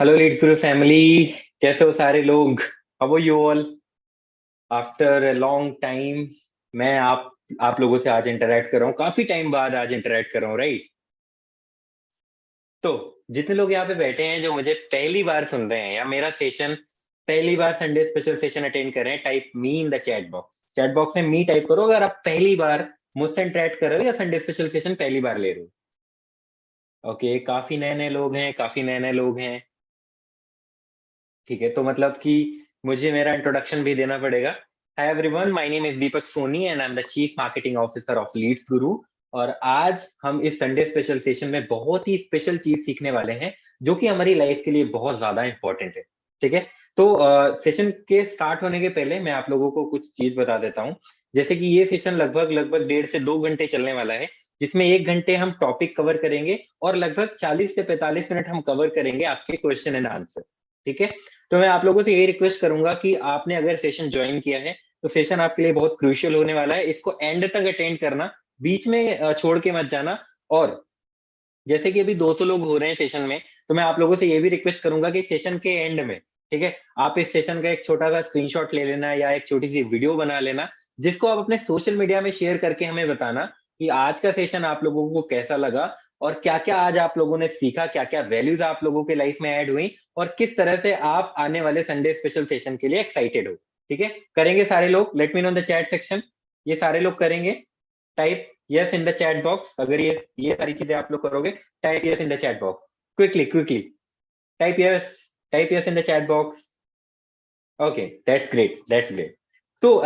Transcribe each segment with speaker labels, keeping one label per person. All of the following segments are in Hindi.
Speaker 1: हेलो लीड गुरु फैमिली। कैसे हो सारे लोग? How are you all? After a long time मैं आप लोगों से आज इंटरेक्ट कर रहा हूँ। काफी टाइम बाद आज इंटरेक्ट कर रहा हूँ, राइट? तो जितने लोग यहाँ पे बैठे हैं जो मुझे पहली बार सुन रहे हैं या मेरा सेशन पहली बार संडे स्पेशल सेशन अटेंड कर रहे हैं, type me in the chat box. Chat box में मी टाइप करो अगर आप पहली बार मुझसे इंटरेक्ट कर रहे हो या संडे स्पेशल सेशन पहली बार ले रहे हो। ओके, काफी नए नए लोग हैं, काफी नए नए लोग हैं। ठीक है, तो मतलब कि मुझे मेरा इंट्रोडक्शन भी देना पड़ेगा। Hi everyone, my name is Deepak Soni and I am the chief marketing officer of Leads Guru. और आज हम इस संडे स्पेशल सेशन में बहुत ही स्पेशल चीज सीखने वाले हैं जो कि हमारी लाइफ के लिए बहुत ज्यादा इंपॉर्टेंट है। ठीक है, तो सेशन के स्टार्ट होने के पहले मैं आप लोगों को कुछ चीज बता देता हूँ। जैसे कि ये सेशन लगभग लगभग 1.5 से 2 घंटे चलने वाला है, जिसमें 1 घंटे हम टॉपिक कवर करेंगे और लगभग 40 से 45 मिनट हम कवर करेंगे आपके क्वेश्चन एंड आंसर। ठीक है, तो मैं आप लोगों से यही रिक्वेस्ट करूंगा कि आपने अगर सेशन ज्वाइन किया है तो सेशन आपके लिए बहुत क्रूशियल होने वाला है। इसको एंड तक अटेंड करना, बीच में छोड़ के मत जाना। और जैसे कि अभी 200 लोग हो रहे हैं सेशन में, तो मैं आप लोगों से ये भी रिक्वेस्ट करूंगा कि सेशन के एंड में, ठीक है, आप इस सेशन का एक छोटा सा स्क्रीनशॉट ले लेना या एक छोटी सी वीडियो बना लेना, जिसको आप अपने सोशल मीडिया में शेयर करके हमें बताना कि आज का सेशन आप लोगों को कैसा लगा और क्या क्या आज आप लोगों ने सीखा, क्या क्या वैल्यूज आप लोगों के लाइफ में ऐड हुई और किस तरह से आप आने वाले संडे स्पेशल सेशन के लिए एक्साइटेड हो। ठीक है, करेंगे सारे लोग? Let me know in the chat section. ये सारे लोग करेंगे? Type yes in the chat box अगर ये सारी चीजें आप लोग करोगे। Type yes in the chat box, quickly quickly. Type yes, type yes in the chat box. Okay, that's great, that's great. तो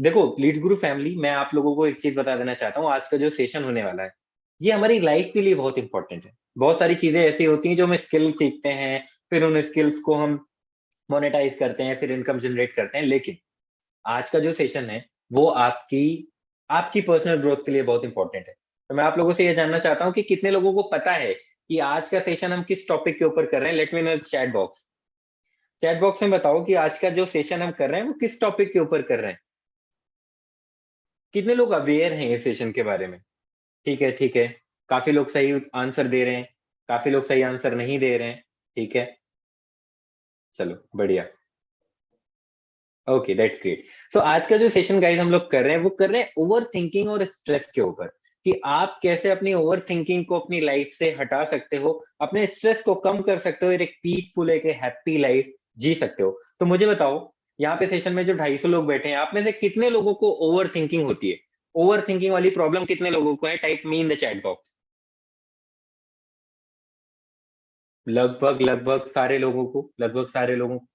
Speaker 1: देखो लीड्स गुरु फैमिली, मैं आप लोगों को एक चीज बता देना चाहता हूँ। आज का जो सेशन होने वाला है ये हमारी लाइफ के लिए बहुत इंपॉर्टेंट है। बहुत सारी चीजें ऐसी होती हैं जो हम स्किल सीखते हैं, फिर उन स्किल्स को हम मोनेटाइज करते हैं, फिर इनकम जनरेट करते हैं। लेकिन आज का जो सेशन है वो आपकी आपकी पर्सनल ग्रोथ के लिए बहुत इंपॉर्टेंट है। तो मैं आप लोगों से ये जानना चाहता हूँ कि कितने लोगों को पता है कि आज का सेशन हम किस टॉपिक के ऊपर कर रहे हैं। Let me know chat box. Chat box में बताओ कि आज का जो सेशन हम कर रहे हैं वो किस टॉपिक के ऊपर कर रहे हैं। कितने लोग अवेयर हैं इस सेशन के बारे में? ठीक है, ठीक है। काफी लोग सही आंसर दे रहे हैं, काफी लोग सही आंसर नहीं दे रहे हैं। ठीक है, चलो बढ़िया। Okay, that's great. सो आज का जो सेशन गाइस हम लोग कर रहे हैं वो कर रहे हैं ओवर थिंकिंग और स्ट्रेस के ऊपर, कि आप कैसे अपनी ओवर थिंकिंग को अपनी लाइफ से हटा सकते हो, अपने स्ट्रेस को कम कर सकते हो और एक पीसफुल, एक हैप्पी लाइफ जी सकते हो। तो मुझे बताओ, यहाँ पे सेशन में जो 250 लोग बैठे हैं, आप में से कितने लोगों को ओवर थिंकिंग होती है? ओवर थिंकिंग वाली प्रॉब्लम कितने लोगों को है? Type me in the chat box. लगभग लगभग सारे लोगों को, लगभग सारे लोगों को।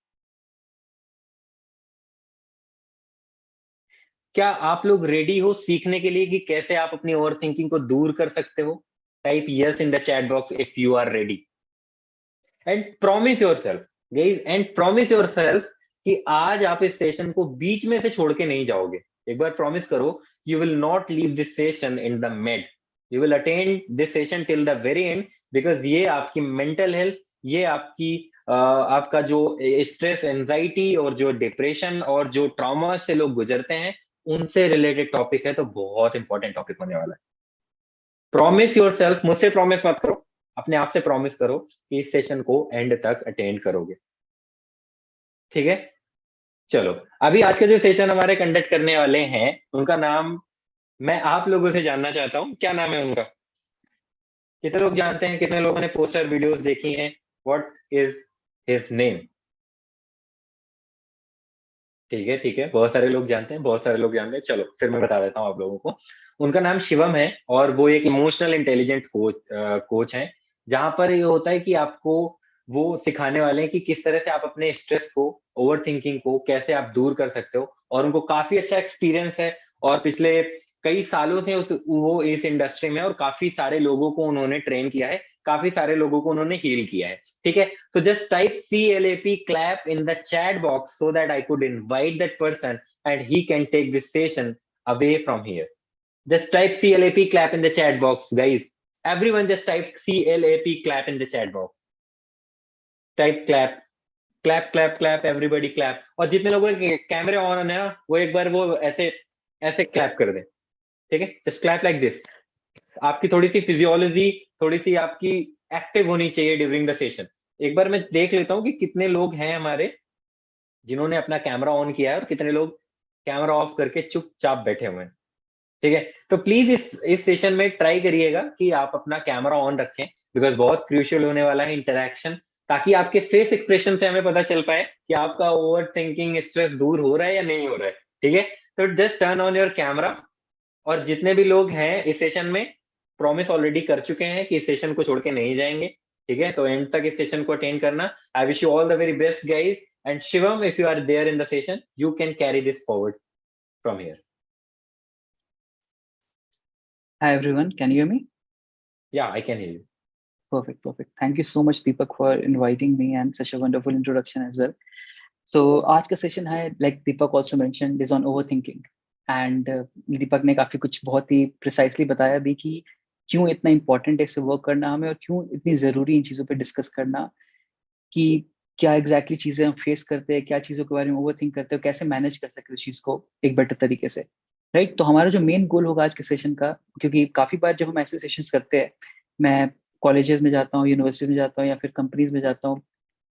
Speaker 1: क्या आप लोग रेडी हो सीखने के लिए कि कैसे आप अपनी ओवर थिंकिंग को दूर कर सकते हो? Type yes in the chat box if you are ready and promise yourself, guys, and promise yourself कि आज आप इस सेशन को बीच में से छोड़ के नहीं जाओगे। एक बार प्रॉमिस करो, you will not leave this session in the mid, you will attend this session till the very and. Because ये आपकी मेंटल हेल्थ, ये आपकी आपका जो स्ट्रेस, एंजाइटी और जो डिप्रेशन और जो ट्रॉमा से लोग गुजरते हैं उनसे रिलेटेड टॉपिक है, तो बहुत इंपॉर्टेंट टॉपिक होने वाला है। प्रॉमिस योर सेल्फ, मुझसे प्रॉमिस मत करो, अपने आप से प्रॉमिस करो कि इस सेशन को एंड तक अटेंड करोगे। ठीक है, चलो। अभी आज का जो सेशन हमारे कंडक्ट करने वाले हैं उनका नाम मैं आप लोगों से जानना चाहता हूँ, क्या नाम है उनका? कितने लोग जानते हैं? कितने लोगों ने पोस्टर वीडियोस देखी हैं? What is his name? ठीक है, ठीक है, बहुत सारे लोग जानते हैं, बहुत सारे लोग जानते हैं। चलो फिर मैं बता देता हूँ आप लोगों को। उनका नाम शिवम है और वो एक इमोशनल इंटेलिजेंट कोच है। जहां पर ये होता है कि आपको वो सिखाने वाले हैं कि किस तरह से आप अपने स्ट्रेस को, ओवर थिंकिंग को कैसे आप दूर कर सकते हो। और उनको काफी अच्छा एक्सपीरियंस है और पिछले कई सालों से वो इस इंडस्ट्री में और काफी सारे लोगों को उन्होंने ट्रेन किया है, काफी सारे लोगों को उन्होंने हील किया है। ठीक है, so just type CLAP clap in the chat box so that I could invite that person and he can take this session away from here. Just type CLAP clap in the chat box, guys. Everyone just type CLAP clap in the chat box. Type clap, clap, clap, clap, everybody clap. और जितने लोगों के कैमरे ऑन है ना, वो एक बार वो ऐसे ऐसे क्लैप कर दें। ठीक है, जस्ट क्लैप लाइक दिस। आपकी थोड़ी सी फिजियोलॉजी, थोड़ी सी आपकी एक्टिव होनी चाहिए ड्यूरिंग द सेशन। एक बार मैं देख लेता हूँ कि कितने लोग हैं हमारे जिन्होंने अपना कैमरा ऑन किया है और कितने लोग कैमरा ऑफ करके चुपचाप बैठे हुए हैं। ठीक है, तो प्लीज इस सेशन में ट्राई करिएगा कि आप अपना कैमरा ऑन रखें, बिकॉज बहुत क्रूशियल होने वाला है इंटरेक्शन, ताकि आपके फेस एक्सप्रेशन से हमें पता चल पाए कि आपका ओवर थिंकिंग स्ट्रेस दूर हो रहा है या नहीं हो रहा है। ठीक है, तो just turn on your camera. और जितने भी लोग हैं इस सेशन में, प्रॉमिस ऑलरेडी कर चुके हैं कि इस सेशन को छोड़ के नहीं जाएंगे। ठीक है, तो एंड तक इस सेशन को अटेंड करना। I wish you all the very best guys, and Shivam, if you are there in the session, you can carry this forward from here.
Speaker 2: Hi everyone, can you hear me?
Speaker 1: Yeah I can hear you.
Speaker 2: Perfect, perfect. Thank you so much, Deepak, for inviting me and such a wonderful introduction as well. So, आज का सेशन है, like Deepak also mentioned, is on overthinking. And दीपक ने काफी कुछ बहुत ही प्रिसाइसली बताया भी कि क्यों इतना इम्पोर्टेंट है इस पे वर्क करना हमें, और क्यों इतनी जरूरी इन चीजों पे डिस्कस करना, कि क्या एग्जैक्टली चीजें हम फेस करते हैं, क्या चीजों के बारे में ओवर थिंक करते हैं, कैसे मैनेज कर सकते हैं उस चीज को एक बेटर तरीके से। राइट, तो हमारा जो मेन गोल होगा आज के सेशन का, क्योंकि काफी बार जब हम ऐसे सेशंस करते हैं, मैं कॉलेजेस में जाता हूँ, यूनिवर्सिटी में जाता हूँ, या फिर कंपनीज में जाता हूँ,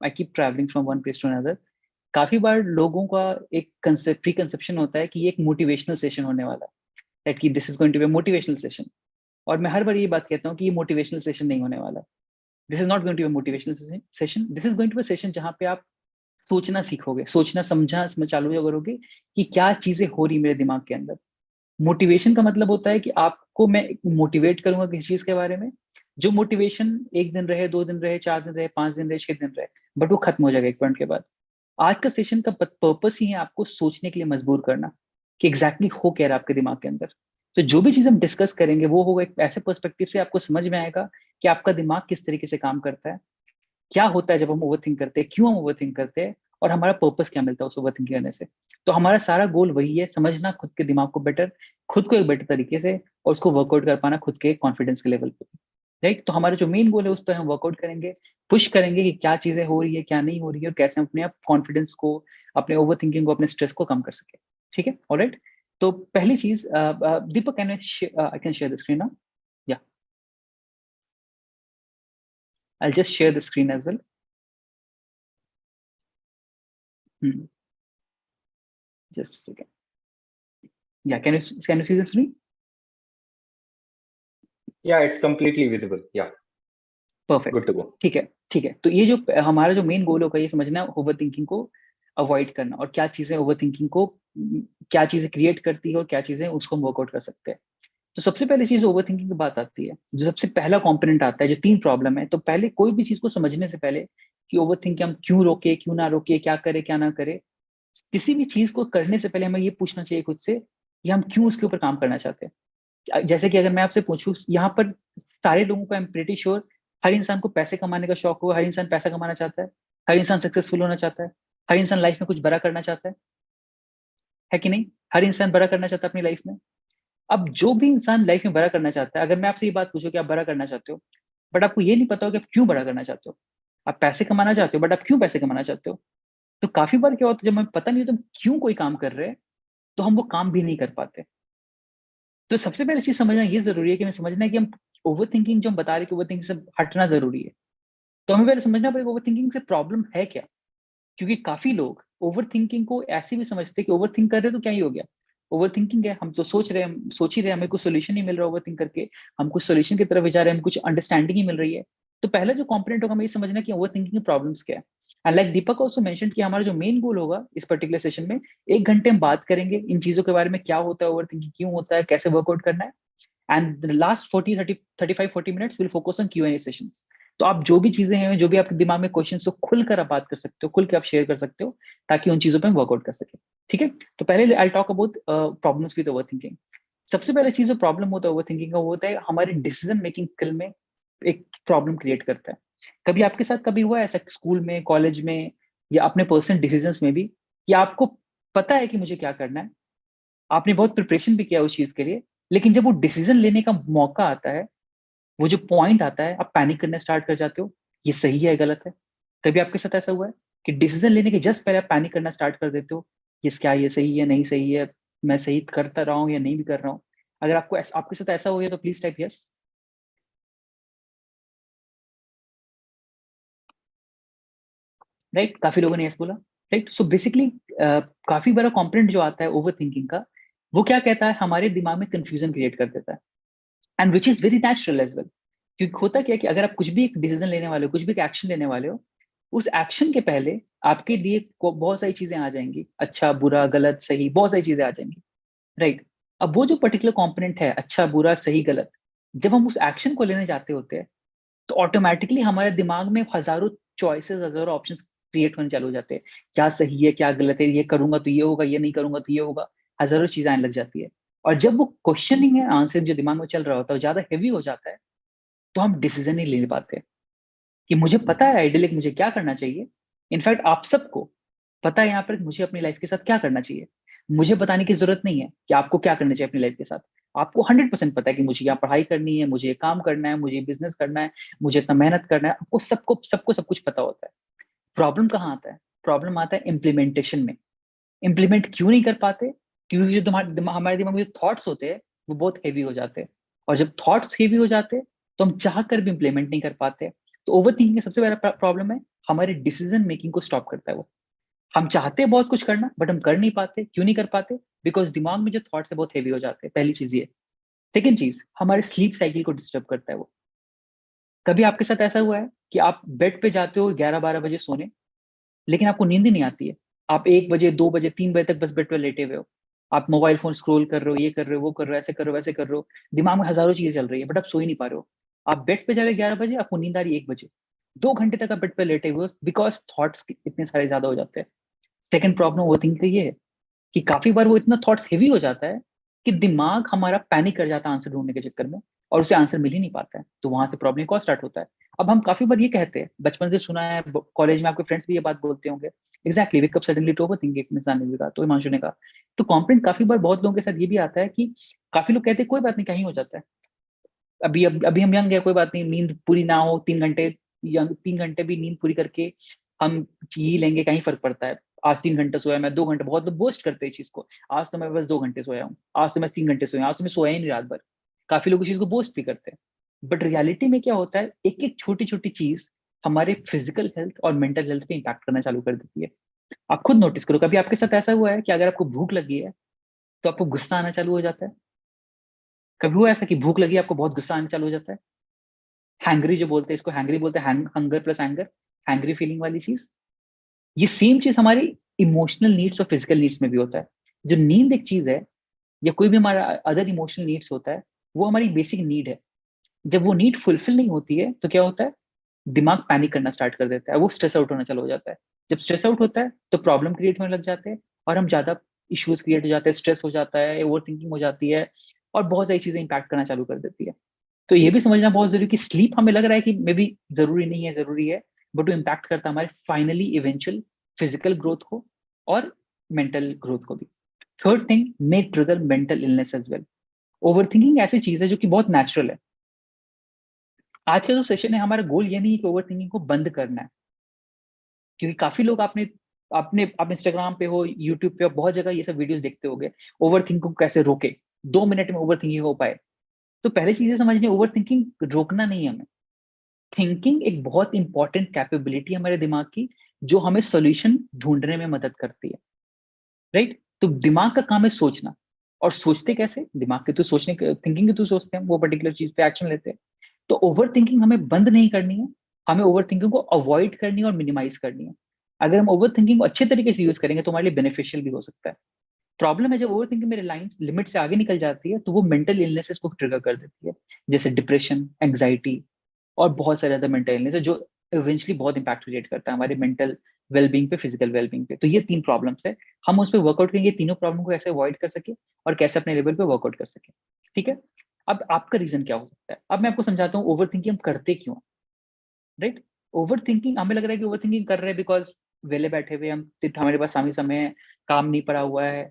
Speaker 2: I keep travelling from one place to another. काफी बार लोगों का एक प्री कंसेप्शन होता है कि ये एक मोटिवेशनल सेशन होने वाला है, राइट, कि this is going to be motivational session. और मैं हर बार ये बात कहता हूँ कि ये मोटिवेशनल सेशन नहीं होने वाला। This is not going to be motivational session, this is going to be session जहाँ पे आप सोचना सीखोगे, सोचना समझा समझ चालू करोगे कि क्या चीजें हो रही मेरे दिमाग के अंदर। मोटिवेशन का मतलब होता है कि आपको मैं मोटिवेट करूंगा किसी चीज के बारे में, जो मोटिवेशन एक दिन रहे, 2 दिन रहे, 4 दिन रहे, 5 दिन रहे, 6 दिन रहे, बट वो खत्म हो जाएगा एक पॉइंट के बाद। आज का सेशन का पर्पस ही है आपको सोचने के लिए मजबूर करना कि एग्जैक्टली हो क्या रहा है आपके दिमाग के अंदर। तो जो भी चीज हम डिस्कस करेंगे वो होगा एक ऐसे पर्सपेक्टिव से, आपको समझ में आएगा कि आपका दिमाग किस तरीके से काम करता है, क्या होता है जब हम ओवरथिंक करते हैं, क्यों हम ओवरथिंक करते हैं, और हमारा पर्पस क्या मिलता है उस ओवरथिंक करने से। तो हमारा सारा गोल वही है, समझना खुद के दिमाग को बेटर, खुद को एक बेटर तरीके से, और उसको वर्कआउट कर पाना खुद के कॉन्फिडेंस के लेवल पे। राइट, तो हमारा जो मेन गोल है उस पर हम वर्कआउट करेंगे, पुश करेंगे कि क्या चीजें हो रही है, क्या नहीं हो रही है, और कैसे हम अपने आप कॉन्फिडेंस को, अपने ओवर थिंकिंग को, अपने स्ट्रेस को कम कर सके। ठीक है, ऑलराइट। तो पहली चीज, Deepak, can I can share the screen now? Yeah, I just share the screen as well. Just second. Yeah, can you see the screen?
Speaker 1: Yeah it's completely visible. Yeah
Speaker 2: perfect.
Speaker 1: Good to go.
Speaker 2: ठीक है, ठीक है। तो ये जो हमारा जो मेन गोल होगा, ये समझना ओवर थिंकिंग को अवॉइड करना, और क्या चीजें ओवर थिंकिंग को, क्या चीजें क्रिएट करती है, और क्या चीजें उसको हम वर्कआउट कर सकते हैं। तो सबसे पहले चीज ओवर थिंकिंग की बात आती है, जो सबसे पहला कंपोनेंट आता है, जो 3 प्रॉब्लम है। तो पहले कोई भी चीज को समझने से पहले कि ओवर थिंकिंग हम क्यों रोके, क्यों ना रोके, क्या करे क्या ना करे, किसी भी चीज को करने से पहले हमें ये पूछना चाहिए खुद से कि हम क्यों उसके ऊपर काम करना चाहते हैं। जैसे कि अगर मैं आपसे पूछूं, यहाँ पर सारे लोगों को, आई एम प्रीटी श्योर, हर इंसान को पैसे कमाने का शौक होगा, हर इंसान पैसा कमाना चाहता है, हर इंसान सक्सेसफुल होना चाहता है, हर इंसान लाइफ में कुछ बड़ा करना चाहता है कि नहीं? हर इंसान बड़ा करना चाहता है अपनी लाइफ में। अब जो भी इंसान लाइफ में बड़ा करना चाहता है, अगर मैं आपसे ये बात पूछूं कि आप बड़ा करना चाहते हो, बट आपको ये नहीं पता हो कि आप क्यों बड़ा करना चाहते हो। आप पैसे कमाना चाहते हो, बट आप क्यों पैसे कमाना चाहते हो। तो काफी बार क्या होता है, जब हमें पता नहीं होता हम क्यों कोई काम कर रहे हैं, तो हम वो काम भी नहीं कर पाते। तो सबसे पहले चीज समझना ये जरूरी है कि हमें समझना है कि हम ओवर थिंकिंग, जो हम बता रहे हैं कि ओवर थिंकिंग से हटना जरूरी है, तो हमें पहले समझना पड़ेगा ओवर थिंकिंग से प्रॉब्लम है क्या। क्योंकि काफी लोग ओवर थिंकिंग को ऐसे भी समझते हैं कि ओवर थिंक कर रहे हैं तो क्या ही हो गया, ओवर थिंकिंग है, हम तो सोच रहे हैं, हम सोच ही रहे हैं, हमें कुछ सोल्यूशन नहीं मिल रहा ओवर थिंक करके, हम कुछ सोल्यूशन की तरफ जा रहे हैं, हम कुछ अंडरस्टैंडिंग ही मिल रही है। तो पहला जो कंपोनेंट होगा, हमें ये समझना कि ओवर थिंकिंग की प्रॉब्लम्स क्या है। And like Deepak also mention कि हमारा जो मेन गोल होगा इस पर्टिकुलर सेशन में, 1 घंटे हम बात करेंगे इन चीजों के बारे में, क्या होता है ओवर थिंकिंग, क्यों होता है, कैसे वर्कआउट करना है। And the last 35-40 minutes will focus on Q&A sessions. तो आप जो भी चीजें हैं, जो भी आपके दिमाग में क्वेश्चन, हो खुलकर आप बात कर सकते हो, खुल के आप शेयर कर सकते हो, ताकि उन चीजों पे हम वर्कआउट कर सके। ठीक है, तो पहले I talk about problems with over thinking. सबसे पहले चीज जो प्रॉब्लम होता है ओवर थिंकिंग का, वो होता है हमारे डिसीजन मेकिंग स्किल में एक प्रॉब्लम क्रिएट करता है। कभी आपके साथ कभी हुआ है ऐसा, स्कूल में, कॉलेज में, या अपने पर्सनल डिसीजंस में भी, कि आपको पता है कि मुझे क्या करना है, आपने बहुत प्रिपरेशन भी किया उस चीज के लिए, लेकिन जब वो डिसीजन लेने का मौका आता है, वो जो पॉइंट आता है, आप पैनिक करना स्टार्ट कर जाते हो, ये सही है गलत है। कभी आपके साथ ऐसा हुआ है कि डिसीजन लेने के जस्ट पहले आप पैनिक करना स्टार्ट कर देते हो, ये क्या, ये सही है नहीं सही है, मैं सही करता रहा हूँ या नहीं भी कर रहा हूँ। अगर आपके साथ ऐसा हो गया तो प्लीज टाइप यस। राइट, काफी लोगों ने यस बोला। राइट, सो बेसिकली काफी बड़ा कॉम्पोनेंट जो आता है ओवर थिंकिंग का, वो क्या कहता है, हमारे दिमाग में कंफ्यूजन क्रिएट कर देता है, and which is very natural as well. क्योंकि होता क्या है कि अगर आप कुछ भी एक डिसीजन लेने वाले हो, कुछ भी एक एक्शन लेने वाले हो, उस एक्शन के पहले आपके लिए बहुत सारी चीजें आ जाएंगी, अच्छा बुरा गलत सही, बहुत सारी चीजें आ जाएंगी। राइट, अब वो जो पर्टिकुलर कंपोनेंट है अच्छा बुरा सही गलत, जब हम उस एक्शन को लेने जाते होते हैं, तो ऑटोमेटिकली हमारे दिमाग में हजारों चॉइसेस, हजारों ऑप्शंस क्रिएट होने चालू हो जाते हैं। क्या सही है क्या गलत है, ये करूंगा तो ये होगा, ये नहीं करूंगा तो ये होगा, हजारों चीजें आने लग जाती है। और जब वो क्वेश्चनिंग है आंसर जो दिमाग में चल रहा होता है वो ज्यादा हेवी हो जाता है, तो हम डिसीजन नहीं ले पाते कि मुझे पता है आइडियली मुझे क्या करना चाहिए। इनफैक्ट आप सबको पता है यहाँ पर मुझे अपनी लाइफ के साथ क्या करना चाहिए। मुझे बताने की जरूरत नहीं है कि आपको क्या करना चाहिए अपनी लाइफ के साथ। आपको 100% पता है कि मुझे यहाँ पढ़ाई करनी है, मुझे ये काम करना है, मुझे बिजनेस करना है, मुझे इतना मेहनत करना है। आपको सबको सबको सब कुछ पता होता है। प्रॉब्लम कहाँ आता है? प्रॉब्लम आता है इम्प्लीमेंटेशन में। इम्प्लीमेंट क्यों नहीं कर पाते? क्योंकि जो हमारे दिमाग में जो थॉट्स होते हैं वो बहुत हेवी हो जाते हैं, और जब थॉट्स हेवी हो जाते हैं तो हम चाह कर भी इम्प्लीमेंट नहीं कर पाते। तो ओवर थिंकिंग का सबसे बड़ा प्रॉब्लम है, हमारे डिसीजन मेकिंग को स्टॉप करता है वो। हम चाहते हैं बहुत कुछ करना बट हम कर नहीं पाते। क्यों नहीं कर पाते? बिकॉज दिमाग में जो थॉट्स है बहुत हेवी हो जाते हैं, पहली चीज ये। सेकेंड चीज, हमारे स्लीप साइकिल को डिस्टर्ब करता है वो। कभी आपके साथ ऐसा हुआ है कि आप बेड पे जाते हो 11-12 बजे सोने, लेकिन आपको नींद ही नहीं आती है? आप 1 बजे 2 बजे 3 बजे तक बस बेड पे लेटे हुए हो, आप मोबाइल फोन स्क्रॉल कर रहे हो, ये कर रहे हो वो कर रहे हो, ऐसे कर रहे हो वैसे कर रहे हो, दिमाग में हजारों चीजें चल रही है बट आप सो ही नहीं पा रहे हो। आप बेड पे जा रहे हो 11 बजे, आपको नींद आ रही है 1 बजे, 2 घंटे तक आप बेड पे लेटे हुए हो बिकॉज थॉट्स इतने सारे ज्यादा हो जाते हैं। सेकंड प्रॉब्लम ओवर थिंकिंग का ये है कि काफी बार वो इतना थॉट्स हेवी हो जाता है कि दिमाग हमारा पैनिक कर जाता है आंसर ढूंढने के चक्कर में, और उसे आंसर मिल ही नहीं पाता है। तो वहां से प्रॉब्लम को स्टार्ट होता है। अब हम काफी बार ये कहते हैं, बचपन से सुना है, कॉलेज में आपके फ्रेंड्स भी ये बात बोलते होंगे, exactly wake up suddenly to overthink, एक इंसान ने कहा, तो हिमांशु ने कहा। तो कॉम्प्लेंट काफी बार बहुत लोगों के साथ ये भी आता है कि काफी लोग कहते हैं कोई बात नहीं कहीं हो जाता है, अभी हम यंग है, कोई बात नहीं, नींद पूरी ना हो 3 घंटे, 3 घंटे भी नींद पूरी करके हम जी लेंगे, कहीं फर्क पड़ता है। आज 3 घंटे सोया मैं, 2 घंटे, बहुत लोग बोस्ट करते हैं इस चीज को, आज तो मैं बस 2 घंटे सोया हूँ, आज तो मैं 3 घंटे सोया, आज तो मैं सोया ही नहीं रात भर। काफी लोग इस चीज को बोस्ट भी करते हैं। बट रियलिटी में क्या होता है, एक एक छोटी छोटी चीज हमारे फिजिकल हेल्थ और मेंटल हेल्थ पे इम्पैक्ट करना चालू कर देती है। आप खुद नोटिस करो, कभी आपके साथ ऐसा हुआ है कि अगर आपको भूख लगी है तो आपको गुस्सा आना चालू हो जाता है? कभी हुआ ऐसा कि भूख लगी आपको बहुत गुस्सा आना चालू हो जाता है? हैंग्री जो बोलते हैं, इसको हैंग्री बोलते हैं, hunger plus anger, hangry feeling वाली चीज। ये सेम चीज हमारी इमोशनल नीड्स और फिजिकल नीड्स में भी होता है। जो नींद एक चीज है, या कोई भी हमारा अदर इमोशनल नीड्स होता है, वो हमारी बेसिक नीड है। जब वो नीड फुलफिल नहीं होती है तो क्या होता है, दिमाग पैनिक करना स्टार्ट कर देता है, वो स्ट्रेस आउट होना चालू हो जाता है। जब स्ट्रेस आउट होता है तो प्रॉब्लम क्रिएट होने लग जाते हैं, और हम ज्यादा इश्यूज क्रिएट हो जाते हैं, स्ट्रेस हो जाता है, ओवर थिंकिंग हो जाती है, और बहुत सारी चीजें इंपैक्ट करना चालू कर देती है। तो ये भी समझना बहुत जरूरी कि स्लीप हमें लग रहा है कि मे बी जरूरी नहीं है, जरूरी है, बट वो इम्पैक्ट करता है हमारे फाइनली इवेंचुअल फिजिकल ग्रोथ को और मेंटल ग्रोथ को भी। Third thing, may trigger mental illness as well. Overthinking ऐसी चीज है जो कि बहुत नेचुरल है। आज का जो सेशन है, हमारा गोल ये नहीं है कि ओवर थिंकिंग को बंद करना है, क्योंकि काफी लोग आपने आपने आप इंस्टाग्राम पे हो, यूट्यूब पे हो, बहुत जगह ये सब वीडियोस देखते होंगे, ओवर थिंकिंग को कैसे रोके, 2 मिनट में ओवर थिंकिंग हो पाए। तो पहले चीजें समझनी, ओवर थिंकिंग रोकना नहीं है हमें। थिंकिंग एक बहुत इंपॉर्टेंट कैपेबिलिटी है हमारे दिमाग की, जो हमें सॉल्यूशन ढूंढने में मदद करती है। राइट, तो दिमाग का काम है सोचना। और सोचते कैसे? दिमाग के तो सोचने, थिंकिंग के तो सोचते हैं, वो पर्टिकुलर चीज पे एक्शन लेते हैं। तो ओवर थिंकिंग हमें बंद नहीं करनी है, हमें ओवर थिंकिंग को अवॉइड करनी है और मिनिमाइज करनी है। अगर हम ओवर थिंकिंग को अच्छे तरीके से यूज करेंगे तो हमारे लिए बेनिफिशियल भी हो सकता है। प्रॉब्लम है जब ओवर थिंकिंग मेरे लाइन लिमिट से आगे निकल जाती है तो वो मेंटल इलनेसेस को ट्रिगर कर देती है, जैसे डिप्रेशन, एंग्जाइटी, और बहुत सारे अदर मेंटल इलनेस है जो इवेंचुअली बहुत इंपैक्ट क्रिएट करता है हमारे मेंटल वेलबींग पे, फिजिकल वेलबींग पे। तो ये 3 प्रॉब्लम्स है, हम उस पर वर्कआउट करेंगे, तीनों प्रॉब्लम को कैसे अवॉइड कर सके और कैसे अपने लेवल पे वर्कआउट कर सके। ठीक है, अब आपका रीजन क्या हो सकता है, अब मैं आपको समझाता हूँ ओवर थिंकिंग हम करते क्यों। राइट, ओवर थिंकिंग हमें लग रहा है कि ओवर थिंकिंग कर रहे हैं बिकॉज वेले बैठे हुए हम, हमारे पास सामी समय है, काम नहीं पड़ा हुआ है,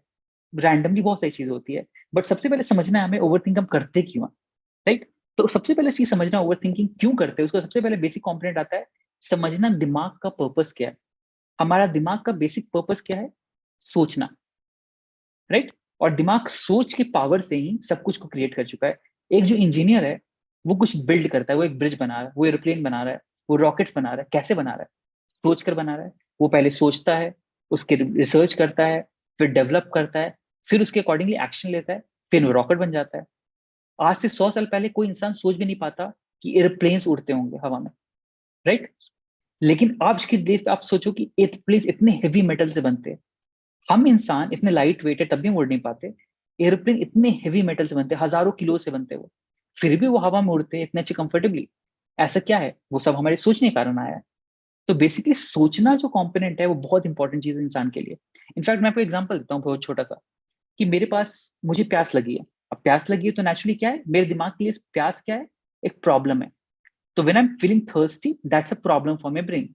Speaker 2: रैंडमली बहुत सारी चीज होती है। बट सबसे पहले समझना है हमें ओवर थिंक हम करते क्यों हैं। राइट, तो सबसे पहले चीज समझना ओवर थिंकिंग क्यों करते हैं, उसका सबसे पहले बेसिक कॉम्पोनेंट आता है समझना दिमाग का पर्पस क्या है। हमारा दिमाग का बेसिक पर्पस क्या है? सोचना। राइट, और दिमाग सोच के पावर से ही सब कुछ को क्रिएट कर चुका है। एक जो इंजीनियर है वो कुछ बिल्ड करता है, वो एक ब्रिज बना रहा है, वो एरोप्लेन बना रहा है, वो रॉकेट्स बना रहा है, कैसे बना रहा है? सोच कर बना रहा है। वो पहले सोचता है, उसके रिसर्च करता है, फिर डेवलप करता है, फिर उसके अकॉर्डिंगली एक्शन लेता है, फिर वो रॉकेट बन जाता है। आज से 100 साल पहले कोई इंसान सोच भी नहीं पाता कि एयरप्लेन्स उड़ते होंगे हवा में, राइट? लेकिन आज की डेट पे आप सोचो कि एयरप्लेन्स इतने हेवी मेटल से बनते हैं, हम इंसान इतने लाइट वेट है तब भी उड़ नहीं पाते, एयरप्लेन इतने हेवी मेटल से बनते हैं, हजारों किलो से बनते हैं वो, फिर भी वो हवा में उड़ते हैं इतने अच्छे कंफर्टेबली। ऐसा क्या है? वो सब हमारे सोचने के कारण आया है। तो बेसिकली सोचना जो कंपोनेंट है वो बहुत इंपॉर्टेंट चीज है इंसान के लिए। इनफैक्ट मैं आपको एग्जांपल देता हूँ बहुत छोटा सा, कि मेरे पास, मुझे प्यास लगी है। अब प्यास लगी है तो नेचुरली क्या है, मेरे दिमाग के लिए प्यास क्या है, एक प्रॉब्लम है। तो when I am feeling thirsty, that's a problem for my brain.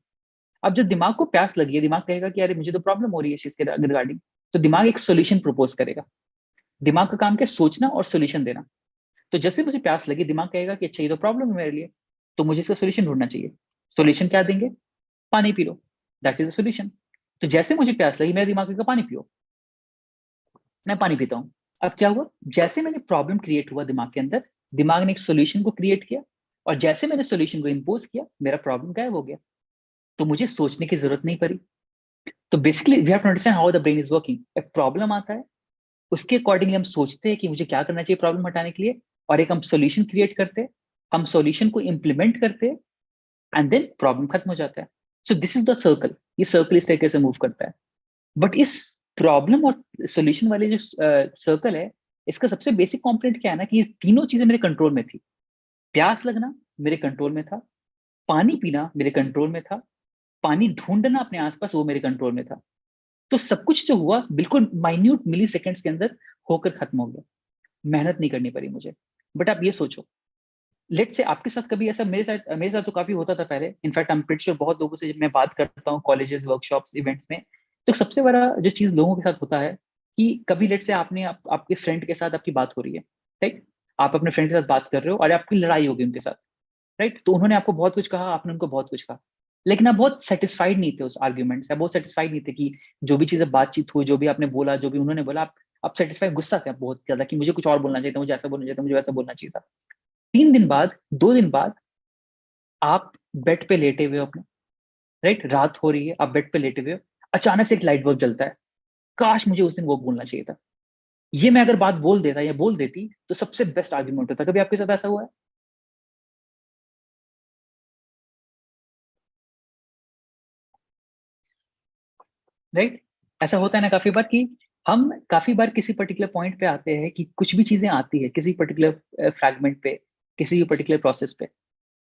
Speaker 2: अब जब दिमाग को प्यास लगी है, दिमाग कहेगा कि अरे मुझे तो प्रॉब्लम हो रही है इस चीज के रिगार्डिंग, तो दिमाग एक सोल्यूशन प्रपोज करेगा। दिमाग का काम क्या है, सोचना और सोल्यूशन देना। तो जैसे मुझे प्यास लगी, दिमाग कहेगा कि अच्छा ये तो प्रॉब्लम है मेरे लिए, तो मुझे इसका सोल्यूशन ढूंढना चाहिए। सोल्यूशन क्या देंगे? पानी P low, that is the solution. तो जैसे मुझे प्यास लगी, मेरा दिमाग कहेगा पानी पियो, मैं पानी पीता हूँ। अब क्या हुआ, जैसे मैंने प्रॉब्लम क्रिएट हुआ दिमाग के अंदर, दिमाग ने एक सोल्यूशन को क्रिएट किया, और जैसे मैंने सोल्यूशन को इम्पोज किया, मेरा प्रॉब्लम गायब हो गया। तो मुझे सोचने की जरूरत नहीं पड़ी। तो basically we have to understand how the brain is working. एक प्रॉब्लम आता है, उसके अकॉर्डिंगली हम सोचते हैं कि मुझे क्या करना चाहिए प्रॉब्लम हटाने के लिए, और एक हम सोल्यूशन क्रिएट करते हैं, हम सोल्यूशन को इम्प्लीमेंट करते हैं, एंड देन प्रॉब्लम खत्म हो जाता है। So this is the circle, ये सर्कल इस तरीके से मूव करता है। बट इस प्रॉब्लम और सोल्यूशन वाले जो सर्कल है, इसका सबसे बेसिक कॉम्पोनेंट क्या है ना, कि ये तीनों चीजें मेरे कंट्रोल में थी। प्यास लगना मेरे कंट्रोल में था, पानी पीना मेरे कंट्रोल में था, पानी ढूंढना अपने आसपास वो मेरे कंट्रोल में था। तो सब कुछ जो हुआ बिल्कुल माइन्यूट मिली सेकेंड्स के अंदर होकर खत्म हो गया। मेहनत नहीं करनी पड़ी मुझे। बट आप ये सोचो, लेट से आपके साथ कभी ऐसा, मेरे साथ तो काफी होता था पहले। In fact I am pretty sure बहुत लोगों से जब मैं बात करता हूँ कॉलेजेस, वर्कशॉप्स, इवेंट्स में, तो सबसे बड़ा जो चीज लोगों के साथ होता है कि कभी लेट से आपके फ्रेंड के साथ आपकी बात हो रही है, राइट? आप अपने फ्रेंड के साथ बात कर रहे हो और आपकी लड़ाई होगी उनके साथ, राइट? तो उन्होंने आपको बहुत कुछ कहा, आपने उनको बहुत कुछ कहा, लेकिन आप बहुत सेटिस्फाइड नहीं थे उस आर्ग्यूमेंट से, आप बहुत सेटिस्फाइड नहीं थे कि जो भी चीजें बातचीत हुई, जो भी आपने बोला, जो भी उन्होंने बोला, आप सेटिस्फाइड, गुस्सा थे आप बहुत ज्यादा कि मुझे कुछ और बोलना चाहिए था, मुझे ऐसा बोलना चाहिए था, मुझे वैसा बोलना चाहिए था। 3 दिन बाद, 2 दिन बाद, आप बेड पे लेटे हुए हो अपने, राइट? रात हो रही है, आप बेड पे लेटे हुए हो, अचानक से एक लाइट बल्ब जलता है। काश मुझे उस दिन वो बोलना चाहिए था। ये मैं अगर बात बोल देता या बोल देती तो सबसे बेस्ट आर्ग्यूमेंट होता। कभी आपके साथ ऐसा हुआ है? राइट? ऐसा होता है ना काफी बार, कि हम काफी बार किसी पर्टिकुलर पॉइंट पे आते हैं कि कुछ भी चीजें आती है किसी पर्टिकुलर फ्रैगमेंट पे, किसी भी पर्टिकुलर प्रोसेस पे,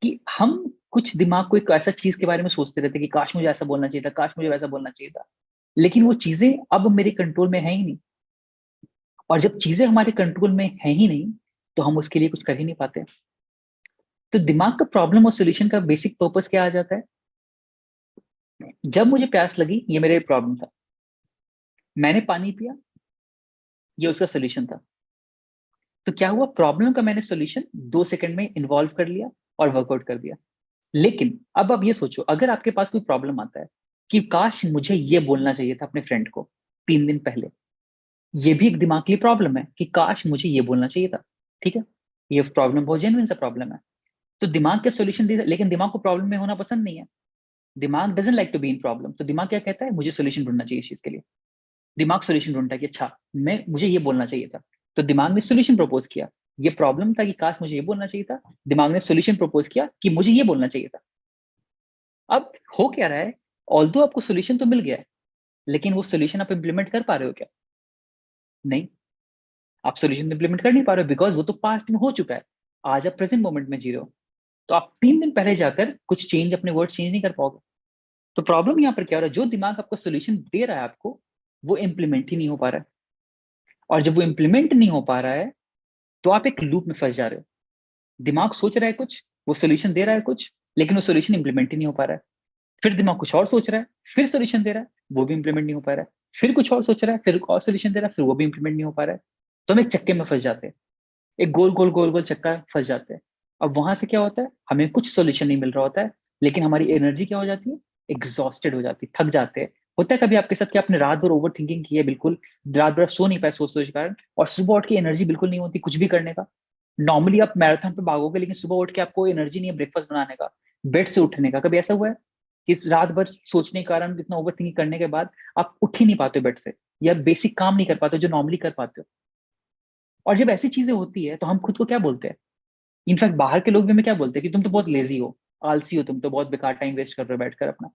Speaker 2: कि हम कुछ दिमाग को एक ऐसा चीज के बारे में सोचते रहते हैं कि काश मुझे ऐसा बोलना चाहिए था, काश मुझे वैसा बोलना चाहिए था, लेकिन वो चीजें अब मेरे कंट्रोल में है ही नहीं। और जब चीजें हमारे कंट्रोल में है ही नहीं, तो हम उसके लिए कुछ कर ही नहीं पाते। तो दिमाग का प्रॉब्लम और सोल्यूशन का बेसिक पर्पस क्या आ जाता है? जब मुझे प्यास लगी, ये मेरे प्रॉब्लम था, मैंने पानी पिया, ये उसका सोल्यूशन था। तो क्या हुआ, प्रॉब्लम का मैंने सोल्यूशन 2 सेकंड में इन्वॉल्व कर लिया और वर्कआउट कर दिया। लेकिन अब आप ये सोचो, अगर आपके पास कोई प्रॉब्लम आता है कि काश मुझे ये बोलना चाहिए था अपने फ्रेंड को 3 दिन पहले, ये भी एक दिमाग के लिए प्रॉब्लम है कि काश मुझे ये बोलना चाहिए था। ठीक है, ये प्रॉब्लम बहुत जेन्युइन सा प्रॉब्लम है। तो दिमाग क्या सोल्यूशन दे, लेकिन दिमाग को प्रॉब्लम में होना पसंद नहीं है। दिमाग doesn't like to be in problem. तो दिमाग क्या कहता है, मुझे सोल्यूशन ढूंढना चाहिए इस चीज के लिए। दिमाग सोल्यूशन ढूंढता है कि अच्छा, मुझे ये बोलना चाहिए था। तो दिमाग ने सोल्यूशन प्रपोज किया। ये प्रॉब्लम था कि काश मुझे ये बोलना चाहिए था, दिमाग ने सोल्यूशन प्रपोज किया कि मुझे ये बोलना चाहिए था। अब हो क्या रहा है, ऑल्दो आपको सोल्यूशन तो मिल गया है, लेकिन वो सोल्यूशन आप इंप्लीमेंट कर पा रहे हो क्या? नहीं, आप सोल्यूशन इंप्लीमेंट कर नहीं पा रहे हो, बिकॉज वो तो पास्ट में हो चुका है। आज आप प्रेजेंट मोमेंट में जी रहे हो। तो आप 3 दिन पहले जाकर कुछ चेंज, अपने वर्ड चेंज नहीं कर पाओगे। तो प्रॉब्लम यहाँ पर क्या हो रहा है, जो दिमाग आपको सोल्यूशन दे रहा है आपको, वो इंप्लीमेंट ही नहीं हो पा रहा है। और जब वो इंप्लीमेंट नहीं हो पा रहा है, तो आप एक लूप में फंस जा रहे हो। दिमाग सोच रहा है कुछ, वो सोल्यूशन दे रहा है कुछ, लेकिन वो सोल्यूशन इंप्लीमेंट ही नहीं हो पा रहा है। फिर दिमाग कुछ और सोच रहा है, फिर सोल्यूशन दे रहा है, वो भी इंप्लीमेंट नहीं हो पा रहा है। फिर कुछ और सोच रहा है, फिर और सोल्यूशन दे रहा है, फिर वो भी इंप्लीमेंट नहीं हो पा रहा है। तो हम एक चक्के में फंस जाते हैं, एक गोल गोल गोल गोल चक्का फंस जाते हैं। अब वहां से क्या होता है, हमें कुछ सोल्यूशन नहीं मिल रहा होता है, लेकिन हमारी एनर्जी क्या हो जाती है, एग्जॉस्टेड हो जाती है, थक जाते हैं। होता है कभी आपके साथ कि आपने रात भर ओवर थिंकिंग की है, बिल्कुल रात भर सो नहीं पाए सोच सोच के कारण, और सुबह उठ के एनर्जी बिल्कुल नहीं होती कुछ भी करने का। नॉर्मली आप मैराथन पे भागोगे, लेकिन सुबह उठ के आपको एनर्जी नहीं है ब्रेकफास्ट बनाने का, बेड से उठने का। कभी ऐसा हुआ है? कि रात भर सोचने के कारण, इतना ओवर थिंकिंग करने के बाद आप उठ ही नहीं पाते बेड से, या बेसिक काम नहीं कर पाते जो नॉर्मली कर पाते हो। और जब ऐसी चीजें होती है तो हम खुद को क्या बोलते हैं? इनफैक्ट बाहर के लोग भी हमें क्या बोलते हैं कि तुम तो बहुत लेजी हो, आलसी हो, तुम तो बहुत बेकार टाइम वेस्ट कर रहे हो बैठकर अपना,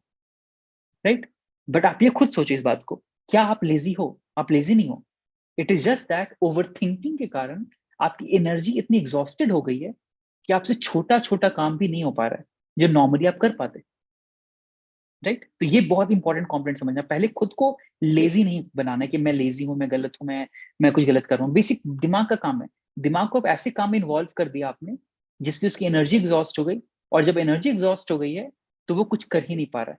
Speaker 2: राइट? बट आप ये खुद सोचो इस बात को, क्या आप लेजी हो? आप लेजी नहीं हो। It is just that over thinking के कारण आपकी एनर्जी इतनी एग्जॉस्टेड हो गई है कि आपसे छोटा छोटा काम भी नहीं हो पा रहा है जो नॉर्मली आप कर पाते, राइट? तो ये बहुत इंपॉर्टेंट कॉम्पोनेंट समझना, पहले खुद को लेजी नहीं बनाना है कि मैं लेजी हूं, मैं गलत हूं, मैं कुछ गलत कर रहा हूँ। बेसिक दिमाग का काम है। दिमाग को आप ऐसे काम में इन्वॉल्व कर दिया आपने जिससे उसकी एनर्जी एग्जॉस्ट हो गई, और जब एनर्जी एग्जॉस्ट हो गई है तो वो कुछ कर ही नहीं पा रहा है।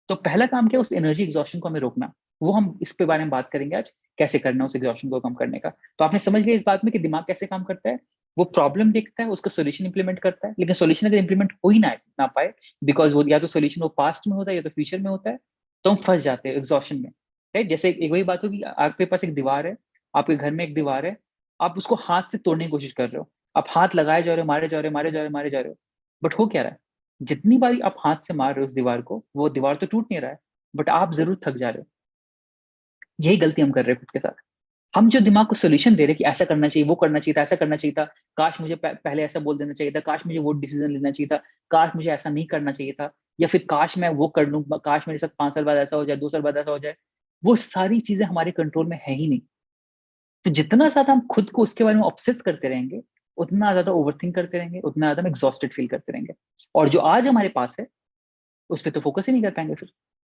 Speaker 2: तो पहला काम क्या है? उस एनर्जी एग्जॉशन को हमें रोकना। वो हम इस पे बारे में बात करेंगे आज, कैसे करना है उस एग्जॉशन को कम करने का। तो आपने समझ लिया इस बात में कि दिमाग कैसे काम करता है। वो प्रॉब्लम देखता है, उसका सोल्यूशन इंप्लीमेंट करता है, लेकिन सोल्यूशन अगर इंप्लीमेंट हो ही ना पाए, बिकॉज वो या तो सोल्यूशन वो पास्ट में होता है या तो फ्यूचर में होता है, तो हम फंस जाते हैं एग्जॉशन में, राइट? जैसे एक वही बात होगी, आपके पास एक दीवार है, आपके घर में एक दीवार है, आप उसको हाथ से तोड़ने की कोशिश कर रहे हो, आप हाथ लगाए जा रहे हो, मारे जा रहे हो, मारे जा रहे हो, मारे जा रहे हो, बट हो क्या रहा है? जितनी बारी आप हाथ से मार रहे हो उस दीवार को, वो दीवार तो टूट नहीं रहा है, बट आप जरूर थक जा रहे हो। यही गलती हम कर रहे हैं खुद के साथ। हम जो दिमाग को सोल्यूशन दे रहे हैं कि ऐसा करना चाहिए, वो करना चाहिए था, ऐसा करना चाहिए था, काश मुझे पहले ऐसा बोल देना चाहिए था, काश मुझे वो डिसीजन लेना चाहिए था, काश मुझे ऐसा नहीं करना चाहिए था, या फिर काश मैं वो कर लूं, काश मेरे साथ 5 साल बाद ऐसा हो जाए, 2 साल बाद ऐसा हो जाए। वो सारी चीजें हमारे कंट्रोल में है ही नहीं। तो जितना ज्यादा हम खुद को उसके बारे में ऑब्सेस करते रहेंगे, उतना ज्यादा ओवरथिंक करते रहेंगे, उतना ज्यादा हम एग्जॉस्टेड फील करते रहेंगे, और जो आज हमारे पास है उस पर तो फोकस ही नहीं कर पाएंगे फिर।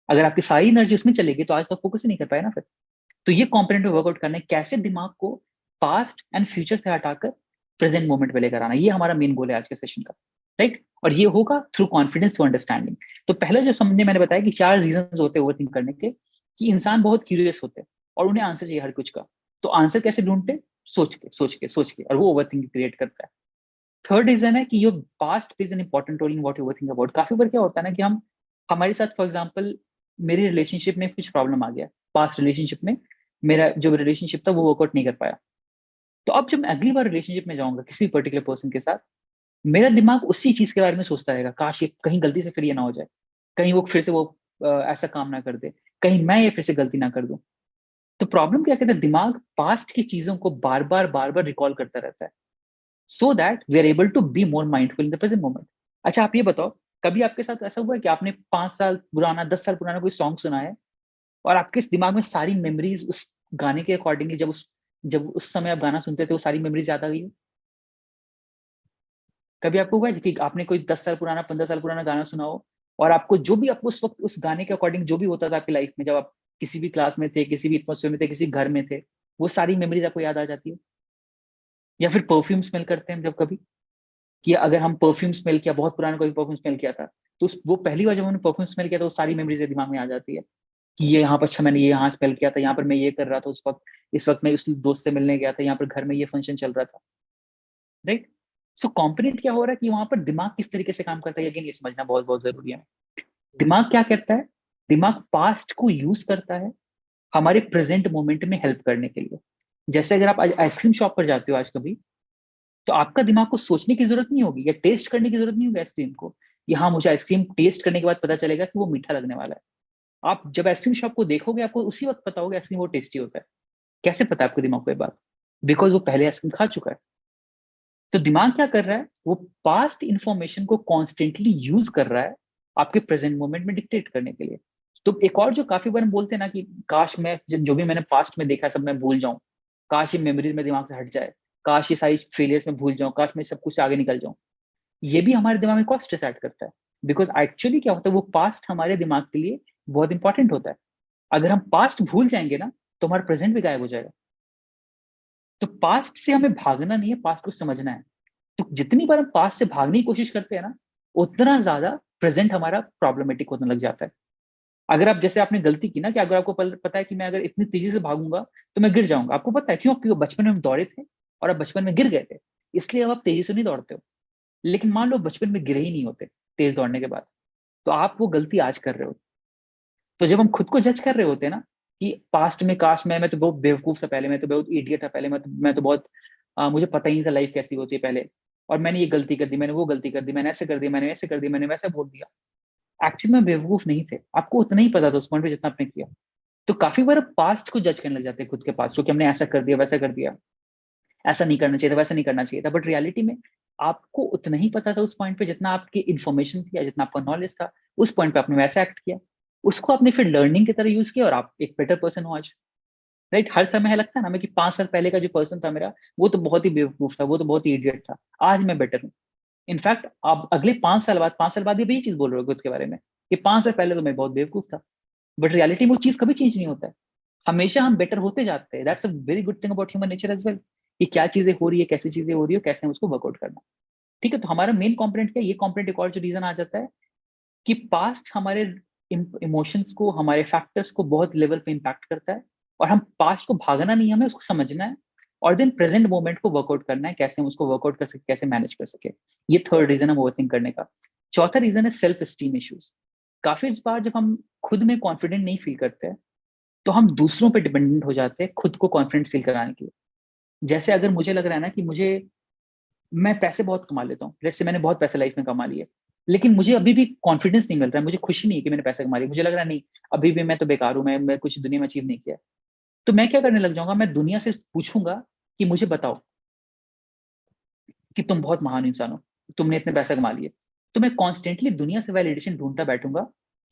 Speaker 2: अगर आपकी सारी एनर्जी उसमें चलेगी तो आज तक फोकस ही नहीं कर पाए ना फिर। तो ये कॉम्पोनेंट पे वर्कआउट करना है, कैसे दिमाग को पास्ट एंड फ्यूचर से हटाकर प्रेजेंट मोमेंट पे लेकर आना, ये हमारा मेन गोल है आज के सेशन का, राइट? और ये होगा थ्रू कॉन्फिडेंस टू अंडरस्टैंडिंग। तो पहले जो समझने मैंने बताया कि 4 रीजन होते हैं ओवरथिंक करने के, कि इंसान बहुत क्यूरियस होते हैं और उन्हें आंसर चाहिए हर कुछ का। तो आंसर कैसे ढूंढते? सोच के सोच के सोच के, और वो ओवरथिंक क्रिएट करता है। थर्ड रीजन है कि your past plays an important role in what you overthink about. काफी बार क्या होता है ना कि हम, हमारे साथ फॉर एग्जाम्पल मेरे रिलेशनशिप में कुछ प्रॉब्लम आ गया, पास्ट रिलेशनशिप में मेरा जो रिलेशनशिप था वो वर्कआउट नहीं कर पाया। तो अब जब मैं अगली बार रिलेशनशिप में जाऊंगा किसी पर्टिकुलर पर्सन के साथ, मेरा दिमाग उसी चीज के बारे में सोचता रहेगा, काश ये कहीं गलती से फिर ये ना हो जाए, कहीं वो फिर से वो ऐसा काम ना कर दे, कहीं मैं ये फिर से गलती ना कर दूं। तो प्रॉब्लम क्या कहते हैं, दिमाग पास्ट की चीजों को बार बार रिकॉल करता रहता है, so that we are able to be more mindful in the present moment. अच्छा आप ये बताओ, कभी आपके साथ ऐसा हुआ है कि आपने 5 साल पुराना, 10 साल पुराना कोई सॉन्ग सुना है, और आपके इस दिमाग में सारी मेमोरीज उस गाने के अकॉर्डिंगली, जब उस समय आप गाना सुनते थे वो सारी मेमोरीज याद आ गई हो? कभी आपको हुआ है कि आपने कोई 10 साल पुराना, 15 साल पुराना गाना सुना हो, और आपको जो भी आपको उस वक्त उस गाने के अकॉर्डिंग जो भी होता था आपकी लाइफ में, जब आप किसी भी क्लास में थे, किसी भी एटमोसफेयर में थे, किसी घर में थे, वो सारी मेमोरीज आपको याद आ जाती है? या फिर परफ्यूम स्मेल करते हैं जब कभी, कि अगर हम परफ्यूम स्मेल किया, बहुत पुराना कोई परफ्यूम स्मेल किया था, तो वो पहली बार जब हमने परफ्यूम स्मेल किया था वो सारी मेमोरीज दिमाग में आ जाती है, कि ये यहाँ पर, अच्छा मैंने ये यहाँ स्पेल किया था, यहाँ पर मैं ये कर रहा था उस वक्त, इस वक्त मैं उस दोस्त से मिलने गया था, यहाँ पर घर में ये फंक्शन चल रहा था, राइट? सो कॉम्पोनेंट क्या हो रहा है कि वहां पर दिमाग किस तरीके से काम करता है, अगेन ये समझना बहुत बहुत जरूरी है। दिमाग क्या करता है? दिमाग पास्ट को यूज करता है हमारे प्रेजेंट मोमेंट में हेल्प करने के लिए। जैसे अगर आप आइसक्रीम शॉप पर जाते हो आज कभी, तो आपका दिमाग को सोचने की जरूरत नहीं होगी या टेस्ट करने की जरूरत नहीं होगी आइसक्रीम को, कि हाँ मुझे आइसक्रीम टेस्ट करने के बाद पता चलेगा कि वो मीठा लगने वाला है। आप जब आइसक्रीम शॉप को देखोगे आपको उसी वक्त पता होगा आइसक्रीम वो टेस्टी होता है। कैसे पता है आपको दिमाग को ये बात? बिकॉज वो पहले आइसक्रीम खा चुका है। तो दिमाग क्या कर रहा है, वो पास्ट इंफॉर्मेशन को कॉन्स्टेंटली यूज कर रहा है आपके प्रेजेंट मोमेंट में डिक्टेट करने के लिए। तो एक और जो काफी बार हम बोलते हैं ना कि काश मैं जो भी मैंने पास्ट में देखा है सब मैं भूल जाऊं, काश ये मेमोरीज में दिमाग से हट जाए, काश ये सारी फेलियर्स में भूल जाऊं, काश मैं सब कुछ से आगे निकल जाऊं। ये भी हमारे दिमाग में कॉस्ट स्ट्रेस ऐड करता है, बिकॉज एक्चुअली क्या होता है, वो पास्ट हमारे दिमाग के लिए बहुत इंपॉर्टेंट होता है। अगर हम पास्ट भूल जाएंगे ना तो हमारा प्रेजेंट भी गायब हो जाएगा। तो पास्ट से हमें भागना नहीं है, पास्ट को समझना है। तो जितनी बार हम पास्ट से भागने की कोशिश करते हैं ना, उतना ज्यादा प्रेजेंट हमारा प्रॉब्लमेटिक होने लग जाता है। अगर आप, जैसे आपने गलती की ना, कि अगर आपको पता है कि मैं अगर इतनी तेजी से भागूंगा तो मैं गिर जाऊंगा, आपको पता है क्यों? क्योंकि बचपन में हम दौड़े थे और आप बचपन में गिर गए थे, इसलिए अब आप तेजी से नहीं दौड़ते हो। लेकिन मान लो बचपन में गिरे ही नहीं होते तेज दौड़ने के बाद, तो आप वो गलती आज कर रहे हो। तो जब हम खुद को जज कर रहे होते हैं ना, कि पास्ट में काश मैं तो बहुत बेवकूफ था पहले, मैं तो बहुत इडियट था पहले, मैं तो बहुत मुझे पता ही नहीं था लाइफ कैसी होती है पहले, और मैंने ये गलती कर दी, मैंने वो गलती कर दी, मैंने ऐसे कर दिया, मैंने ऐसे कर दिया, मैंने वैसे बोल दिया। एक्चुअली में बेवकूफ नहीं थे, आपको उतना ही पता था उस पॉइंट पे जितना आपने किया। तो काफी बार पास्ट को जज करने लग जाते हैं खुद के पास, क्योंकि हमने ऐसा कर दिया, वैसा कर दिया, ऐसा नहीं करना चाहिए था, वैसा नहीं करना चाहिए था। बट रियलिटी में आपको उतना ही पता था उस पॉइंट पे जितना आपकी इन्फॉर्मेशन थी या जितना आपका नॉलेज था। उस पॉइंट पे आपने वैसा एक्ट किया, उसको आपने फिर लर्निंग की तरह यूज किया और आप एक बेटर पर्सन हो आज। राइट? हर समय लगता है ना हमें कि 5 साल पहले का जो पर्सन था मेरा, वो तो बहुत ही बेवकूफ था, वो तो बहुत ही इडियट था, आज मैं बेटर हूँ। इनफैक्ट आप अगले 5 साल बाद, 5 साल बाद ये भी चीज बोल रहे हो खुद के बारे में कि 5 साल पहले तो मैं बहुत बेवकूफ था। बट रियलिटी में वो चीज कभी चेंज नहीं होता है, हमेशा हम बेटर होते जाते हैं। That's a very good thing about human nature as well, कि क्या चीजें हो रही है, कैसी चीजें हो रही है, कैसे हम उसको वर्कआउट करना। ठीक है, तो हमारा मेन कॉम्पोनेंट क्या है? ये कॉम्पोनेंट एक और जो रीजन आ जाता है कि पास्ट हमारे इमोशंस को, हमारे फैक्टर्स को बहुत लेवल पे इम्पैक्ट करता है। और हम पास्ट को भागना नहीं, हमें उसको समझना है और देन प्रेजेंट मोमेंट को वर्कआउट करना है, कैसे हम उसको वर्कआउट कर सके, कैसे मैनेज कर सके। ये थर्ड रीजन है ओवरथिंक करने का। चौथा रीजन है सेल्फ एस्टीम इश्यूज। काफी बार जब हम खुद में कॉन्फिडेंट नहीं फील करते हैं, तो हम दूसरों पे डिपेंडेंट हो जाते हैं खुद को कॉन्फिडेंट फील कराने के लिए। जैसे अगर मुझे लग रहा है ना कि मुझे, मैं पैसे बहुत कमा लेता हूँ, लेट्स से मैंने बहुत पैसे लाइफ में कमा लिए, लेकिन मुझे अभी भी कॉन्फिडेंस नहीं मिल रहा है, मुझे खुशी नहीं है कि मैंने पैसे कमा लिए, मुझे लग रहा है नहीं, अभी भी मैं तो बेकार हूँ, मैं कुछ दुनिया में अचीव नहीं किया। तो मैं क्या करने लग जाऊंगा, मैं दुनिया से पूछूंगा कि मुझे बताओ कि तुम बहुत महान इंसान हो, तुमने इतने पैसे कमा लिए। तो मैं कॉन्स्टेंटली दुनिया से वैलिडेशन ढूंढता बैठूंगा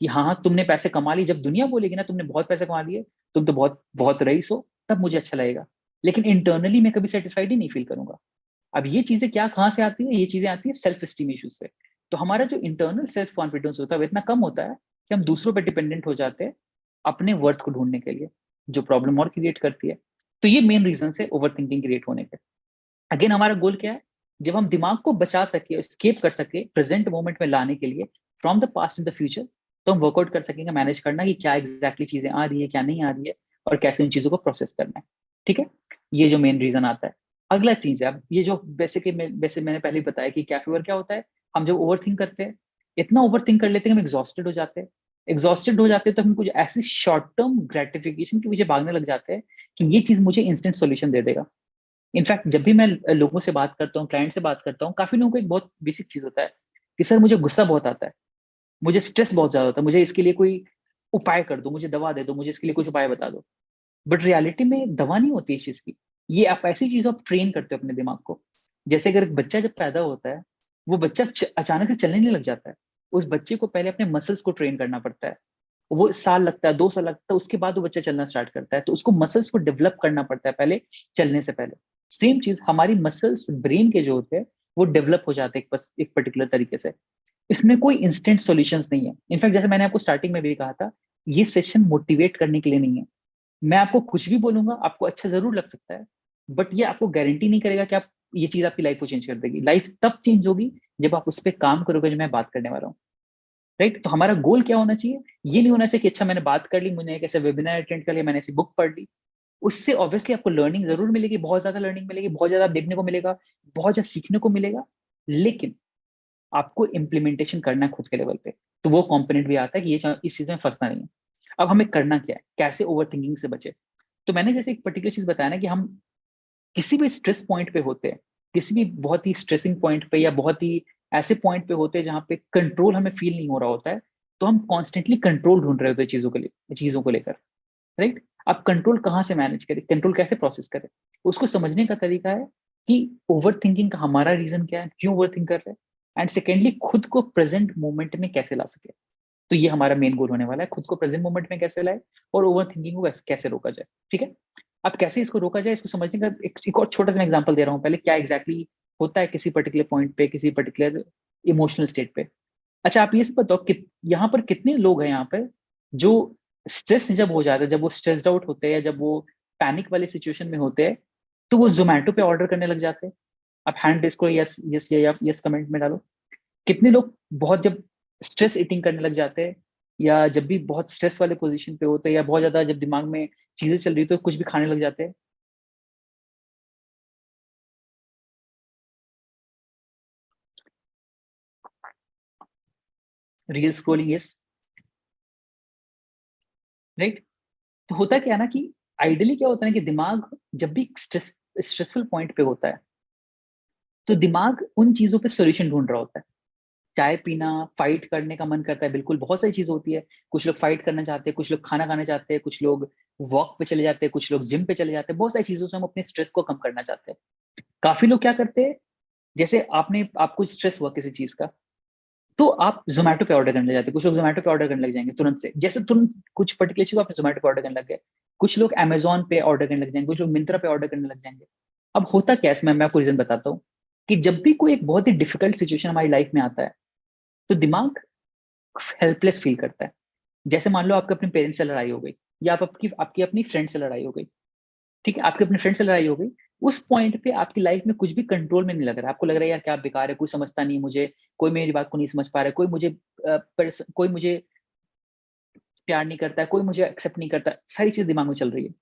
Speaker 2: कि हाँ हाँ तुमने पैसे कमा लिए। जब दुनिया बोलेगी ना तुमने बहुत पैसे कमा लिए, तुम तो बहुत बहुत रईस हो, तब मुझे अच्छा लगेगा। लेकिन इंटरनली मैं कभी सेटिस्फाइड ही नहीं फील करूंगा। अब ये चीजें क्या कहाँ से आती है? ये चीजें आती है सेल्फ एस्टीम इश्यूज से। तो हमारा जो इंटरनल सेल्फ कॉन्फिडेंस होता है वो इतना कम होता है कि हम दूसरों पर डिपेंडेंट हो जाते हैं अपने वर्थ को ढूंढने के लिए, जो प्रॉब्लम और क्रिएट करती है। तो ये मेन रीजन है ओवर थिंकिंग क्रिएट होने के। अगेन हमारा गोल क्या है? जब हम दिमाग को बचा सके, स्केप कर सके प्रेजेंट मोमेंट में लाने के लिए from the past in the future, तो हम वर्कआउट कर सकेंगे मैनेज करना कि क्या एग्जैक्टली चीजें आ रही है, क्या नहीं आ रही है, और कैसे उन चीजों को प्रोसेस करना है। ठीक है, ये जो मेन रीजन आता है। अगला चीज है, अब ये जो वैसे मैंने पहले ही बताया कि क्या फीवर क्या होता है। हम जब ओवर थिंक करते हैं, इतना ओवर थिंक कर लेते हैं कि हम एग्जॉस्टेड हो जाते हैं। एग्जॉस्टेड हो जाते हैं तो हम कुछ ऐसी शॉर्ट टर्म ग्रेटिफिकेशन के पीछे भागने लग जाते हैं कि ये चीज मुझे इंस्टेंट सोल्यूशन दे देगा। इनफैक्ट जब भी मैं लोगों से बात करता हूँ, क्लाइंट से बात करता हूँ, काफी लोगों को एक बहुत बेसिक चीज होता है कि सर मुझे गुस्सा बहुत आता है, मुझे स्ट्रेस बहुत ज्यादा होता है, मुझे इसके लिए कोई उपाय कर दो, मुझे दवा दे दो, मुझे इसके लिए कुछ उपाय बता दो। बट रियलिटी में दवा नहीं होती इस चीज की। ये आप ऐसी चीज आप ट्रेन करते हो अपने दिमाग को। जैसे अगर एक बच्चा जब पैदा होता है, वो बच्चा अचानक से चलने नहीं लग जाता है। उस बच्चे को पहले अपने मसल्स को ट्रेन करना पड़ता है। वो साल लगता है, 2 साल लगता है, उसके बाद वो बच्चा चलना स्टार्ट करता है। तो उसको मसल्स को डेवलप करना पड़ता है पहले, चलने से पहले। सेम चीज हमारी मसल्स ब्रेन के जो होते हैं, वो डेवलप हो जाते हैं एक पर्टिकुलर तरीके से। इसमें कोई इंस्टेंट सॉल्यूशंस नहीं है। इनफैक्ट जैसे मैंने आपको स्टार्टिंग में भी कहा था, ये सेशन मोटिवेट करने के लिए नहीं है। मैं आपको कुछ भी बोलूंगा, आपको अच्छा जरूर लग सकता है, बट ये आपको गारंटी नहीं करेगा कि आप, ये चीज आपकी लाइफ को चेंज कर देगी। लाइफ तब चेंज होगी जब आप उस पर काम करोगे जो मैं बात करने वाला हूँ। राइट? तो हमारा गोल क्या होना चाहिए? ये नहीं होना चाहिए कि अच्छा मैंने बात कर ली, मैंने एक ऐसे वेबिनार अटेंड कर लिया, मैंने ऐसी बुक पढ़ ली। उससे ऑब्वियसली आपको लर्निंग जरूर मिलेगी, बहुत ज्यादा लर्निंग मिलेगी, बहुत ज्यादा देखने को मिलेगा, बहुत ज्यादा सीखने को मिलेगा। लेकिन आपको इम्प्लीमेंटेशन करना है खुद के लेवल पे। तो वो कंपोनेंट भी आता है कि ये इस चीज में फंसना नहीं है। अब हमें करना क्या है, कैसे ओवर थिंकिंग से बचे? तो मैंने जैसे एक पर्टिकुलर चीज बताया ना कि हम किसी भी स्ट्रेस पॉइंट पे होते हैं, किसी भी बहुत ही स्ट्रेसिंग पॉइंट पे या बहुत ही ऐसे पॉइंट पे होते हैं जहाँ पे कंट्रोल हमें फील नहीं हो रहा होता है, तो हम कॉन्स्टेंटली कंट्रोल ढूंढ रहे होते हैं चीजों के लिए, चीजों को लेकर। राइट? आप कंट्रोल कहाँ से मैनेज करें, कंट्रोल कैसे प्रोसेस करें? उसको समझने का तरीका है कि ओवर थिंकिंग का हमारा रीजन क्या है, क्यों ओवर थिंक कर रहे हैं, एंड सेकेंडली खुद को प्रेजेंट मोमेंट में कैसे ला सके। तो ये हमारा मेन गोल होने वाला है, खुद को प्रेजेंट मोमेंट में कैसे लाए और ओवर थिंकिंग को कैसे रोका जाए। ठीक है, अब कैसे इसको रोका जाए, इसको समझने का एक और छोटा सा एग्जांपल दे रहा हूँ। पहले क्या एग्जैक्टली होता है किसी पर्टिकुलर पॉइंट पे, किसी पर्टिकुलर इमोशनल स्टेट पे। अच्छा आप ये सब बताओ कि यहाँ पर कितने लोग हैं यहाँ पे जो स्ट्रेस जब हो जाता है, जब वो स्ट्रेस्ड आउट होते हैं या जब वो पैनिक वाले सिचुएशन में होते हैं, तो वो जोमेटो पे ऑर्डर करने लग जाते हैं। आप हैंड इसको यस यस या यस कमेंट में डालो। कितने लोग बहुत जब स्ट्रेस ईटिंग करने लग जाते हैं, या जब भी बहुत स्ट्रेस वाले पोजीशन पे होते हैं, या बहुत ज्यादा जब दिमाग में चीजें चल रही तो कुछ भी खाने लग जाते हैं। Reel scrolling, yes. राइट? तो होता क्या है ना कि आइडियली क्या होता है ना कि दिमाग जब भी स्ट्रेसफुल पॉइंट पे होता है, तो दिमाग उन चीजों पे सोल्यूशन ढूंढ रहा होता है। चाय पीना, फाइट करने का मन करता है, बिल्कुल बहुत सारी चीज होती है। कुछ लोग फाइट करना चाहते हैं, कुछ लोग खाना खाना चाहते हैं, कुछ लोग वॉक पे चले जाते हैं, कुछ लोग जिम पे चले जाते हैं। बहुत सारी चीजों से हम अपने स्ट्रेस को कम करना चाहते हैं। काफी लोग क्या करते हैं, जैसे आपको स्ट्रेस हुआ किसी चीज का, तो आप जोमेटो पे ऑर्डर करने लग जाते हैं। कुछ लोग जोमेटो पे ऑर्डर करने लग जाएंगे तुरंत से, जैसे तुरंत कुछ पर्टिकुलर चीज आपने जोमेटो पे ऑर्डर करने लग गए। कुछ लोग अमेजोन पे ऑर्डर करने लग जाएंगे, कुछ लोग मिंत्रा पे ऑर्डर करने लग जाएंगे। अब होता क्या है इसमें, मैं आपको रीजन बताता हूँ कि जब भी कोई एक बहुत ही डिफिकल्ट सिचुएशन हमारी लाइफ में आता है, तो दिमाग हेल्पलेस फील करता है। जैसे मान लो आपके अपने पेरेंट्स से लड़ाई हो गई, या आप आपकी आपकी अपनी फ्रेंड से लड़ाई हो गई। ठीक है, आपके अपने फ्रेंड से लड़ाई हो गई। उस पॉइंट पे आपकी लाइफ में कुछ भी कंट्रोल में नहीं लग रहा है। आपको लग रहा है यार क्या बेकार है, कोई समझता नहीं मुझे, कोई मेरी बात को नहीं समझ पा रहा है, कोई मुझे प्यार नहीं करता है, कोई मुझे एक्सेप्ट नहीं करता। सारी चीज दिमाग में चल रही है।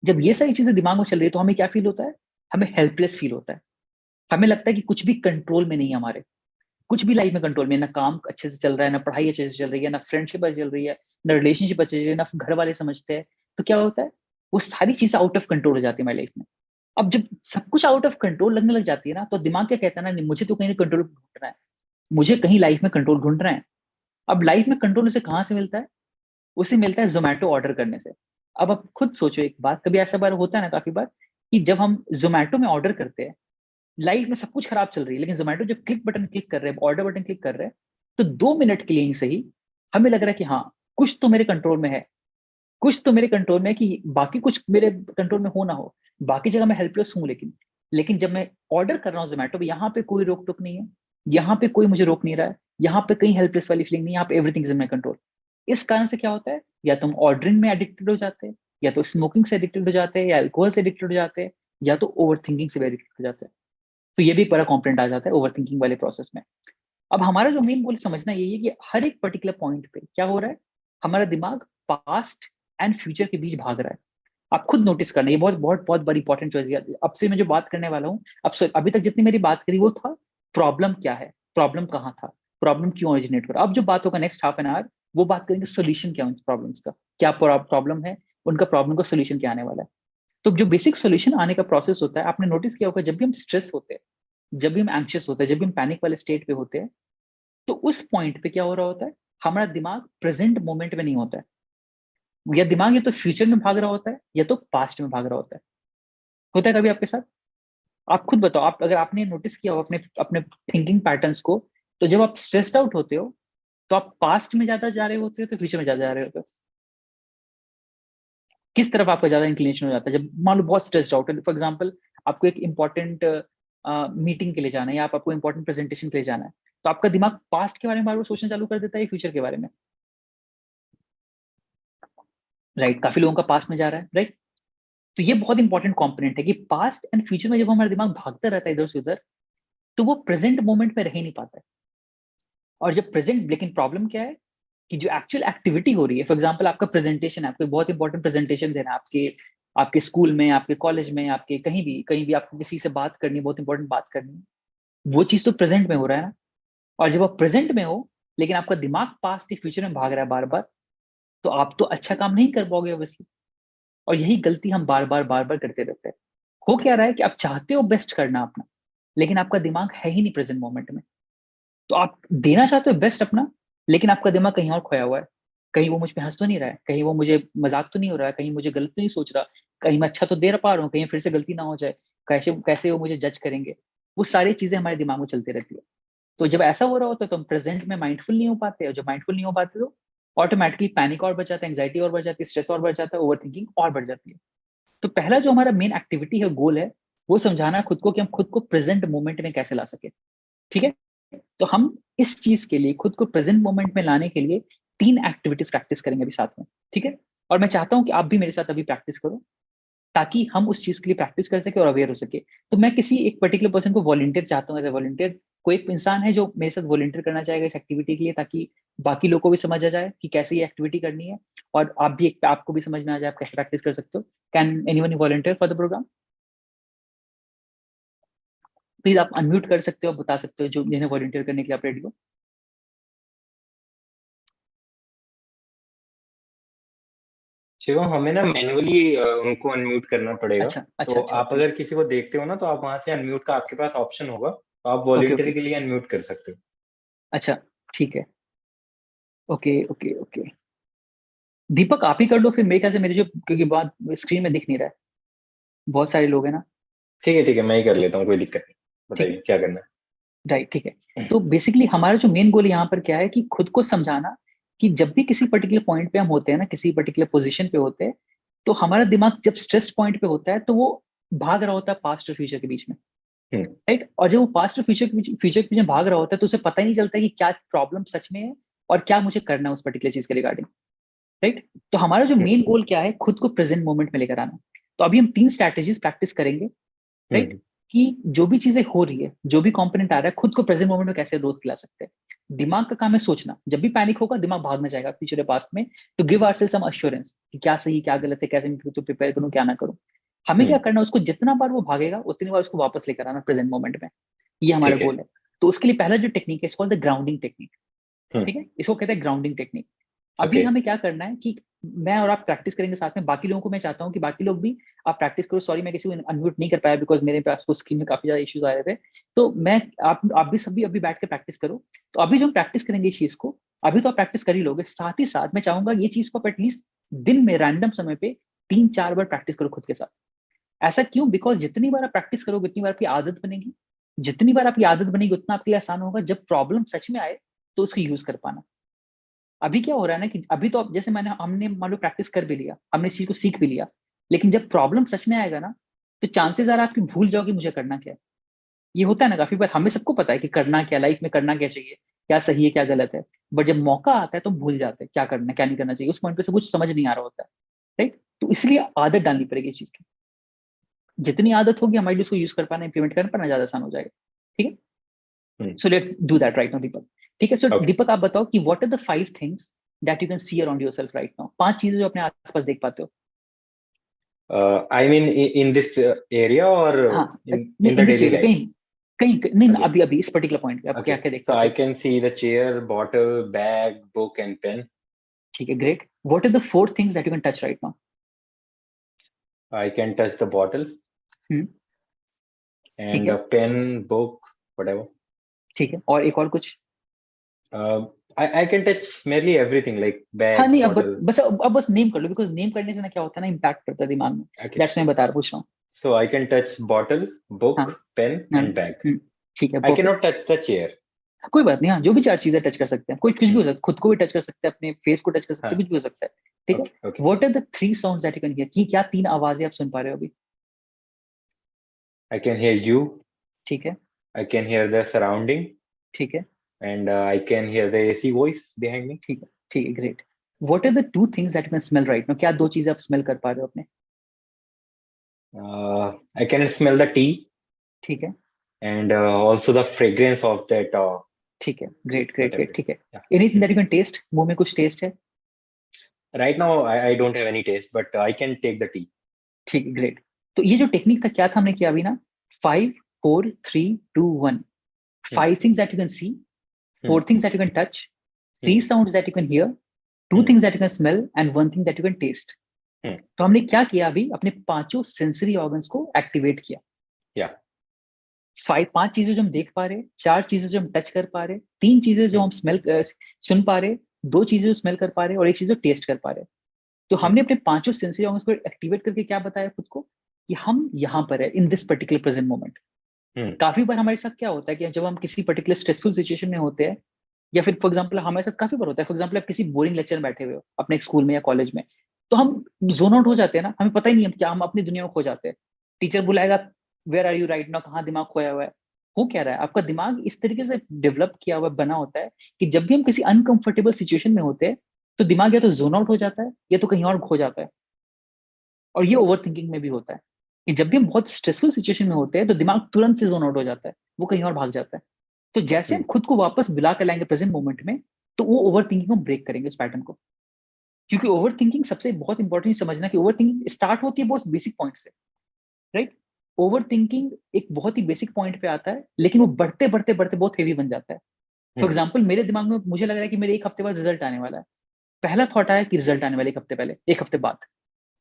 Speaker 2: जब ये सारी चीजें दिमाग में चल रही है, तो हमें क्या फील होता है? हमें हेल्पलेस फील होता है। हमें लगता है कि कुछ भी कंट्रोल में नहीं है हमारे। कुछ भी लाइफ में कंट्रोल में, ना काम अच्छे से चल रहा है, ना पढ़ाई अच्छे से चल रही है, ना फ्रेंडशिप अच्छे चल रही है, ना रिलेशनशिप अच्छे से चल रही है, ना घर वाले समझते हैं। तो क्या होता है, वो सारी चीजें आउट ऑफ कंट्रोल हो जाती है हमारी लाइफ में। अब जब सब कुछ आउट ऑफ कंट्रोल लगने लग जाती है ना, तो दिमाग क्या कहता है ना, नहीं, मुझे तो कहीं कंट्रोल ढूंढना है, मुझे कहीं लाइफ में कंट्रोल ढूंढना है। अब लाइफ में कंट्रोल उसे कहाँ से मिलता है? उसे मिलता है जोमेटो ऑर्डर करने से। अब आप खुद सोचो एक बात, कभी ऐसा बार होता है ना काफी बार, कि जब हम जोमेटो में ऑर्डर करते हैं, लाइफ में सब कुछ खराब चल रही है, लेकिन जोमेटो जब क्लिक बटन क्लिक कर रहे हैं, ऑर्डर बटन क्लिक कर रहे हैं, तो 2 मिनट के लिए ही सही हमें लग रहा है कि हाँ, कुछ तो मेरे कंट्रोल में है। कुछ तो मेरे कंट्रोल में है, कि बाकी कुछ मेरे कंट्रोल में हो ना हो, बाकी जगह मैं हेल्पलेस हूँ। लेकिन जब मैं ऑर्डर कर रहा हूँ जोमेटो पे, यहाँ पे कोई रोक टोक नहीं है, यहाँ पे कोई मुझे रोक नहीं रहा है, यहाँ पे कहीं हेल्पलेस वाली फीलिंग नहीं है, यहाँ पे everything is in my control. इस कारण से क्या होता है, या तो हम ऑर्डरिंग में एडिक्टेड हो जाते हैं, या तो स्मोकिंग से एडिक्टेड हो जाते हैं, या अल्कोहल से एडिक्टेड हो जाते हैं, या तो ओवर थिंकिंग से भी एडिक्टेड हो जाते हैं। तो ये भी एक बड़ा कॉम्पोनेंट आ जाता है ओवर थिंकिंग वाले प्रोसेस में। अब हमारा जो मेन गोल समझना यही है कि हर एक पर्टिकुलर पॉइंट पे क्या हो रहा है, हमारा दिमाग पास्ट एंड फ्यूचर के बीच भाग रहा है। आप खुद नोटिस करना, ये बहुत बहुत बहुत बड़ी इंपॉर्टेंट चॉइस है। अब से मैं जो बात करने वाला हूँ, अभी तक जितनी मेरी बात करी वो था प्रॉब्लम क्या है, प्रॉब्लम कहाँ था, प्रॉब्लम क्यों ओरिजिनेट हो रहा है। अब जो बात होगा नेक्स्ट हाफ एन आवर, वो बात करेंगे सोल्यूशन क्या है उन प्रॉब्लम्स का, क्या प्रॉब्लम है, उनका प्रॉब्लम का सोल्यूशन क्या आने वाला है। तो जो बेसिक सोल्यूशन आने का प्रोसेस होता है, आपने नोटिस किया होगा, जब भी हम स्ट्रेस होते हैं, जब भी हम एंक्शियस होते हैं, जब भी हम पैनिक वाले स्टेट पे होते हैं, तो उस पॉइंट पे क्या हो रहा होता है, हमारा दिमाग प्रेजेंट मोमेंट में नहीं होता है। या दिमाग या तो फ्यूचर में भाग रहा होता है, या तो पास्ट में भाग रहा होता है कभी आपके साथ? आप खुद बताओ, आप अगर आपने नोटिस किया हो अपने अपने थिंकिंग पैटर्न्स को, तो जब आप स्ट्रेस्ड आउट होते हो, तो आप पास्ट में ज्यादा जा रहे होते हो, तो फ्यूचर में ज्यादा जा रहे होते हो? किस तरफ आपका ज्यादा इंक्लिनेशन हो जाता है, जब मान लो बहुत स्ट्रेस्ड आउट है? फॉर एग्जाम्पल, आपको एक इंपॉर्टेंट मीटिंग के लिए जाना है, या आपको इंपॉर्टेंट प्रेजेंटेशन के लिए जाना है, तो आपका दिमाग पास्ट के बारे में बार बार सोचना चालू कर देता है, फ्यूचर के बारे में? राइट, काफी लोगों का पास्ट में जा रहा है, राइट। तो ये बहुत इंपॉर्टेंट कंपोनेंट है कि पास्ट एंड फ्यूचर में जब हमारा दिमाग भागता रहता है इधर से उधर, तो वो प्रेजेंट मोमेंट में रह ही नहीं पाता है। और जब प्रेजेंट, लेकिन प्रॉब्लम क्या है, कि जो एक्चुअल एक्टिविटी हो रही है, फॉर एग्जाम्पल आपका प्रेजेंटेशन है, आपको एक बहुत इंपॉर्टेंट प्रेजेंटेशन देना है, आपके आपके स्कूल में, आपके कॉलेज में, आपके कहीं भी आपको किसी से बात करनी है, बहुत इंपॉर्टेंट बात करनी है, वो चीज तो प्रेजेंट में हो रहा है ना। और जब आप प्रेजेंट में हो, लेकिन आपका दिमाग पास्ट के फ्यूचर में भाग रहा है बार बार, तो आप तो अच्छा काम नहीं कर पाओगे ऑब्वियसली। और यही गलती हम बार बार करते रहते हैं। हो क्या रहा है कि आप चाहते हो बेस्ट करना अपना, लेकिन आपका दिमाग है ही नहीं प्रेजेंट मोमेंट में। तो आप देना चाहते हो बेस्ट अपना, लेकिन आपका दिमाग कहीं और खोया हुआ है। कहीं वो मुझ पे हंस तो नहीं रहा है, कहीं वो मुझे मजाक तो नहीं हो रहा है, कहीं मुझे गलत तो नहीं सोच रहा, कहीं मैं अच्छा तो दे पा रहा हूँ, कहीं फिर से गलती ना हो जाए, कैसे कैसे वो मुझे जज करेंगे। वो सारी चीजें हमारे दिमाग में चलती रहती है। तो जब ऐसा हो रहा होता है, तो हम प्रेजेंट में माइंडफुल नहीं हो पाते, और जब माइंडफुल नहीं हो पाते, तो ऑटोमेटिकली पैनिक और बढ़ जाता है, एंग्जाइटी और बढ़ जाती है, स्ट्रेस और बढ़ जाता है, ओवर थिंकिंग और बढ़ जाती है। तो पहला जो हमारा मेन एक्टिविटी है, गोल है, वो समझाना है खुद को कि हम खुद को प्रेजेंट मोमेंट में कैसे ला सके। ठीक है, तो हम इस चीज के लिए, खुद को प्रेजेंट मोमेंट में लाने के लिए 3 एक्टिविटीज प्रैक्टिस करेंगे अभी साथ में। ठीक है, और मैं चाहता हूं कि आप भी मेरे साथ अभी प्रैक्टिस करो, ताकि हम उस चीज के लिए प्रैक्टिस कर सके और अवेयर हो सके। तो मैं किसी एक पर्टिकुलर पर्सन को वॉलंटियर चाहता हूँ, एज ए वॉलंटियर। कोई एक इंसान है जो मेरे साथ वॉलंटियर करना चाहेगा इस एक्टिविटी के लिए, ताकि बाकी लोगों को भी समझ आ जाए कि कैसे ये एक्टिविटी करनी है, और आपको भी समझ में आ जाए आप कैसे प्रैक्टिस कर सकते हो। Can anyone volunteer for the programme? Please आप अनम्यूट कर सकते हो, बता सकते हो जो जिन्हें वॉलंटियर करने के लिए आप रेडी हो।
Speaker 1: शिवम, हमें ना मैन्युअली उनको अनम्यूट करना पड़ेगा।
Speaker 2: अच्छा
Speaker 1: तो
Speaker 2: अच्छा अच्छा,
Speaker 1: आप
Speaker 2: ओके
Speaker 1: अगर किसी को देखते हो ना, तो आप वहां से अनम्यूट का आपके पास ऑप्शन होगा, तो आप
Speaker 2: ओके
Speaker 1: वॉलंटियर
Speaker 2: ओके।
Speaker 1: के लिए अनम्यूट कर सकते हो।
Speaker 2: अच्छा ठीक है, ओके ओके ओके। दीपक आप ही कर लो फिर, मेरे ख्याल से मेरे जो, क्योंकि बात स्क्रीन में दिख नहीं रहा है, बहुत सारे लोग हैं ना।
Speaker 1: ठीक है, मैं ही कर लेता हूँ, कोई दिक्कत नहीं।
Speaker 2: ठीक है,
Speaker 1: बताइए क्या करना
Speaker 2: राइट, ठीक है। तो बेसिकली हमारा जो मेन गोल यहाँ पर क्या है कि खुद को समझाना कि जब भी किसी पर्टिकुलर पॉइंट पे हम होते हैं ना, किसी पर्टिकुलर पोजीशन पे होते हैं, तो हमारा दिमाग जब स्ट्रेस पॉइंट पे होता है तो वो भाग रहा होता है पास्ट और फ्यूचर के बीच में,
Speaker 1: है।
Speaker 2: राइट। और जब वो पास्ट और फ्यूचर के बीच में भाग रहा होता है तो उसे पता ही नहीं चलता कि क्या प्रॉब्लम सच में है और क्या मुझे करना है उस पर्टिकुलर चीज के रिगार्डिंग, राइट। तो हमारा जो मेन गोल क्या है, खुद को प्रेजेंट मोमेंट में लेकर आना। तो अभी हम 3 स्ट्रैटेजीज प्रैक्टिस करेंगे, राइट।
Speaker 1: हम्म।
Speaker 2: कि जो भी चीजें हो रही है, जो भी कंपोनेंट आ रहा है, खुद को प्रेजेंट मोमेंट में कैसे रोज खिला सकते हैं। दिमाग का काम है सोचना, जब भी पैनिक होगा दिमाग भागना जाएगा फ्यूचर या पास्ट में, to give ourselves some assurance कि क्या सही क्या गलत है, कैसे मैं तो प्रिपेयर करूं क्या ना करूं। हमें क्या
Speaker 1: हम्म।
Speaker 2: करना है, उसको जितना बार वो भागेगा उतनी बार उसको वापस लेकर आना प्रेजेंट मोमेंट में। ये हमारा
Speaker 1: ठीक है।
Speaker 2: गोल है। तो उसके लिए पहला जो टेक्निक है इसको द ग्राउंडिंग टेक्निक,
Speaker 1: हम्म।
Speaker 2: ठीक है, इसको कहते हैं ग्राउंडिंग टेक्निक। अभी
Speaker 1: ओके।
Speaker 2: हमें क्या करना है कि मैं और आप प्रैक्टिस करेंगे साथ में, बाकी लोगों को मैं चाहता हूँ कि बाकी लोग भी आप प्रैक्टिस करो। सॉरी मैं किसी को अनम्यूट नहीं कर पाया बिकॉज मेरे पास तो स्क्रीन में काफी ज्यादा इश्यूज आ रहे थे। तो मैं, आप भी सभी अभी बैठ के प्रैक्टिस करो। तो अभी जो हम प्रैक्टिस करेंगे इस चीज को, अभी तो आप प्रैक्टिस कर ही लोगे, साथ ही साथ मैं चाहूंगा ये चीज को आप एटलीस्ट दिन में रैंडम समय पे 3-4 बार प्रैक्टिस करो खुद के साथ। ऐसा क्यों? बिकॉज जितनी बार आप प्रैक्टिस करोगे उतनी बार आपकी आदत बनेगी, जितनी बार आपकी आदत बनेगी उतना आपके लिए आसान होगा जब प्रॉब्लम सच में आए तो उसको यूज कर पाना। अभी क्या हो रहा है ना कि अभी तो अब जैसे हमने मान लो प्रैक्टिस कर भी लिया, हमने इस चीज को सीख भी लिया, लेकिन जब प्रॉब्लम सच में आएगा ना तो चांसेस आ रहा आपकी भूल जाओगे मुझे करना क्या है। ये होता है ना काफी बार, हमें सबको पता है कि करना क्या, लाइफ में करना क्या चाहिए, क्या सही है क्या गलत है, बट जब मौका आता है तो हम भूल जाते हैं क्या करना है क्या नहीं करना चाहिए, उस पॉइंट पे से कुछ समझ नहीं आ रहा होता है, राइट। तो इसलिए आदत डालनी पड़ेगी इस चीज की। जितनी आदत होगी हमारी उसको यूज कर पाना, इंप्लीमेंट कर पाना ज्यादा आसान हो जाएगा, ठीक है।
Speaker 1: Hmm.
Speaker 2: So let's do that right now Deepak. ठीक है, सो
Speaker 1: ओके।
Speaker 2: दीपक आप बताओ कि what are the 5 things that you can see around yourself right now, 5 चीजें जो अपने आसपास देख पाते हो।
Speaker 1: I mean in this area और
Speaker 2: हाँ,
Speaker 1: in the
Speaker 2: in this
Speaker 1: daily
Speaker 2: area,
Speaker 1: life?
Speaker 2: कहीं कहीं नहीं
Speaker 1: ओके।
Speaker 2: अभी अभी इस पर्टिकुलर पॉइंट पे आप क्या
Speaker 1: Okay,
Speaker 2: क्या देख
Speaker 1: so
Speaker 2: पाते
Speaker 1: I
Speaker 2: हो।
Speaker 1: can see the chair, bottle, bag, book, and pen.
Speaker 2: ठीक है, great. What are the 4 things that you can touch right now.
Speaker 1: I can touch the bottle
Speaker 2: ठीक
Speaker 1: and
Speaker 2: है,
Speaker 1: a pen, book, whatever.
Speaker 2: ठीक है, और एक और कुछ।
Speaker 1: I can touch merely everything like
Speaker 2: हाँ
Speaker 1: bag,
Speaker 2: नहीं, अब
Speaker 1: bottle.
Speaker 2: बस अब बस नेम कर लो, बिकॉज नेम करने से ना क्या होता है ना, इम्पैक्ट पड़ता है दिमाग में।
Speaker 1: Okay,
Speaker 2: दैट्स मैं बता रहा पूछ रहा हूँ।
Speaker 1: so I can touch bottle,
Speaker 2: हाँ
Speaker 1: book, pen,
Speaker 2: हाँ,
Speaker 1: and bag.
Speaker 2: ठीक है,
Speaker 1: I
Speaker 2: perfect.
Speaker 1: cannot touch the chair.
Speaker 2: कोई बात नहीं, हाँ जो भी 4 चीजें टच कर सकते हैं, कोई कुछ भी हो
Speaker 1: Hmm.
Speaker 2: सकता है, खुद को भी टच कर सकते हैं, अपने फेस को टच कर सकते हैं,
Speaker 1: हाँ.
Speaker 2: कुछ भी हो सकता है, ठीक है।
Speaker 1: Okay, okay.
Speaker 2: What are the 3 sounds that you can hear, की क्या 3 आवाजें आप सुन पा रहे हो अभी।
Speaker 1: I can hear you.
Speaker 2: ठीक है,
Speaker 1: I can hear the surrounding,
Speaker 2: ठीक है,
Speaker 1: and I can hear the AC voice behind me.
Speaker 2: ठीक है, ठीक है, great. What are the 2 things that you can smell right now, क्या 2 चीजें आप स्मेल कर पा रहे हो अपने।
Speaker 1: I can smell the tea
Speaker 2: ठीक है,
Speaker 1: and also the fragrance of that
Speaker 2: ठीक है, great great
Speaker 1: whatever
Speaker 2: great,
Speaker 1: it
Speaker 2: ठीक है।
Speaker 1: is.
Speaker 2: Anything
Speaker 1: Yeah.
Speaker 2: That you can taste, मुंह में कुछ टेस्ट है।
Speaker 1: Right now, I don't have any taste, but I can take the tea.
Speaker 2: ठीक है, ग्रेट। तो ये जो टेक्निक था क्या था हमने किया अभी ना, 5 4 3 2 1,
Speaker 1: Hmm.
Speaker 2: 5 things that you can see,
Speaker 1: Hmm.
Speaker 2: 4 things that you can touch, three
Speaker 1: Hmm.
Speaker 2: Sounds that you can hear, two
Speaker 1: Hmm.
Speaker 2: Things that you can smell and 1 thing that you can taste.
Speaker 1: Hmm.
Speaker 2: तो हमने क्या किया अभी, अपने पांचों सेंसरी ऑर्गन्स को एक्टिवेट किया।
Speaker 1: Yeah.
Speaker 2: 5 चीजें जो हम देख पा रहे, 4 चीजें जो हम टच कर पा रहे, 3 चीजें जो
Speaker 1: Hmm.
Speaker 2: हम स्मेल सुन पा रहे, 2 चीजें जो स्मेल कर पा रहे और एक चीज जो टेस्ट कर पा रहे। तो
Speaker 1: Hmm.
Speaker 2: हमने अपने पांचों सेंसरी ऑर्गन्स को एक्टिवेट करके क्या बताया खुद को कि हम यहाँ पर है in this particular present moment.
Speaker 1: Hmm.
Speaker 2: काफी बार हमारे साथ क्या होता है कि जब हम किसी पर्टिकुलर स्ट्रेसफुल सिचुएशन में होते हैं, या फिर फॉर एग्जाम्पल हमारे साथ काफी बार होता है, फॉर एग्जाम्पल आप किसी बोरिंग लेक्चर में बैठे हुए हो अपने स्कूल में या कॉलेज में, तो हम जोन आउट हो जाते हैं ना, हमें पता ही नहीं है क्या, हम अपनी दुनिया में खो जाते हैं। टीचर बुलाएगा, where are you right now, कहाँ दिमाग खोया हुआ है। हो क्या रहा है, आपका दिमाग इस तरीके से डेवलप किया हुआ बना होता है कि जब भी हम किसी अनकंफर्टेबल सिचुएशन में होते हैं तो दिमाग या तो जोन आउट हो जाता है या तो कहीं और खो जाता है। और ये ओवर थिंकिंग में भी होता है कि जब भी हम बहुत स्ट्रेसफुल सिचुएशन में होते हैं तो दिमाग तुरंत से जोन आउट हो जाता है, वो कहीं और भाग जाता है। तो जैसे हम
Speaker 1: Hmm.
Speaker 2: खुद को वापस बुला कर लाएंगे प्रेजेंट मोमेंट में, तो वो ओवर थिंकिंग को ब्रेक करेंगे उस पैटर्न को। क्योंकि ओवर थिंकिंग सबसे बहुत इंपॉर्टेंट समझना कि ओवर थिंकिंग स्टार्ट होती है बहुत बेसिक पॉइंट से, राइट। ओवर थिंकिंग एक बहुत ही बेसिक पॉइंट पे आता है लेकिन वो बढ़ते बढ़ते बढ़ते बहुत हेवी बन जाता है। For
Speaker 1: Hmm.
Speaker 2: एग्जाम्पल मेरे दिमाग में मुझे लग रहा है कि मेरे 1 हफ्ते बाद रिजल्ट आने वाला है, पहला थॉट आया कि रिजल्ट आने वाले 1 हफ्ते पहले, 1 हफ्ते बाद।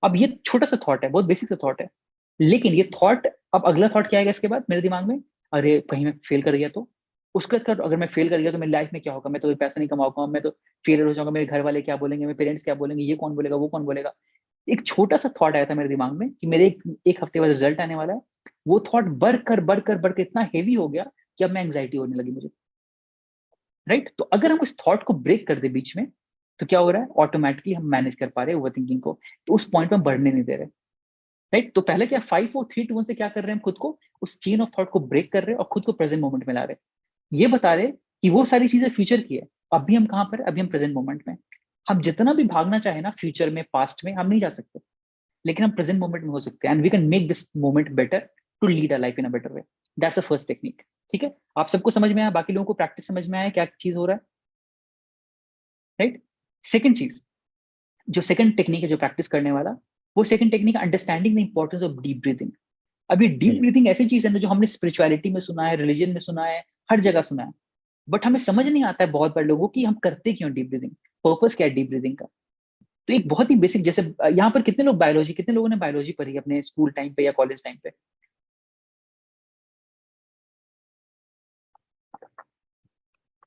Speaker 2: अब ये छोटा सा थॉट है, बहुत बेसिक सा थॉट है, लेकिन ये थॉट, अब अगला थॉट क्या आएगा इसके बाद मेरे दिमाग में, अरे कहीं मैं फेल कर गया तो, उसका कर, अगर मैं फेल कर गया तो मेरी लाइफ में क्या होगा, मैं तो पैसा नहीं कमाऊंगा, मैं तो फेलियर हो जाऊंगा, मेरे घर वाले क्या बोलेंगे, मेरे पेरेंट्स क्या बोलेंगे, ये कौन बोलेगा, वो कौन बोलेगा। एक छोटा सा थॉट आया था मेरे दिमाग में कि मेरे एक हफ्ते बाद रिजल्ट आने वाला है। वो थॉट बढ़कर इतना हेवी हो गया कि अब मैं एंग्जाइटी होने लगी मुझे। राइट, तो अगर हम उस थॉट को ब्रेक कर दे बीच में, तो क्या हो रहा है, ऑटोमेटिकली हम मैनेज कर पा रहे हैं ओवर थिंकिंग को, तो उस पॉइंट में हम बढ़ने नहीं दे रहे। राइट, तो पहले क्या 5 4 3 2 1 से क्या कर रहे हैं, हम खुद को उस चेन ऑफ थॉट को ब्रेक कर रहे हैं और खुद को प्रेजेंट मोमेंट में ला रहे हैं। ये बता रहे कि वो सारी चीजें फ्यूचर की है, अभी हम कहाँ पर है? अभी हम प्रेजेंट मोमेंट में। हम जितना भी भागना चाहे ना फ्यूचर में, पास्ट में, हम नहीं जा सकते, लेकिन हम प्रेजेंट मोमेंट में हो सकते हैं, and we can make this moment better to lead a life in a better way. That's the first technique. ठीक है, आप सबको समझ में आया, बाकी लोगों को प्रैक्टिस समझ में आया क्या चीज हो रहा है? राइट, सेकंड चीज, जो सेकंड टेक्निक है जो प्रैक्टिस करने वाला, वो second technique understanding the importance of deep breathing. अब ये डीप ब्रीथिंग ऐसी चीज है ना जो हमने स्पिरिचुअलिटी में सुना है, रिलीजन में सुना है, हर जगह सुना है, बट हमें समझ नहीं आता है बहुत बार लोगों की हम करते क्यों डीप ब्रीथिंग, पर्पस क्या है डीप ब्रीथिंग का। तो एक बहुत ही बेसिक, जैसे यहाँ पर कितने लोग बायोलॉजी, कितने लोगों ने बायोलॉजी पढ़ी अपने स्कूल टाइम पे या कॉलेज टाइम पे?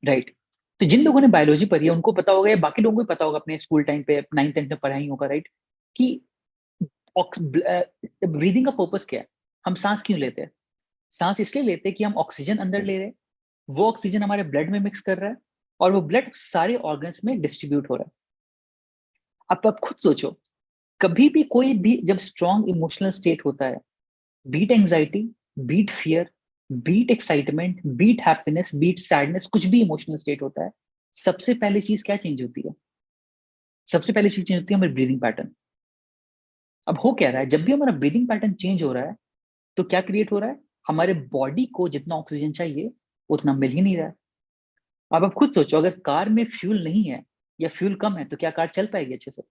Speaker 2: राइट, तो जिन लोगों ने बायोलॉजी पढ़ी है उनको पता होगा, या बाकी लोगों को भी पता होगा अपने स्कूल टाइम पे 9th 10th में पढ़ा ही होगा, राइट, कि ब्रीदिंग का पर्पस क्या है, हम सांस क्यों लेते हैं? सांस इसलिए लेते हैं कि हम ऑक्सीजन अंदर ले रहे हैं, वो ऑक्सीजन हमारे ब्लड में मिक्स कर रहा है, और वो ब्लड सारे ऑर्गन्स में डिस्ट्रीब्यूट हो रहा है। अब आप खुद सोचो, कभी भी कोई भी जब स्ट्रॉन्ग इमोशनल स्टेट होता है, be it anxiety, be it fear, be it excitement, be it happiness, be it sadness, कुछ भी इमोशनल स्टेट होता है, सबसे पहली चीज क्या चेंज होती है? सबसे पहली चीज चेंज होती है हमारी ब्रीदिंग पैटर्न। अब हो क्या रहा है, जब भी हमारा ब्रीदिंग पैटर्न चेंज हो रहा है, तो क्या क्रिएट हो रहा है, हमारे बॉडी को जितना ऑक्सीजन चाहिए उतना मिल ही नहीं रहा है। अब आप खुद सोचो, अगर कार में फ्यूल नहीं है या फ्यूल कम है, तो क्या कार चल पाएगी अच्छे से?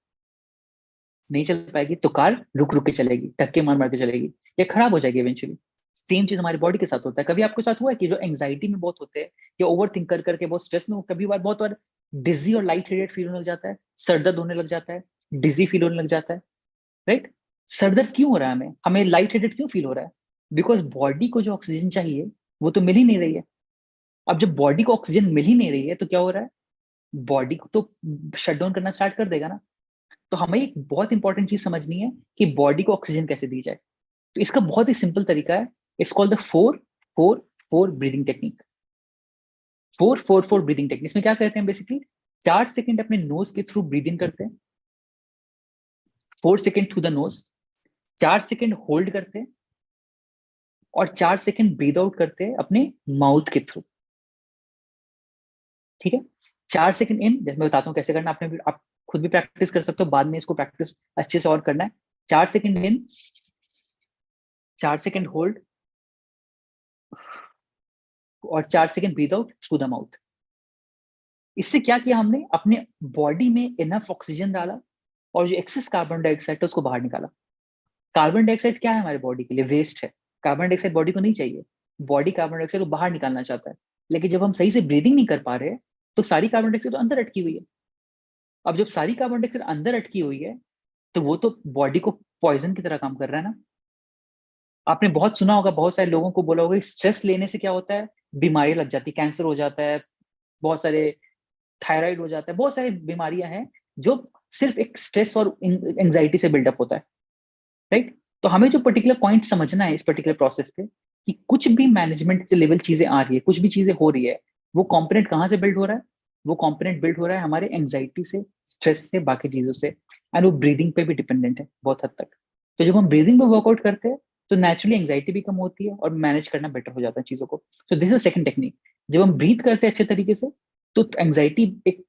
Speaker 2: नहीं चल पाएगी, तो कार रुक रुक के चलेगी, धक्के मार मार के चलेगी, या खराब हो जाएगी इवेंचुअली। सेम चीज हमारी बॉडी के साथ होता है। कभी आपके साथ हुआ है कि जो एंग्जाइटी में बहुत होते हैं या ओवर थिंक कर करके बहुत स्ट्रेस में, कभी बार बहुत बार डिजी और लाइट हेडेड फील होने लग जाता है, सर दर्द होने लग जाता है, डिजी फील होने लग जाता है। राइट, सर दर्द क्यों हो रहा है, हमें हमें लाइट हेडेड क्यों फील हो रहा है? बिकॉज बॉडी को जो ऑक्सीजन चाहिए वो तो मिल ही नहीं रही है। अब जब बॉडी को ऑक्सीजन मिल ही नहीं रही है, तो क्या हो रहा है, बॉडी को तो शट डाउन करना स्टार्ट कर देगा ना। तो हमें एक बहुत इंपॉर्टेंट चीज समझनी है कि बॉडी को ऑक्सीजन कैसे दी जाए। तो इसका बहुत ही सिंपल तरीका है, it's called the 4-4-4 breathing technique. 4-4-4 breathing technique, इसमें क्या कहते हैं बेसिकली, 4 सेकंड अपने नोज के थ्रू ब्रीद इन करते हैं, 4 second through the nose, 4 second hold करते हैं, और 4 सेकंड ब्रीद आउट करते हैं अपने माउथ के थ्रू। ठीक है, 4 सेकंड इन, जैसे मैं बताता हूँ कैसे करना, आप खुद भी प्रैक्टिस कर सकते हो, बाद में इसको प्रैक्टिस अच्छे से और करना है। 4 सेकंड इन, 4 सेकंड होल्ड, और 4 second breathe out through the mouth. इससे क्या किया हमने, अपने बॉडी में इनफ ऑक्सीजन डाला, और जो एक्सेस कार्बन डाइऑक्साइड है उसको बाहर निकाला। कार्बन डाइऑक्साइड क्या है हमारे बॉडी के लिए, वेस्ट है। कार्बन डाइऑक्साइड बॉडी को नहीं चाहिए, बॉडी कार्बन डाइऑक्साइड को बाहर निकालना चाहता है। लेकिन जब हम सही से ब्रीदिंग नहीं कर पा रहे, तो सारी कार्बन डाइऑक्साइड तो अंदर अटकी हुई है। अब जब सारी कार्बन डाइऑक्साइड अंदर अटकी हुई है, तो वो तो बॉडी को पॉइजन की तरह काम कर रहा है ना। आपने बहुत सुना होगा, बहुत सारे लोगों को बोला होगा, स्ट्रेस लेने से क्या होता है, बीमारी लग जाती है, कैंसर हो जाता है, बहुत सारे थायराइड हो जाता है, बहुत सारी बीमारियां हैं जो सिर्फ एक स्ट्रेस और एंजाइटी से बिल्डअप होता है। राइट, तो हमें जो पर्टिकुलर पॉइंट समझना है इस पर्टिकुलर प्रोसेस पे, कि कुछ भी मैनेजमेंट से लेवल चीजें आ रही है, कुछ भी चीजें हो रही है, वो कॉम्पोनेंट कहाँ से बिल्ड हो रहा है, वो कॉम्पोनेंट बिल्ड हो रहा है हमारे एंजाइटी से, स्ट्रेस से, बाकी चीजों से, एंड वो ब्रीदिंग पे भी डिपेंडेंट है बहुत हद तक। तो जब हम ब्रीदिंग पे वर्कआउट करते हैं, तो नेचुरली एंजाइटी भी कम होती है और मैनेज करना बेटर हो जाता है चीजों को। So this is second technique. जब हम ब्रीथ करते हैं अच्छे तरीके से, तो एंजाइटी एक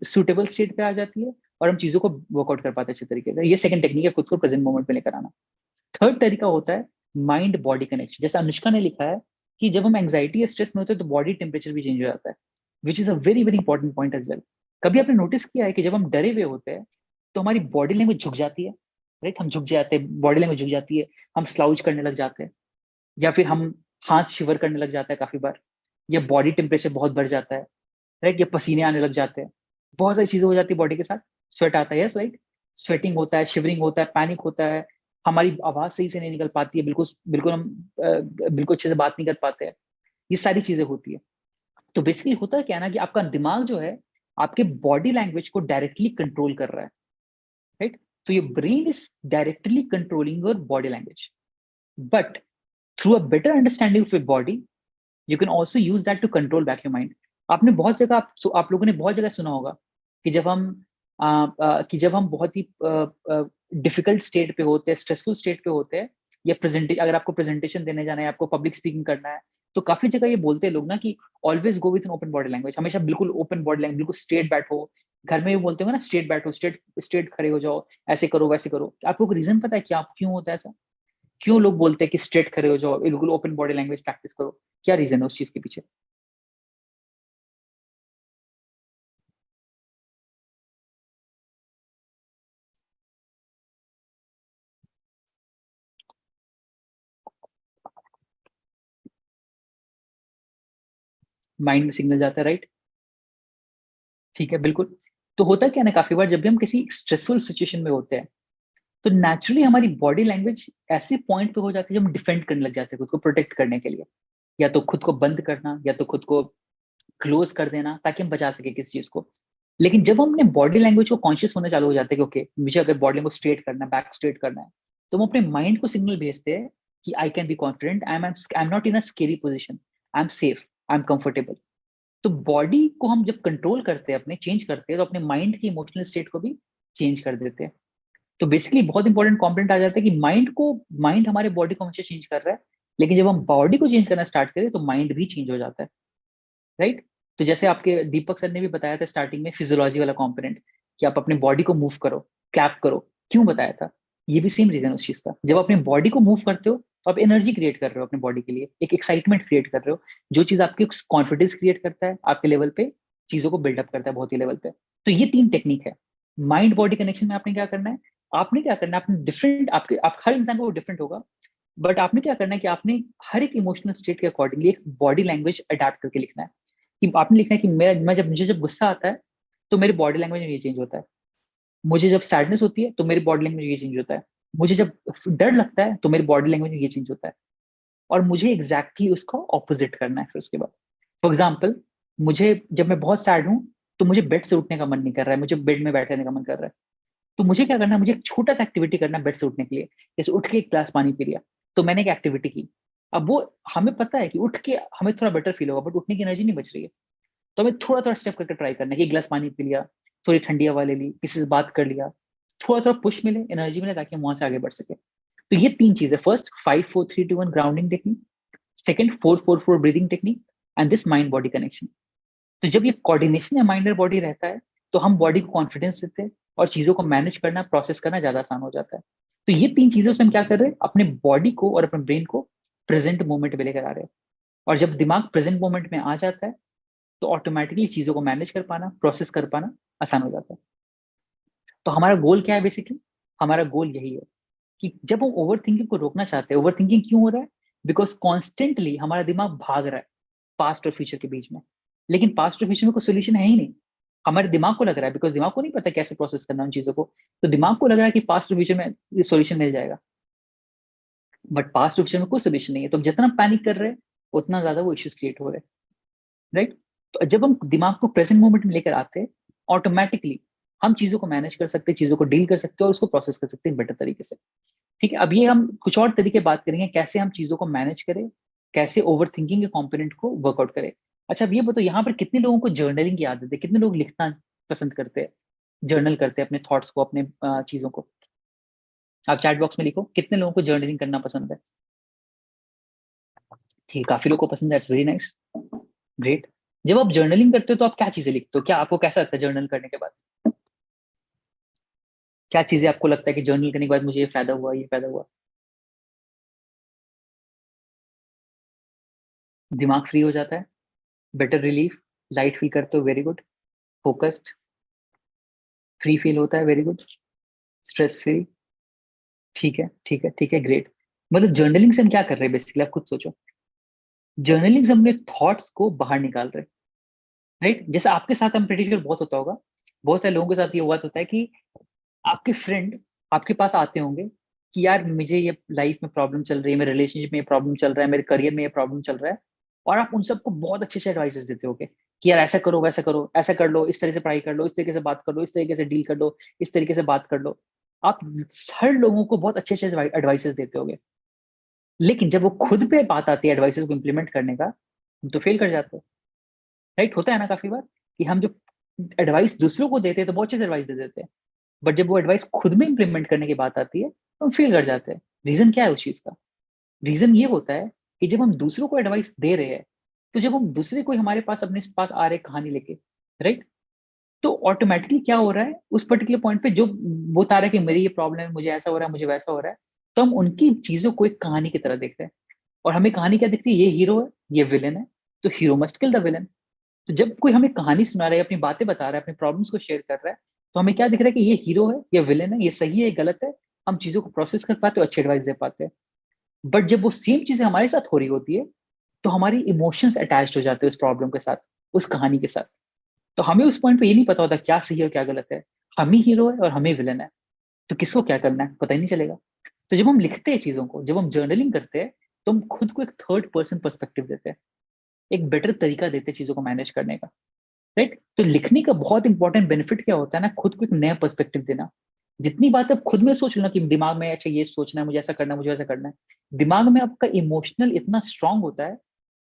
Speaker 2: सुटेबल स्टेट पे आ जाती है, और हम चीजों को वर्कआउट कर पाते हैं अच्छे तरीके से। ये सेकंड टेक्निक है, खुद को प्रेजेंट मोमेंट में लेकर आना। थर्ड तरीका होता है माइंड बॉडी कनेक्शन। जैसे अनुष्का ने लिखा है कि जब हम एंजाइटी या स्ट्रेस में होते हैं, तो बॉडी टेम्परेचर भी चेंज हो जाता है, which is a very very important point as well. कभी आपने नोटिस किया है कि जब हम डरे हुए होते हैं, तो हमारी बॉडी लैंग्वेज झुक जाती है? राइट, हम झुक जाते हैं, बॉडी लैंग्वेज झुक जाती है, हम स्लाउच करने लग जाते हैं, या फिर हम हाथ शिवर करने लग जाता है काफी बार, या बॉडी टेम्परेचर बहुत बढ़ जाता है, राइट, या पसीने आने लग जाते हैं, बहुत सारी चीजें हो जाती है बॉडी के साथ। स्वेट आता है, यस राइट, स्वेटिंग होता है, शिवरिंग होता है, पैनिक होता है, हमारी आवाज सही से नहीं निकल पाती है, बिल्कुल बिल्कुल हम बिल्कुल अच्छे से बात नहीं कर पाते हैं, ये सारी चीजें होती है। तो बेसिकली होता है क्या ना कि आपका दिमाग जो है आपके बॉडी लैंग्वेज को डायरेक्टली कंट्रोल कर रहा है, right? So your brain is directly controlling your body language. But through a better understanding of your body, you can also use that to control back your mind. आपने बहुत जगह आप लोगों ने बहुत जगह सुना होगा कि जब हम बहुत ही डिफिकल्ट स्टेट पे होते हैं, स्ट्रेसफुल स्टेट पे होते हैं, या अगर आपको प्रेजेंटेशन देने जाना है, आपको पब्लिक स्पीकिंग करना है, तो काफी जगह ये बोलते हैं लोग ना कि always go with an open body language, हमेशा बिल्कुल ओपन बॉडी लैंग्वेज, बिल्कुल स्ट्रेट बैठो। घर में भी बोलते हो ना, स्ट्रेट बैठो, स्ट्रेट स्ट्रेट खड़े हो जाओ, ऐसे करो वैसे करो। आपको रीजन पता है कि आप क्यों होता है ऐसा? क्यों लोग बोलते हैं कि स्ट्रेट खड़े हो जाओ, बिल्कुल ओपन बॉडी लैंग्वेज प्रैक्टिस करो? क्या रीजन है उस चीज के पीछे? माइंड में सिग्नल जाता है, राइट? ठीक है, बिल्कुल। तो होता क्या है ना, काफी बार जब भी हम किसी स्ट्रेसफुल सिचुएशन में होते हैं, तो नेचुरली हमारी बॉडी लैंग्वेज ऐसे पॉइंट पे हो जाती है जब हम डिफेंड करने लग जाते हैं खुद को प्रोटेक्ट करने के लिए, या तो खुद को बंद करना, या तो खुद को क्लोज कर देना ताकि हम बचा सके किसी चीज को। लेकिन जब हम अपने बॉडी लैंग्वेज को कॉन्शियस होने चालू हो जाते हैं कि ओके, मुझे अगर बॉडी लैंग्वेज स्ट्रेट करना है, बैक स्ट्रेट करना है, तो हम अपने माइंड को सिग्नल भेजते हैं कि I can be confident, I am not in a scary position, I am safe, I am comfortable. तो बॉडी को हम जब कंट्रोल करते हैं, अपने चेंज करते हैं, तो अपने माइंड की इमोशनल स्टेट को भी चेंज कर देते हैं। तो बेसिकली बहुत इंपॉर्टेंट कॉम्पोनेंट आ जाता है कि माइंड हमारे बॉडी को हमेशा चेंज कर रहा है, लेकिन जब हम बॉडी को चेंज करना स्टार्ट करें तो माइंड भी चेंज हो जाता है, राइट? तो जैसे आपके दीपक सर ने भी बताया था स्टार्टिंग में फिजियोलॉजी वाला कॉम्पोनेंट, कि आप अपने बॉडी को मूव करो, क्लैप करो, क्यों बताया था? ये भी सेम रीजन है उस चीज का। जब अपने बॉडी को मूव करते हो तो आप एनर्जी क्रिएट कर रहे हो अपने बॉडी के लिए, एक एक्साइटमेंट क्रिएट कर रहे हो, जो चीज आपके कॉन्फिडेंस क्रिएट करता है आपके लेवल पे, चीजों को बिल्डअप करता है बहुत ही लेवल पे। तो ये 3 टेक्निक है। माइंड बॉडी कनेक्शन में आपने क्या करना है, आपने डिफरेंट, आप हर इंसान को डिफरेंट होगा, बट आपने क्या करना है कि आपने हर एक इमोशनल स्टेट के अकॉर्डिंगली एक बॉडी लैंग्वेज अडेप्ट करके लिखना है। कि आपने लिखना है कि मुझे जब गुस्सा आता है तो मेरी बॉडी लैंग्वेज में ये चेंज होता है, मुझे जब सैडनेस होती है तो मेरी बॉडी लैंग्वेज में ये चेंज होता है, मुझे जब डर लगता है तो मेरी बॉडी लैंग्वेज में ये चेंज होता है, और मुझे एग्जैक्टली उसका ऑपोजिट करना है फिर उसके बाद। फॉर एग्जाम्पल, मुझे जब मैं बहुत सैड हूँ तो मुझे बेड से उठने का मन नहीं कर रहा है, मुझे बेड में बैठने का मन कर रहा है, तो मुझे क्या करना है, मुझे एक छोटा सा एक्टिविटी करना है बेड से उठने के लिए। जैसे उठ के एक ग्लास पानी पी लिया, तो मैंने एक एक्टिविटी की। अब वो हमें पता है कि उठ के हमें थोड़ा बेटर फील होगा, बट उठने की एनर्जी नहीं बच रही है, तो हमें थोड़ा थोड़ा स्टेप करके ट्राई करना है कि एक गिलास पानी पी लिया, थोड़ी ठंडी हवा ले ली, किसी से बात कर लिया, थोड़ा थोड़ा पुश मिले, एनर्जी मिले, ताकि हम वहां से आगे बढ़ सके। तो ये 3 चीजें, first 5 4 3 2 1 grounding technique, second 4 4 4 breathing technique, and this mind body connection. तो जब ये कोऑर्डिनेशन है माइंड और बॉडी रहता है, तो हम बॉडी को कॉन्फिडेंस देते हैं और चीजों को मैनेज करना, प्रोसेस करना ज्यादा आसान हो जाता है। तो ये 3 चीजों से हम क्या कर रहे हैं, अपने बॉडी को और अपने ब्रेन को प्रेजेंट मोमेंट में लेकर आ रहे हैं। और जब दिमाग प्रेजेंट मोमेंट में आ जाता है, तो ऑटोमेटिकली चीजों को मैनेज कर पाना, प्रोसेस कर पाना आसान हो जाता है। तो हमारा गोल क्या है बेसिकली? हमारा गोल यही है कि जब हम ओवर थिंकिंग को रोकना चाहते हैं, ओवर थिंकिंग क्यों हो रहा है? बिकॉज कॉन्स्टेंटली हमारा दिमाग भाग रहा है पास्ट और फ्यूचर के बीच में, लेकिन पास्ट और फ्यूचर में कोई सोल्यूशन है ही नहीं। हमारे दिमाग को लग रहा है, बिकॉज दिमाग को नहीं पता कैसे प्रोसेस करना उन चीजों को, तो दिमाग को लग रहा है कि पास्ट और फ्यूचर में सोल्यूशन मिल जाएगा, बट पास्ट और फ्यूचर में कोई सोल्यूशन नहीं है। तो जितना पैनिक कर रहे हैं, उतना ज्यादा वो इश्यूज क्रिएट हो रहे हैं, राइट? तो जब हम दिमाग को प्रेजेंट मोमेंट में लेकर आते हैं, ऑटोमेटिकली हम चीजों को मैनेज कर सकते हैं, चीजों को डील कर सकते हैं और उसको प्रोसेस कर सकते हैं बेटर तरीके से। ठीक है, अब ये हम कुछ और तरीके बात करेंगे कैसे हम चीजों को मैनेज करें, कैसे ओवर थिंकिंग के कंपोनेंट को वर्कआउट करें। अच्छा, अब ये बताओ, यहाँ पर कितने लोगों को जर्नलिंग की आदत है? कितने लोग लिखना पसंद करते हैं, जर्नल करते हैं अपने थॉट्स को, अपने चीजों को? आप चैट बॉक्स में लिखो कितने लोगों को जर्नलिंग करना पसंद है। ठीक है, काफी लोगों को पसंद है, इट्स वेरी नाइस, ग्रेट। जब आप जर्नलिंग करते हो तो आप क्या चीजें लिखते हो? क्या आपको कैसा लगता है जर्नल करने के बाद? क्या चीजें आपको लगता है कि जर्नल करने के बाद मुझे ये फायदा हुआ, ये फायदा हुआ? दिमाग फ्री हो जाता है, बेटर रिलीफ, लाइट फील करते हो, very good, focused, free feel होता है, वेरी गुड, स्ट्रेस फ्री। ठीक है, ठीक है, ठीक है, ग्रेट। मतलब जर्नलिंग से हम क्या कर रहे हैं बेसिकली, आप खुद सोचो। जर्नलिंग से हमने थॉट्स को बाहर निकाल रहे हैं, राइट? जैसे आपके साथ हम प्रेटी श्योर बहुत होता होगा, बहुत सारे लोगों के साथ ये हुआ होता है कि आपके फ्रेंड आपके पास आते होंगे कि यार मुझे ये लाइफ में प्रॉब्लम चल रही है, मेरे रिलेशनशिप में ये प्रॉब्लम चल रहा है, मेरे करियर में ये प्रॉब्लम चल रहा है, और आप उन सबको बहुत अच्छे से एडवाइसेस देते होगे कि यार ऐसा करो, वैसा करो, ऐसा कर लो, इस तरह से पढ़ाई कर लो, इस तरीके से बात कर लो, इस तरीके से डील कर लो, इस तरीके से बात कर लो। आप हर लोगों को बहुत अच्छे अच्छे एडवाइसेस देते होगे, लेकिन जब वो खुद पे बात आती है एडवाइसेस को इम्प्लीमेंट करने का, हम तो फेल कर जाते हैं। राइट, होता है ना काफी बार कि हम जो एडवाइस दूसरों को देते हैं तो बहुत अच्छे से एडवाइस दे देते हैं, बट जब वो एडवाइस खुद में इम्प्लीमेंट करने की बात आती है तो हम फेल कर जाते हैं। रीजन क्या है उस चीज का? रीजन ये होता है कि जब हम दूसरों को एडवाइस दे रहे हैं, तो जब हम दूसरे कोई हमारे पास अपने पास आ रहे कहानी लेके, राइट, तो ऑटोमेटिकली क्या हो रहा है उस पर्टिकुलर पॉइंट पे, जो वो बता रहा है कि मेरी ये प्रॉब्लम है, मुझे ऐसा हो रहा है, मुझे वैसा हो रहा है, तो हम उनकी चीजों को एक कहानी की तरह देखते हैं। और हमें कहानी क्या दिख रही है? ये हीरो है, ये विलेन है, तो hero must kill the villain. तो जब कोई हमें कहानी सुना रहा है, अपनी बातें बता रहा है, अपने प्रॉब्लम्स को शेयर कर रहा है, तो हमें क्या दिख रहा है कि ये हीरो है, ये विलेन है, ये सही है, ये गलत है। हम चीजों को प्रोसेस कर पाते हैं, अच्छी एडवाइस दे पाते हैं। बट जब वो सेम चीजें हमारे साथ हो रही होती है, तो हमारी इमोशंस अटैच्ड हो जाते हैं उस प्रॉब्लम के साथ, उस कहानी के साथ। तो हमें उस पॉइंट पे ये नहीं पता होता क्या सही है और क्या गलत है। हम ही हीरो है और हम ही विलन है, तो किसको क्या करना है पता ही नहीं चलेगा। तो जब हम लिखते हैं चीजों को, जब हम जर्नलिंग करते हैं, तो हम खुद को एक थर्ड पर्सन पर्सपेक्टिव देते हैं, एक बेटर तरीका देते हैं चीजों को मैनेज करने का। राइट, तो लिखने का बहुत इंपॉर्टेंट बेनिफिट क्या होता है ना, खुद को एक नया पर्सपेक्टिव देना। जितनी बात आप खुद में सोच लो ना कि दिमाग में अच्छा ये सोचना है, मुझे ऐसा करना है, मुझे वैसा करना है, दिमाग में आपका इमोशनल इतना स्ट्रांग होता है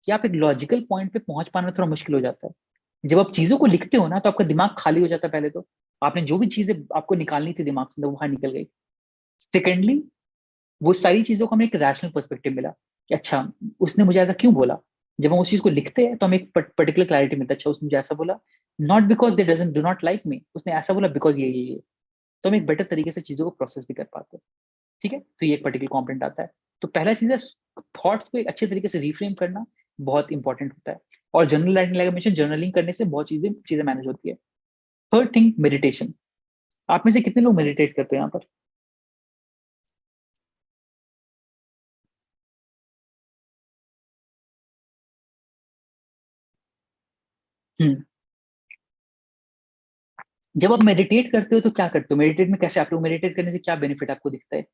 Speaker 2: कि आप एक लॉजिकल पॉइंट पे पहुंच पाना थोड़ा मुश्किल हो जाता है। जब आप चीजों को लिखते हो ना, तो आपका दिमाग खाली हो जाता है। पहले तो आपने जो भी चीजें आपको निकालनी थी दिमाग से, वो बाहर निकल गई। सेकेंडली, वो सारी चीजों को हमें एक रैशनल पर्सपेक्टिव मिला कि अच्छा उसने मुझे ऐसा क्यों बोला। जब हम उस चीज को लिखते हैं तो हमें एक पर्टिकुलर क्लैरिटी मिलता है, अच्छा उसने मुझे ऐसा बोला, not because they doesn't do not like me, उसने ऐसा बोला बिकॉज ये। तो हम एक बेटर तरीके से चीजों को प्रोसेस भी कर पाते हैं। ठीक है, तो ये एक पर्टिकुलर कॉम्पोनेंट आता है। तो पहला चीज है थॉट्स को एक अच्छे तरीके से रिफ्रेम करना, बहुत इंपॉर्टेंट होता है। और जर्नल राइटिंग, लाइक मैं जर्नलिंग करने से बहुत चीजें चीजें मैनेज होती है। Third thing, meditation. आप में से कितने लोग मेडिटेट करते हैं यहाँ पर? हम्म। जब आप मेडिटेट करते हो तो क्या करते हो? मेडिटेट में कैसे आप लोग मेडिटेट करने से क्या बेनिफिट आपको दिखता है?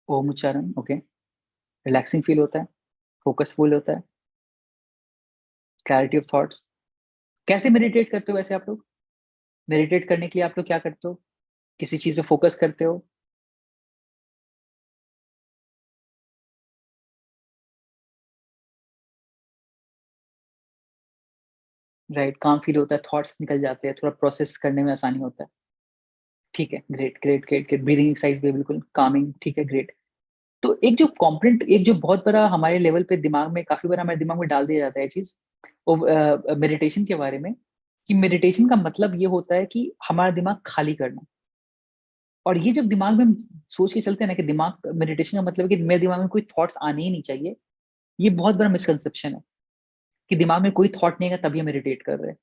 Speaker 2: ओम उच्चारण, ओके। रिलैक्सिंग फील होता है, फोकसफुल होता है, क्लैरिटी ऑफ थॉट्स। कैसे मेडिटेट करते हो वैसे आप लोग? मेडिटेट करने के लिए आप लोग क्या करते हो? किसी चीज पे फोकस करते हो? राइट, काम फील होता है, थॉट्स निकल जाते हैं, थोड़ा प्रोसेस करने में आसानी होता है। ठीक है, great great great great. Breathing exercise भी बिल्कुल कामिंग, ठीक है, ग्रेट। तो एक जो कॉम्पोनेंट, एक जो बहुत बड़ा हमारे लेवल पे दिमाग में, काफी बार हमारे दिमाग में डाल दिया जाता है चीज, वो मेडिटेशन के बारे में, कि मेडिटेशन का मतलब ये होता है कि हमारा दिमाग खाली करना। और ये जब दिमाग में हम सोच के चलते हैं ना कि दिमाग, मेडिटेशन का मतलब है कि मेरे दिमाग में कोई थॉट्स आने ही नहीं चाहिए, ये बहुत बड़ा मिसकंसेप्शन है कि दिमाग में कोई थॉट नहीं है तभी हम मेडिटेट कर रहे हैं।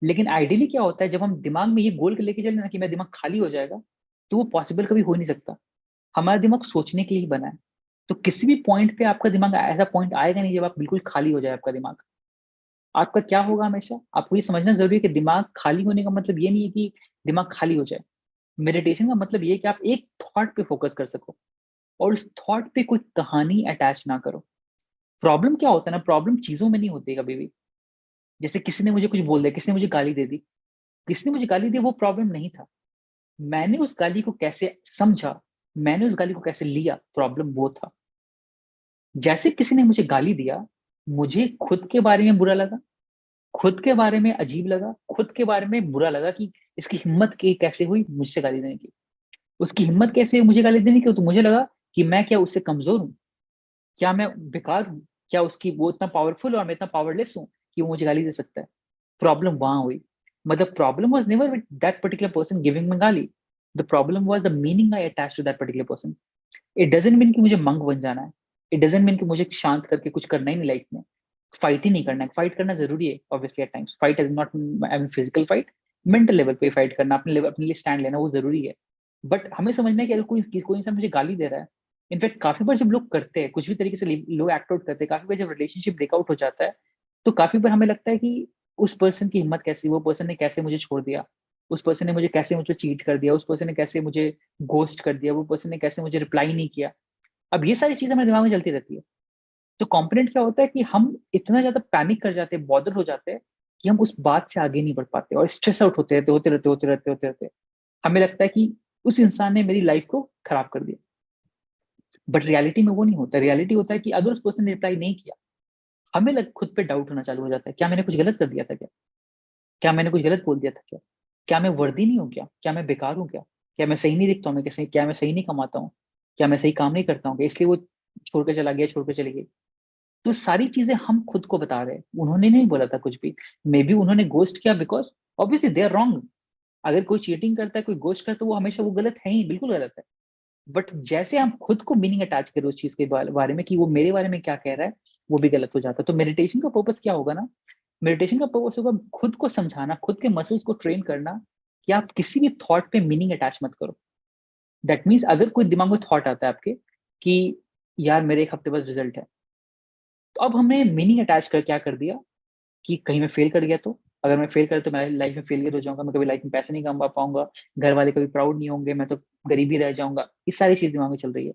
Speaker 2: लेकिन आइडियली क्या होता है, जब हम दिमाग में ये गोल लेके चले ना कि मेरा दिमाग खाली हो जाएगा, तो वो पॉसिबल कभी हो ही नहीं सकता। हमारा दिमाग सोचने के लिए ही बना है। तो किसी भी पॉइंट पे आपका दिमाग, ऐसा पॉइंट आएगा नहीं जब आप बिल्कुल खाली हो जाए आपका दिमाग। आपका क्या होगा, हमेशा आपको ये समझना जरूरी है कि दिमाग खाली होने का मतलब ये नहीं है कि दिमाग खाली हो जाए। मेडिटेशन का मतलब ये है कि आप एक थॉट पे फोकस कर सको और उस थॉट पे कोई कहानी अटैच ना करो। प्रॉब्लम क्या होता है ना, प्रॉब्लम चीजों में नहीं होती कभी भी। जैसे किसी ने मुझे कुछ बोल दिया, किसी ने मुझे गाली दे दी, किसने मुझे गाली दी वो प्रॉब्लम नहीं था। मैंने उस गाली को कैसे समझा, मैंने उस गाली को कैसे लिया, प्रॉब्लम वो था। जैसे किसी ने मुझे गाली दिया, मुझे खुद के बारे में बुरा लगा, खुद के बारे में अजीब लगा, खुद के बारे में बुरा लगा कि इसकी हिम्मत की कैसे हुई मुझसे गाली देने की, उसकी हिम्मत कैसे हुई मुझे गाली देने की। तो मुझे लगा कि मैं क्या उससे कमजोर हूँ, क्या मैं बेकार हूँ, क्या उसकी वो इतना पावरफुल और मैं इतना पावरलेस हूँ कि वो मुझे गाली दे सकता है। प्रॉब्लम वहां हुई। मतलब problem was never with that particular person giving me गाली, the problem was the meaning I attach to that particular person. It doesn't mean कि मुझे मंक बन जाना है, इट डजंट मीन कि मुझे शांत करके कुछ करना ही नहीं लाइफ में, फाइट ही नहीं करना है। फाइट करना जरूरी है obviously, at times fight is not I mean physical fight, mental level पे फाइट करना, अपने लेवल, अपने लिए स्टैंड लेना वो जरूरी है। बट हमें समझना है कि अगर कोई इंसान मुझे गाली दे रहा है, इनफैक्ट काफी बार जब लोग करते हैं कुछ भी तरीके से, लोग एक्ट आउट करते हैं, काफी बार जब रिलेशनशिप ब्रेकआउट हो जाता है, तो काफी बार हमें लगता है कि उस पर्सन की हिम्मत कैसी, वो पर्सन ने कैसे मुझे छोड़ दिया, उस पर्सन ने मुझे कैसे मुझे चीट कर दिया, उस पर्सन ने कैसे मुझे घोस्ट कर दिया, वो पर्सन ने कैसे मुझे रिप्लाई नहीं किया। अब ये सारी चीजें हमारे दिमाग में चलती रहती है। तो कॉम्पोनेंट क्या होता है कि हम इतना ज्यादा पैनिक कर जाते हैं, बॉदर हो जाते हैं कि हम उस बात से आगे नहीं बढ़ पाते और स्ट्रेस आउट होते रहते। हमें लगता है कि उस इंसान ने मेरी लाइफ को खराब कर दिया, बट रियलिटी में वो नहीं होता। रियलिटी होता है कि अगर उस पर्सन ने रिप्लाई नहीं किया, हमें खुद पे डाउट होना चालू हो जाता है, क्या मैंने कुछ गलत कर दिया था क्या, क्या मैंने कुछ गलत बोल दिया था क्या मैं वर्दी नहीं हूँ क्या मैं बेकार हूँ क्या मैं सही नहीं दिखता हूँ, मैं कैसे, क्या मैं सही नहीं कमाता हूँ, क्या मैं सही काम नहीं करता हूँ, इसलिए वो छोड़ के चली गई। तो सारी चीजें हम खुद को बता रहे हैं, उन्होंने नहीं बोला था कुछ भी। मे बी उन्होंने गोस्ट किया because obviously they are wrong. अगर कोई चीटिंग करता है, कोई गोस्ट करता है, तो वो हमेशा वो गलत है ही, बिल्कुल गलत है। बट जैसे हम खुद को मीनिंग अटैच करें उस चीज के बारे में कि वो मेरे बारे में क्या कह रहा है, वो भी गलत हो जाता है। तो मेडिटेशन का पर्पस क्या होगा ना, मेडिटेशन का पर्पस होगा खुद को समझाना, खुद के मसल्स को ट्रेन करना कि आप किसी भी थॉट पे मीनिंग अटैच मत करो। दैट मीन्स अगर कोई दिमाग में थॉट आता है आपके कि यार मेरे एक हफ्ते बाद रिजल्ट है, तो अब हमने मीनिंग अटैच कर क्या कर दिया कि कहीं मैं फेल कर गया तो, अगर मैं फेल कर तो मैं लाइफ में फेलियर हो जाऊंगा, मैं कभी लाइफ में पैसे नहीं कमा पाऊंगा, घर वाले कभी प्राउड नहीं होंगे, मैं तो गरीबी रह जाऊंगा। ये सारी चीज दिमाग में चल रही है।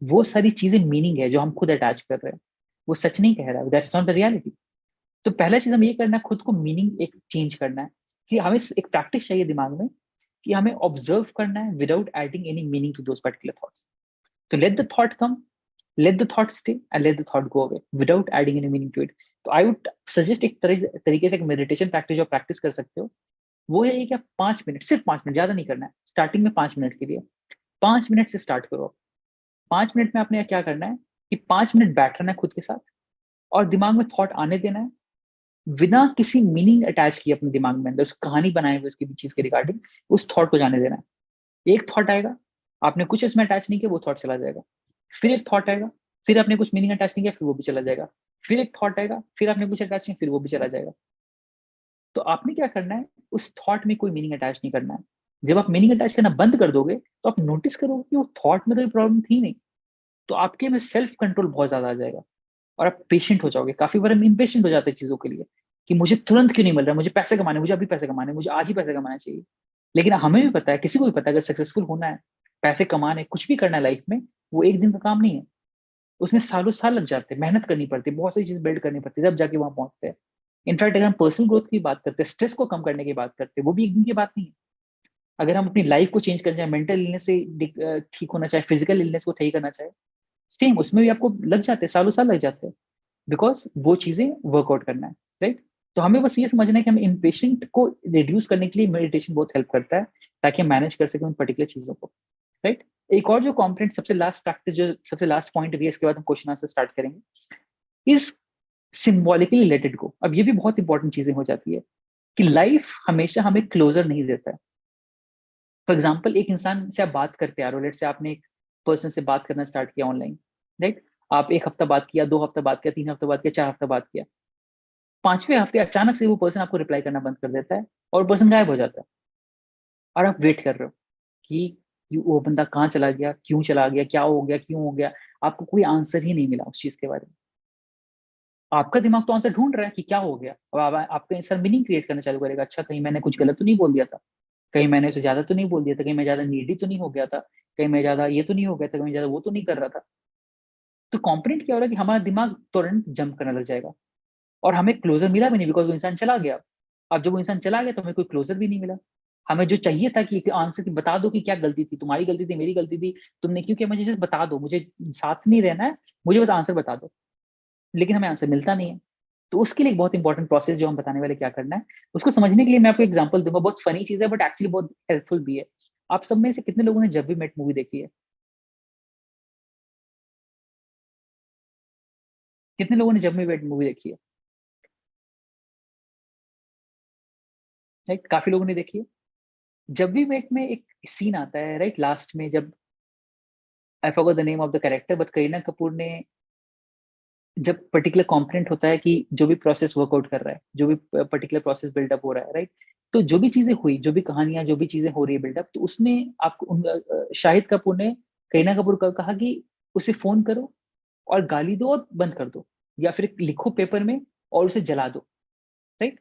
Speaker 2: वो सारी चीजें मीनिंग है जो हम खुद अटैच कर रहे हैं, वो सच नहीं कह रहा है, दैट्स नॉट द रियलिटी। तो पहला चीज हमें ये करना है, खुद को मीनिंग एक चेंज करना है कि हमें एक प्रैक्टिस चाहिए दिमाग में कि हमें ऑब्जर्व करना है without adding any meaning to those particular thoughts. तो let the thought come, let the thought stay and let the thought go away without adding any meaning to it. तो I would suggest एक तरीके से एक मेडिटेशन प्रैक्टिस जो प्रैक्टिस कर सकते हो, वो है ये कि आप 5 मिनट, सिर्फ 5 मिनट, ज्यादा नहीं करना है, स्टार्टिंग में 5 मिनट के लिए 5 मिनट से स्टार्ट करो। 5 मिनट में आपने क्या करना है कि 5 मिनट बैठना है खुद के साथ और दिमाग में थॉट आने देना है, बिना किसी मीनिंग अटैच किए अपने दिमाग में अंदर उस कहानी बनाए हुए उसकी चीज के रिगार्डिंग उस थॉट को जाने देना है। एक थॉट आएगा, आपने कुछ इसमें अटैच नहीं किया, वो थॉट चला जाएगा। फिर एक थॉट आएगा, फिर आपने कुछ मीनिंग अटैच नहीं किया, फिर वो भी चला जाएगा। फिर एक थॉट आएगा, फिर आपने कुछ अटैच नहीं, फिर वो भी चला जाएगा। तो आपने क्या करना है, उस थॉट में कोई मीनिंग अटैच नहीं करना है। जब आप मीनिंग अटैच करना बंद कर दोगे तो आप नोटिस करोगे कि वो थॉट में तो प्रॉब्लम थी नहीं। तो आपके में सेल्फ कंट्रोल बहुत ज्यादा आ जाएगा और आप पेशेंट हो जाओगे। काफी बार हम इम्पेशेंट हो जाते हैं चीजों के लिए कि मुझे तुरंत क्यों नहीं मिल रहा, मुझे पैसे कमाने, मुझे अभी पैसे कमाने, मुझे आज ही पैसे कमाना चाहिए। लेकिन हमें भी पता है, किसी को भी पता है, अगर सक्सेसफुल होना है, पैसे कमाने, कुछ भी करना है लाइफ में, वो एक दिन का काम नहीं है। उसमें सालों साल लग जाते हैं, मेहनत करनी पड़ती है, बहुत सारी चीज बिल्ड करनी पड़ती है, तब जाके वहां पहुंचते हैं। इनफैक्ट अगर हम पर्सनल ग्रोथ की बात करते हैं, स्ट्रेस को कम करने की बात करते हैं, वो भी एक दिन की बात नहीं है। अगर हम अपनी लाइफ को चेंज करना चाहे, मेंटल इलनेस से ठीक होना चाहे, फिजिकल इलनेस को ठीक करना चाहे, सेम उसमें भी आपको लग जाते हैं, सालों साल लग जाते हैं। बिकॉज वो चीजें वर्कआउट करना है, राइट। तो हमें बस ये समझना है कि हमें इम्पेशेंट को रिड्यूस करने के लिए मेडिटेशन बहुत हेल्प करता है, ताकि हम मैनेज कर सकें उन पर्टिकुलर चीजों को, राइट। एक और जो कॉम्पोनेंट, सबसे लास्ट प्रैक्टिस, जो सबसे लास्ट पॉइंट है, इसके बाद हम क्वेश्चन आंसर स्टार्ट करेंगे, is symbolically let it go. अब ये भी बहुत इंपॉर्टेंट चीजें हो जाती है कि लाइफ हमेशा हमें क्लोजर नहीं देता है। फॉर एग्जाम्पल, एक इंसान से आप बात करते आ रहे हो, लेट से आपने एक पर्सन से बात करना स्टार्ट किया ऑनलाइन, राइट। आप 1 हफ्ता बात किया, 2 हफ्ता बात किया, 3 हफ्ता बात किया, 4 हफ्ता बात किया, 5वें हफ्ते अचानक से वो पर्सन आपको रिप्लाई करना बंद कर देता है और पर्सन गायब हो जाता है। और आप वेट कर रहे हो कि वो बंदा कहाँ चला गया, क्यों चला गया, क्या हो गया, क्यों हो गया। आपको कोई आंसर ही नहीं मिला उस चीज के बारे में। आपका दिमाग तो आंसर ढूंढ रहा है कि क्या हो गया। अब आपका इंसान मीनिंग क्रिएट करना चालू करेगा, अच्छा कहीं मैंने कुछ गलत तो नहीं बोल दिया था, कहीं मैंने उसे ज्यादा तो नहीं बोल दिया था, कहीं मैं ज्यादा नीडी तो नहीं हो गया था, कहीं मैं ज्यादा ये तो नहीं हो गया था, कहीं मैं ज्यादा वो तो नहीं कर रहा था। तो कॉम्पोनेंट क्या हो रहा है कि हमारा दिमाग तुरंत जंप करने लग जाएगा और हमें क्लोजर मिला भी नहीं, बिकॉज वो इंसान चला गया। अब जब वो इंसान चला गया तो हमें कोई क्लोजर भी नहीं मिला। हमें जो चाहिए था कि आंसर की बता दो कि क्या गलती थी, तुम्हारी गलती थी, मेरी गलती थी, तुमने क्यों किया, मुझे सिर्फ बता दो, मुझे साथ नहीं रहना है, मुझे बस आंसर बता दो। लेकिन हमें आंसर मिलता नहीं है। तो उसके लिए एक बहुत इंपॉर्टेंट प्रोसेस जो हम बताने वाले क्या करना है, उसको समझने के लिए मैं आपको एग्जांपल दूंगा। बहुत फनी चीज है बट एक्चुअली बहुत हेल्पफुल भी है। आप सब में से कितने लोगों ने जब वी मेट मूवी देखी है? कितने लोगों ने जब वी मेट मूवी देखी है? राइट, काफी लोगों ने देखी है। जब वी मेट में एक सीन आता है, राइट, लास्ट में, जब I forgot the name of the character, but Kareena Kapoor ने, जब पर्टिकुलर कॉम्पोनेंट होता है कि जो भी प्रोसेस वर्कआउट कर रहा है, जो भी पर्टिकुलर प्रोसेस बिल्डअप हो रहा है, राइट। तो जो भी चीजें हुई, जो भी कहानियां, जो भी चीजें हो रही है बिल्डअप, तो उसने आपको शाहिद कपूर ने करीना कपूर को कहा कि उसे फोन करो और गाली दो और बंद कर दो, या फिर लिखो पेपर में और उसे जला दो, राइट।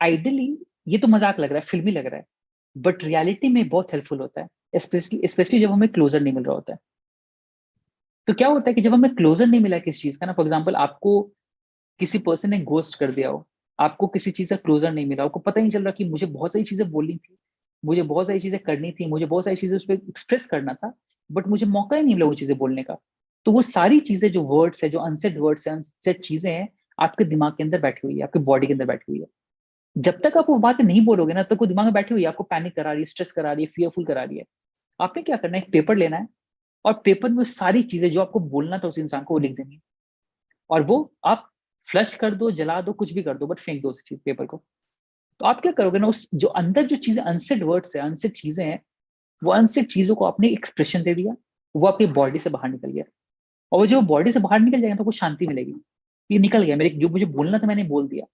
Speaker 2: आइडियली ये तो मजाक लग रहा है, फिल्मी लग रहा है, बट रियलिटी में बहुत हेल्पफुल होता है, स्पेशली जब हमें क्लोजर नहीं मिल रहा होता है। तो क्या होता है कि जब हमें क्लोजर नहीं मिला किसी चीज का ना, फॉर एग्जाम्पल आपको किसी पर्सन ने घोस्ट कर दिया हो, आपको किसी चीज का क्लोजर नहीं मिला, आपको पता ही नहीं चल रहा कि मुझे बहुत सारी चीजें बोलनी थी, मुझे बहुत सारी चीजें करनी थी, मुझे बहुत सारी चीजें उस पर एक्सप्रेस करना था, बट मुझे मौका ही नहीं मिला वो चीजें बोलने का। तो वो सारी चीजें जो वर्ड्स है, जो अनसेड वर्ड्स है, अनसेड चीजें हैं, आपके दिमाग के अंदर बैठी हुई है, आपके बॉडी के अंदर बैठी हुई है। जब तक आप वो बात नहीं बोलोगे ना, तब वो दिमाग में बैठी हुई है, आपको पैनिक करा रही है, स्ट्रेस करा रही है, फियरफुल करा रही है। आपने क्या करना है, एक पेपर लेना है, और पेपर में वो सारी चीजें जो आपको बोलना था उस इंसान को, वो लिख देनी है। और वो आप फ्लश कर दो, जला दो, कुछ भी कर दो, बट फेंक दो उस चीज पेपर को। तो आप क्या करोगे ना, उस जो अंदर जो चीजें अनसेड वर्ड्स है, अनसेड चीजें हैं, वो अनसेड चीजों को आपने एक्सप्रेशन दे दिया, वो आपकी बॉडी से बाहर निकल गया। और वो जो बॉडी से बाहर निकल जाएगा तो कुछ शांति मिलेगी, ये निकल गया मेरे, जो मुझे बोलना था मैंने बोल दिया।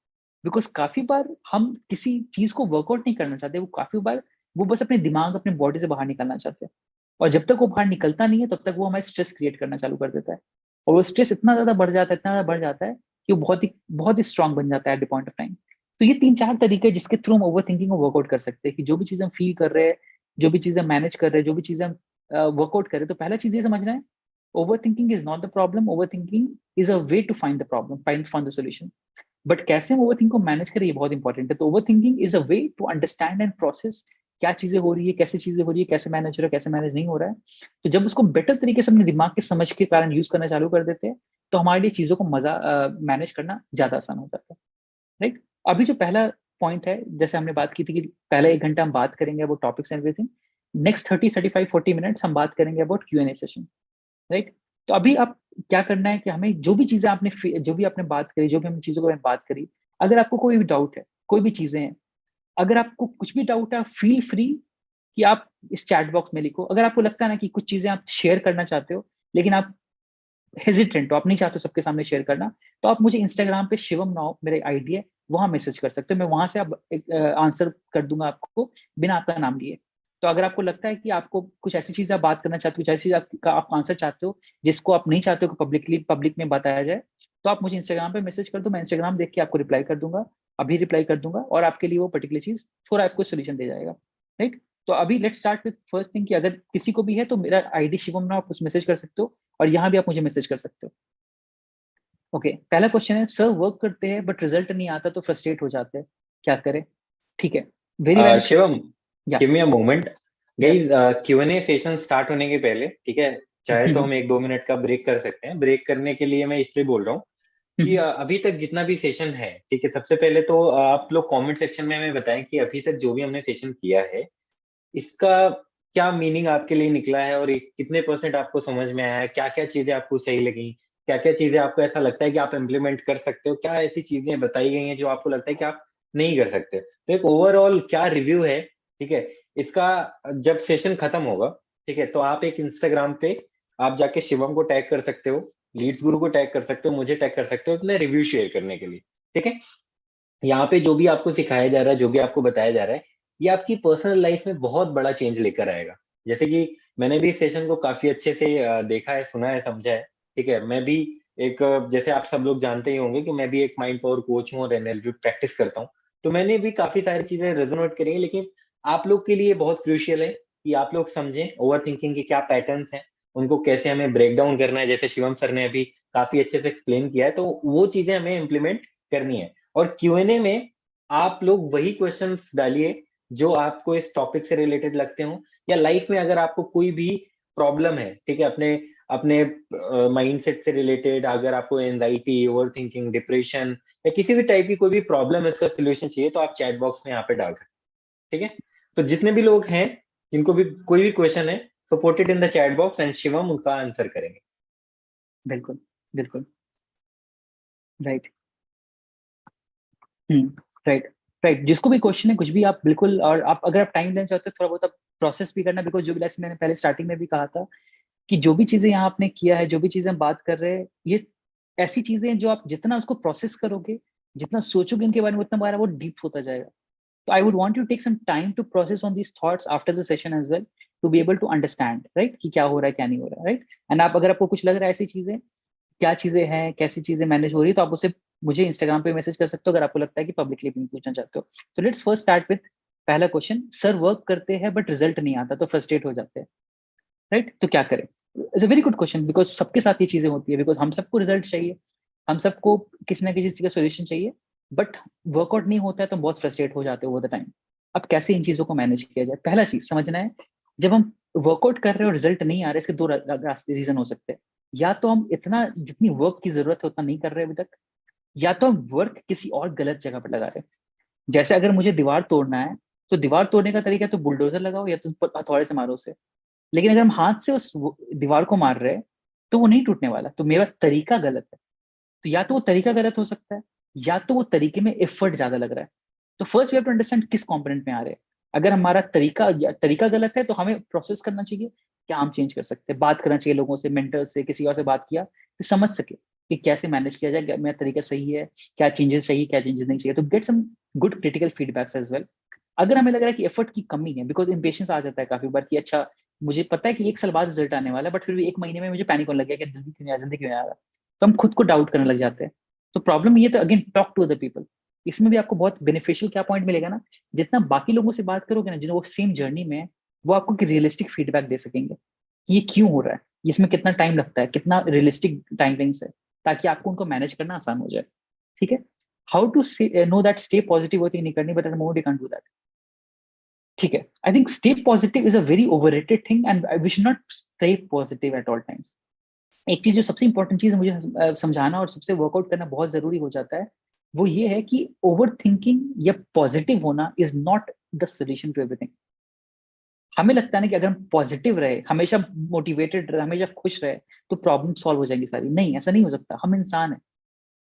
Speaker 2: बिकॉज काफी बार हम किसी चीज को वर्कआउट नहीं करना चाहते, वो काफी बार वो बस अपने दिमाग, अपने बॉडी से बाहर निकलना चाहते हैं। और जब तक वो बाहर निकलता नहीं है, तब तक वो हमारे स्ट्रेस क्रिएट करना चालू कर देता है। और वो स्ट्रेस इतना ज्यादा बढ़ जाता है, इतना ज्यादा बढ़ जाता है कि वो बहुत ही स्ट्रांग बन जाता है at the point of time. तो ये 3-4 तरीके हैं जिसके थ्रू हम ओवर थिंकिंग को वर्कआउट कर सकते हैं, कि जो भी चीजें हम फील कर रहे हैं, जो भी चीजें मैनेज कर रहे हैं, जो भी चीजें हम वर्कआउट कर रहे हैं, तो पहला चीज ये समझना है, overthinking is not the problem, overthinking is a way to find the problem, find the solution. But कैसे हम ओवर थिंक को मैनेज करें, ये बहुत इंपॉर्टेंट है। तो overthinking is a way to understand and process क्या चीजें हो रही है, कैसे चीजें हो रही है, कैसे मैनेज हो रहा है, कैसे मैनेज नहीं हो रहा है। तो जब उसको बेटर तरीके से अपने दिमाग के समझ के कारण यूज करना चालू कर देते हैं, तो हमारे लिए चीजों को मजा मैनेज करना ज्यादा आसान हो जाता है। राइट। अभी जो पहला पॉइंट है, जैसे हमने बात की थी कि पहले 1 घंटा हम बात करेंगे about topics and everything, next 30, 35, 40 minutes हम बात करेंगे अबाउट Q&A सेशन। राइट। तो अभी आप क्या करना है कि हमें जो भी चीजें आपने, जो भी आपने बात करी, जो भी हम चीजों को हमने बात करी, अगर आपको कोई भी डाउट है, कोई भी चीजें हैं, अगर आपको कुछ भी डाउट है, फील फ्री कि आप इस चैट बॉक्स में लिखो। अगर आपको लगता है ना कि कुछ चीजें आप शेयर करना चाहते हो, लेकिन आप हेजिटेंट हो, आप नहीं चाहते हो सबके सामने शेयर करना, तो आप मुझे इंस्टाग्राम पे शिवम नाउ मेरा आईडी है, वहां मैसेज कर सकते हो। मैं वहां से आप आंसर कर दूंगा आपको, बिना आपका नाम लिए। तो अगर आपको लगता है कि आपको कुछ ऐसी चीज आप बात करना चाहते हो, कुछ ऐसी चीज आप आंसर चाहते हो जिसको आप नहीं चाहते हो कि पब्लिक में बताया जाए, तो आप मुझे इंस्टाग्राम पे मैसेज कर दो, मैं इंस्टाग्राम देख के आपको रिप्लाई कर दूंगा, अभी रिप्लाई कर दूंगा, और आपके लिए वो पर्टिकुलर चीज थोड़ा आपको सोल्यूशन दे जाएगा। राइट। तो अभी let's start with first thing, कि अगर किसी को भी है तो मेरा आईडी शिवम नाउ, आप उस मैसेज कर सकते हो, और यहाँ भी आप मुझे मैसेज कर सकते हो। ओके, पहला क्वेश्चन है, सर वर्क करते हैं बट रिजल्ट नहीं आता तो फ्रस्ट्रेट हो जाते हैं, क्या करें? ठीक है, very valid.
Speaker 1: Shivam,
Speaker 2: yeah
Speaker 1: give me a moment.
Speaker 2: Yeah
Speaker 1: guys, Q&A session start होने के पहले, ठीक है, चाहे तो हम 1-2 मिनट का ब्रेक कर सकते हैं। ब्रेक करने के लिए मैं इसलिए बोल रहा हूँ कि अभी तक जितना भी सेशन है, ठीक है, सबसे पहले तो आप लोग कमेंट सेक्शन में हमें बताएं कि अभी तक जो भी हमने सेशन किया है, इसका क्या मीनिंग आपके लिए निकला है, और कितने परसेंट आपको समझ में आया है, क्या क्या चीजें आपको सही लगी, क्या क्या चीजें आपको ऐसा लगता है कि आप इम्प्लीमेंट कर सकते हो, क्या ऐसी चीजें बताई गई हैं जो आपको लगता है कि आप नहीं कर सकते। तो एक ओवरऑल क्या रिव्यू है, ठीक है, इसका। जब सेशन खत्म होगा, ठीक है, तो आप एक इंस्टाग्राम पे आप जाके शिवम को टैग कर सकते हो, लीड्स गुरु को टैग कर सकते हो, मुझे टैग कर सकते हो अपने रिव्यू शेयर करने के लिए। ठीक है, यहाँ पे जो भी आपको सिखाया जा रहा है, जो भी आपको बताया जा रहा है, ये आपकी पर्सनल लाइफ में बहुत बड़ा चेंज लेकर आएगा। जैसे कि मैंने भी इस सेशन को काफी अच्छे से देखा है, सुना है, समझा है। ठीक है, मैं भी एक जैसे आप सब लोग जानते ही होंगे कि मैं भी एक माइंड पावर कोच हूँ और एनएलपी प्रैक्टिस करता हूँ। तो मैंने भी काफी सारी चीजें रेजोनेट करी हैं, लेकिन आप लोग के लिए बहुत क्रूशियल है कि आप लोग समझें ओवर थिंकिंग के क्या पैटर्न्स हैं, उनको कैसे हमें ब्रेक डाउन करना है। जैसे शिवम सर ने अभी काफी अच्छे से एक्सप्लेन किया है, तो वो चीजें हमें इम्प्लीमेंट करनी है। और Q&A में आप लोग वही क्वेश्चंस डालिए जो आपको इस टॉपिक से रिलेटेड लगते हो, या लाइफ में अगर आपको कोई भी प्रॉब्लम है, ठीक है, अपने अपने माइंडसेट से रिलेटेड, अगर आपको एंजाइटी, ओवर थिंकिंग, डिप्रेशन, या किसी भी टाइप की कोई भी प्रॉब्लम है, उसका सोल्यूशन चाहिए, तो आप चैट बॉक्स में यहाँ पे डाल सकते हैं। ठीक है, तो जितने भी लोग हैं जिनको भी कोई भी क्वेश्चन है, तो put it in the chat box and Shivam उनका आंसर करेंगे।
Speaker 2: बिल्कुल बिल्कुल। राइट। हम्म। राइट। राइट, जिसको भी क्वेश्चन है कुछ भी, आप बिल्कुल, और आप अगर आप टाइम लेना चाहते हो थोड़ा बहुत, आप प्रोसेस भी करना, बिकॉज जो भी जैसे मैंने पहले स्टार्टिंग में भी कहा था कि जो भी चीजें यहाँ आपने किया है, जो भी चीजें हम बात कर रहे हैं, ये ऐसी चीजें हैं जो आप जितना उसको प्रोसेस करोगे, जितना सोचोगे इनके बारे में, उतना हमारा वो डीप होता जाएगा। तो I would want you take some time to process on these thoughts after the session as well, to be able to understand, right, कि क्या हो रहा है, क्या नहीं हो रहा है। राइट। एंड आप, अगर आपको कुछ लग रहा है ऐसी चीजें, क्या चीजें हैं, कैसी चीजें मैनेज हो रही है, तो आप उसे मुझे इंस्टाग्राम पे मैसेज कर सकते हो, अगर आपको लगता है कि पब्लिकली भी पूछना चाहते हो। तो लेट्स फर्स्ट स्टार्ट विथ पहला क्वेश्चन, सर वर्क करते हैं बट रिजल्ट नहीं आता तो फ्रस्ट्रेट हो जाते हैं, राइट? तो क्या करें? It's a very good question, because सबके साथ ये चीजें होती है, बिकॉज हम सबको रिजल्ट चाहिए, हम सबको किसी ना किसी चीज का सोल्यूशन चाहिए, बट वर्कआउट नहीं होता है तो हम बहुत फ्रस्ट्रेट हो जाते हैं ओवर द टाइम। अब कैसे इन चीजों को मैनेज किया जाए? पहला चीज समझना है, जब हम वर्कआउट कर रहे हैं और रिजल्ट नहीं आ रहे, इसके दो रीजन हो सकते हैं। या तो हम इतना जितनी वर्क की जरूरत है उतना नहीं कर रहे अभी तक, या तो हम वर्क किसी और गलत जगह पर लगा रहे हैं। जैसे अगर मुझे दीवार तोड़ना है, तो दीवार तोड़ने का तरीका तो बुलडोजर लगाओ या तो हथौड़े से मारो उसे। लेकिन अगर हम हाथ से उस दीवार को मार रहे हैं, तो वो नहीं टूटने वाला, तो मेरा तरीका गलत है। तो या तो वो तरीका गलत हो सकता है, या तो वो तरीके में एफर्ट ज्यादा लग रहा है। तो first we have to understand किस कंपोनेंट में आ रहे हैं। अगर हमारा तरीका गलत है, तो हमें प्रोसेस करना चाहिए, क्या हम चेंज कर सकते हैं, बात करना चाहिए लोगों से, मेंटर से, किसी और से बात किया कि समझ सके कि कैसे मैनेज किया जाए, मेरा तरीका सही है, क्या चेंजेस चाहिए, क्या चेंजेस नहीं चाहिए। तो get some good critical feedbacks as well. अगर हमें लग रहा है कि एफर्ट की कमी है, बिकॉज इम्पेशंस आ जाता है काफी बार कि अच्छा मुझे पता है कि 1 साल बाद रिजल्ट आने वाला है, बट फिर भी 1 महीने में मुझे पैनिक होने लग गया कि जल्दी क्यों नहीं आ रहा, जल्दी क्यों नहीं आ रहा। तो हम खुद को डाउट करने लग जाते हैं। तो प्रॉब्लम ये, तो again talk to other people. इसमें भी आपको बहुत बेनिफिशियल क्या पॉइंट मिलेगा ना, जितना बाकी लोगों से बात करोगे ना, जिन्होंने वो सेम जर्नी में है, वो आपको रियलिस्टिक फीडबैक दे सकेंगे कि ये क्यों हो रहा है, इसमें कितना टाइम लगता है, कितना रियलिस्टिक टाइमलाइंस है, ताकि आपको उनको मैनेज करना आसान हो जाए। ठीक है? How to know that stay positive होती नहीं करनी, but at moment you can do that. ठीक है? I think stay positive is a very overrated thing and we should not stay positive at all times. एक चीज जो सबसे इंपॉर्टेंट चीज है मुझे समझाना और सबसे वर्कआउट करना बहुत जरूरी हो जाता है, वो ये है कि ओवर थिंकिंग या पॉजिटिव होना is not the solution to everything. हमें लगता है ना कि अगर हम पॉजिटिव रहे, हमेशा मोटिवेटेड रहे, हमेशा खुश रहे, तो प्रॉब्लम सॉल्व हो जाएंगी सारी। नहीं, ऐसा नहीं हो सकता। हम इंसान हैं,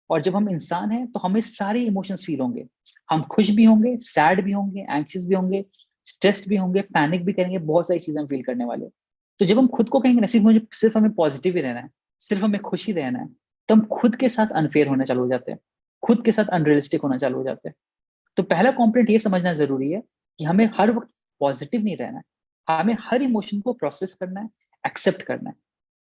Speaker 2: और जब हम इंसान हैं तो हमें सारे इमोशंस फील होंगे। हम खुश भी होंगे, सैड भी होंगे, एंक्शियस भी होंगे, स्ट्रेस्ड भी होंगे, पैनिक भी करेंगे, बहुत सारी चीजें हम फील करने वाले हैं। तो जब हम खुद को कहेंगे ना सिर्फ हमें पॉजिटिव ही रहना है, सिर्फ हमें खुशी रहना है, तो हम खुद के साथ अनफेयर होना चालू हो जाते हैं, खुद के साथ अनरियलिस्टिक होना चालू हो जाते हैं। तो पहला कॉम्पोनेंट ये समझना जरूरी है कि हमें हर वक्त पॉजिटिव नहीं रहना है, हमें हर इमोशन को प्रोसेस करना है, एक्सेप्ट करना है।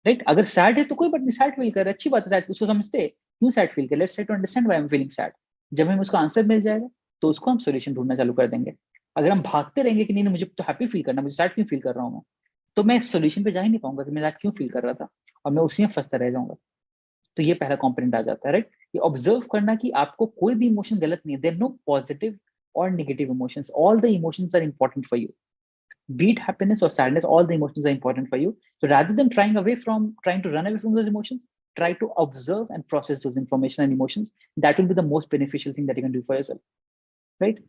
Speaker 2: राइट? अगर सैड है तो कोई बात नहीं, सैड फील कर, अच्छी बात है, सैड उसको समझते हैं क्यों सैड फील कर, let's try to understand why I am feeling sad. जब हमें उसका आंसर मिल जाएगा, तो उसको हम सॉल्यूशन ढूंढना चालू कर देंगे। अगर हम भागते रहेंगे कि नहीं नहीं मुझे तो हैप्पी फील करना, मुझे सैड क्यों फील कर रहा हूँ मैं, तो मैं सोल्यूशन पे जा ही नहीं पाऊंगा कि मैं सैड क्यों फील कर रहा था, और मैं उसी में फंसता रह जाऊंगा। तो ये पहला कंपोनेंट आ जाता है, राइट? ये ऑब्जर्व करना कि आपको कोई भी इमोशन गलत नहीं है, देयर नो पॉजिटिव और negative emotions, all the emotions are important for you. Be it happiness or sadness, all the emotions are important for you. So rather than trying to run away from those emotions, try to observe and process those information and emotions. That will be the most beneficial thing that you can do for yourself, right?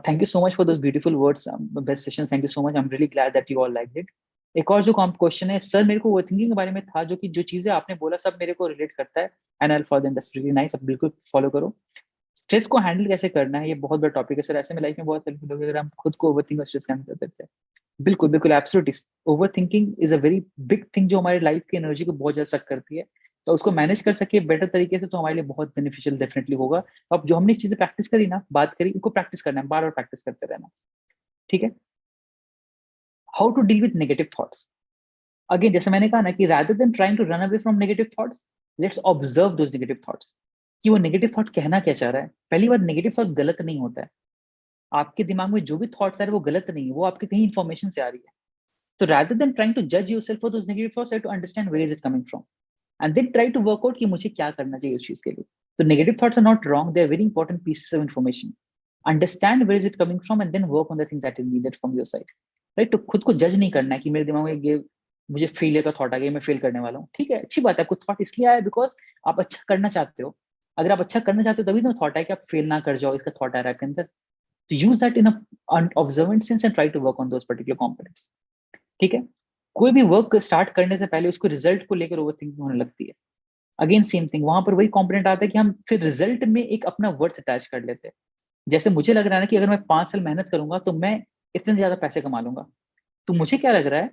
Speaker 2: Thank you so much for those beautiful words, best sessions. Thank you so much. I'm really glad that you all liked it. एक और जो क्वेश्चन है सर, मेरे को ओवरथिंकिंग के बारे में था, जो कि जो चीजें आपने बोला सब मेरे को रिलेट करता है, and I for them, that's really nice. अब बिल्कुल फॉलो करो। स्ट्रेस को हैंडल कैसे करना है, ये बहुत बड़ा टॉपिक है सर। ऐसे में लाइफ में बहुत हेल्पफुल होगा अगर हम खुद को ओवरथिंक और स्ट्रेस हैंडल कर देते हैं। बिल्कुल बिल्कुल, absolutely. Over thinking is a very big thing जो हमारी लाइफ की एनर्जी को बहुत ज्यादा सक करती है। तो उसको मैनेज कर सके बेटर तरीके से, तो हमारे लिए बहुत बेनिफिशियल डेफिनेटली होगा। अब जो हमने चीजें प्रैक्टिस करी ना, बात करी, उनको प्रैक्टिस करना है, बार बार प्रैक्टिस करते रहना। ठीक है? How to deal with negative thoughts. Again जैसे मैंने कहा ना कि rather than trying to run away from negative thoughts, let's observe those negative thoughts, कि वो नेगेटिव थॉट कहना क्या चाह रहा है। पहली बात, नेगेटिव थॉट गलत नहीं होता है। आपके दिमाग में जो भी थॉट्स आ रहे हैं वो गलत नहीं है, वो आपके कहीं इन्फॉर्मेशन से आ रही है। So rather than trying to judge yourself for those negative thoughts, try to understand where is it coming from, and then try to work out कि मुझे क्या करना चाहिए उस चीज के लिए। तो negative thoughts are not wrong; they are very important pieces of information. Understand where is it coming from, and then work on the things that is needed from your side. Right? तो खुद को जज नहीं करना है कि मेरे दिमाग में ये मुझे फेलियर का थॉट आ गया, मैं फेल करने वाला हूँ। ठीक है, अच्छी बात है, आपको थॉट इसलिए आया बिकॉज आप अच्छा करना चाहते हो। अगर आप अच्छा करना चाहते हो तभी तो थॉट है कि आप फेल ना कर जाओ, इसका थॉट आ रहा है आपके अंदर। तो use that in observant sense and try to work on those particular components. ठीक है? कोई भी वर्क स्टार्ट करने से पहले उसको रिजल्ट को लेकर ओवर थिंकिंग होने लगती है। अगेन सेम थिंग, वहां पर वही कॉम्पोनेंट आता है कि हम फिर रिजल्ट में एक अपना वर्थ अटैच कर लेते हैं। जैसे मुझे लग रहा है ना कि अगर मैं 5 साल मेहनत करूंगा तो मैं इतने ज्यादा पैसे कमा लूंगा। तो मुझे क्या लग रहा है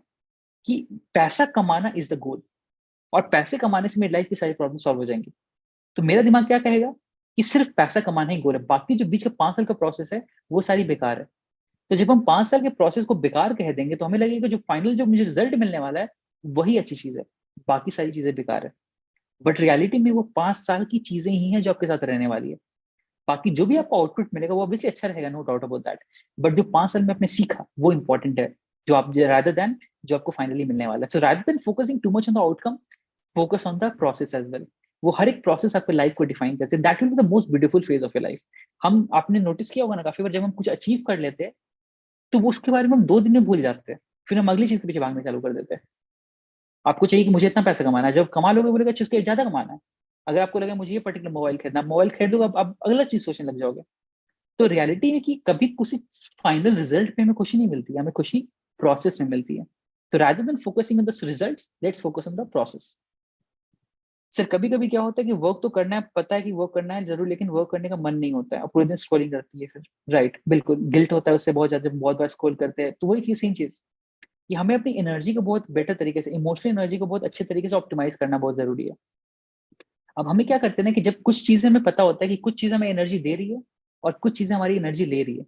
Speaker 2: कि पैसा कमाना इज द गोल, और पैसे कमाने से मेरी लाइफ की सारी प्रॉब्लम सॉल्व हो जाएंगी। तो मेरा दिमाग क्या कहेगा कि सिर्फ पैसा कमाना ही गोल है, बाकी जो बीच का 5 साल का प्रोसेस है वो सारी बेकार है। तो जब हम 5 साल के प्रोसेस को बेकार कह देंगे, तो हमें लगेगा जो फाइनल जो मुझे रिजल्ट मिलने वाला है वही अच्छी चीज है, बाकी सारी चीजें बेकार है। बट रियलिटी में वो 5 साल की चीजें ही हैं जो आपके साथ रहने वाली है। बाकी जो भी आपको आउटपुट मिलेगा वो ऑब्वियसली अच्छा रहेगा, no doubt about that, but जो 5 साल में आपने सीखा वो इंपॉर्टेंट है, जो आप रादर देन जो आपको फाइनली मिलने वाला है। So rather than focusing too much on the outcome, focus on the process as well. वो हर एक प्रोसेस आपकी लाइफ को डिफाइन करते हैं, that will be the most beautiful phase of your life. हम आपने नोटिस किया होगा ना, काफी बार जब हम कुछ अचीव कर लेते हैं तो वो उसके बारे में हम 2 दिन में भूल जाते हैं, फिर हम अगली चीज के पीछे भागना चालू कर देते हैं। आपको चाहिए कि मुझे इतना पैसा कमाना है, जब कमा लोगे बोलेगा अच्छा इसके ज्यादा कमाना है। अगर आपको लगा मुझे ये पर्टिकुलर मोबाइल खरीदना, आप मोबाइल खरीद दोगे, आप अगला चीज सोचने लग जाओगे। तो रियलिटी में कि कभी किसी फाइनल रिजल्ट पे हमें खुशी नहीं मिलती है, हमें खुशी प्रोसेस में मिलती है। तो rather than focusing on the results, let's focus on the process. Sir कभी कभी क्या होता है कि वर्क तो करना है, पता है कि वर्क करना है जरूर, लेकिन वर्क करने का मन नहीं होता है और पूरे दिन स्क्रॉलिंग रहती है फिर। राइट, बिल्कुल गिल्ट होता है उससे बहुत ज्यादा, बहुत बार स्क्रॉल करते हैं। तो वही चीज, सेम चीज, कि हमें अपनी एनर्जी को बहुत बेटर तरीके से, इमोशनल एनर्जी को बहुत अच्छे तरीके से ऑप्टिमाइज करना बहुत जरूरी है। अब हमें क्या करते हैं ना कि जब कुछ चीजें हमें पता होता है कि कुछ चीजें हमें एनर्जी दे रही है और कुछ चीजें हमारी एनर्जी ले रही है,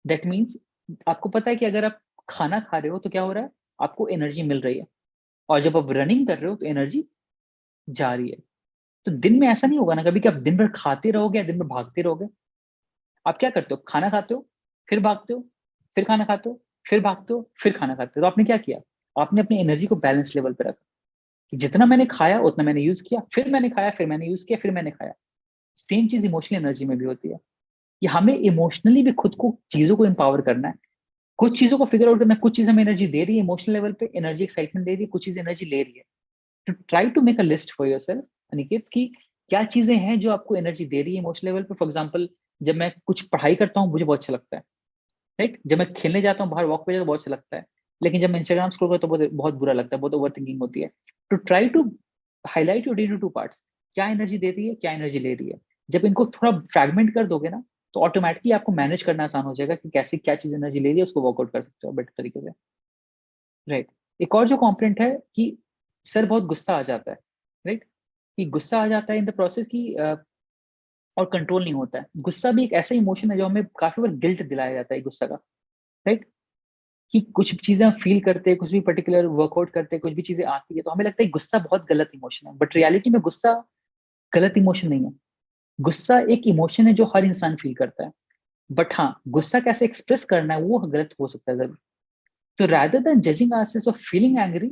Speaker 2: दैट मीन्स आपको पता है कि अगर आप खाना खा रहे हो तो क्या हो रहा है, आपको एनर्जी मिल रही है, और जब आप रनिंग कर रहे हो तो एनर्जी जा रही है। तो दिन में ऐसा नहीं होगा ना कभी कि आप दिन भर खाते रहोगे या दिन भर भागते रहोगे। आप क्या करते हो, खाना खाते हो, फिर भागते हो, फिर खाना खाते हो, फिर भागते हो, फिर खाना खाते हो। तो आपने क्या किया, आपने अपनी एनर्जी को बैलेंस लेवल पे रखा, कि जितना मैंने खाया उतना मैंने यूज किया, फिर मैंने खाया, फिर मैंने यूज किया, फिर मैंने खाया। सेम चीज इमोशनल एनर्जी में भी होती है, कि हमें इमोशनली भी खुद को, चीजों को एम्पावर करना है। कुछ चीजों को फिगर आउट करना है, कुछ चीज हमें एनर्जी दे रही है इमोशनल लेवल पे, एनर्जी एक्साइटमेंट दे रही है, कुछ चीज एनर्जी ले रही है। तो try to make a list for yourself Aniket, कि क्या चीजें हैं जो आपको एनर्जी दे रही है इमोशनल लेवल पे। फॉर एग्जाम्पल, जब मैं कुछ पढ़ाई करता हूँ मुझे बहुत अच्छा लगता है, राइट। जब मैं खेलने जाता हूँ बाहर वॉक पे जाता हूँ बहुत अच्छा लगता है, लेकिन जब मैं इंस्टाग्राम स्क्रॉल करता हूँ तो बहुत बहुत बुरा लगता है, बहुत ओवर थिंकिंग होती है। तो try to highlight your day to two parts, क्या एनर्जी दे रही है, क्या एनर्जी ले रही है। जब इनको थोड़ा फ्रैगमेंट कर दोगे ना, तो ऑटोमेटिकली आपको मैनेज करना आसान हो जाएगा कि कैसे क्या चीज एनर्जी ले रही है, उसको वर्कआउट कर सकते हो बेटर तरीके से, राइट। एक और जो कॉम्पोनेंट है कि सर बहुत गुस्सा आ जाता है, राइट, कि गुस्सा आ जाता है इन द प्रोसेस की, और कंट्रोल नहीं होता है। गुस्सा भी एक ऐसा इमोशन है जो हमें काफी बार गिल्ट दिलाया जाता है गुस्सा का, राइट, कि कुछ चीजें हम फील करते हैं, कुछ भी पर्टिकुलर वर्कआउट करते हैं, कुछ भी चीजें आती है तो हमें लगता है गुस्सा बहुत गलत इमोशन है, बट रियलिटी में गुस्सा गलत इमोशन नहीं है। गुस्सा एक इमोशन है जो हर इंसान फील करता है, बट हाँ, गुस्सा कैसे एक्सप्रेस करना है वो गलत हो सकता है जरूर। तो rather than judging ourselves of feeling angry,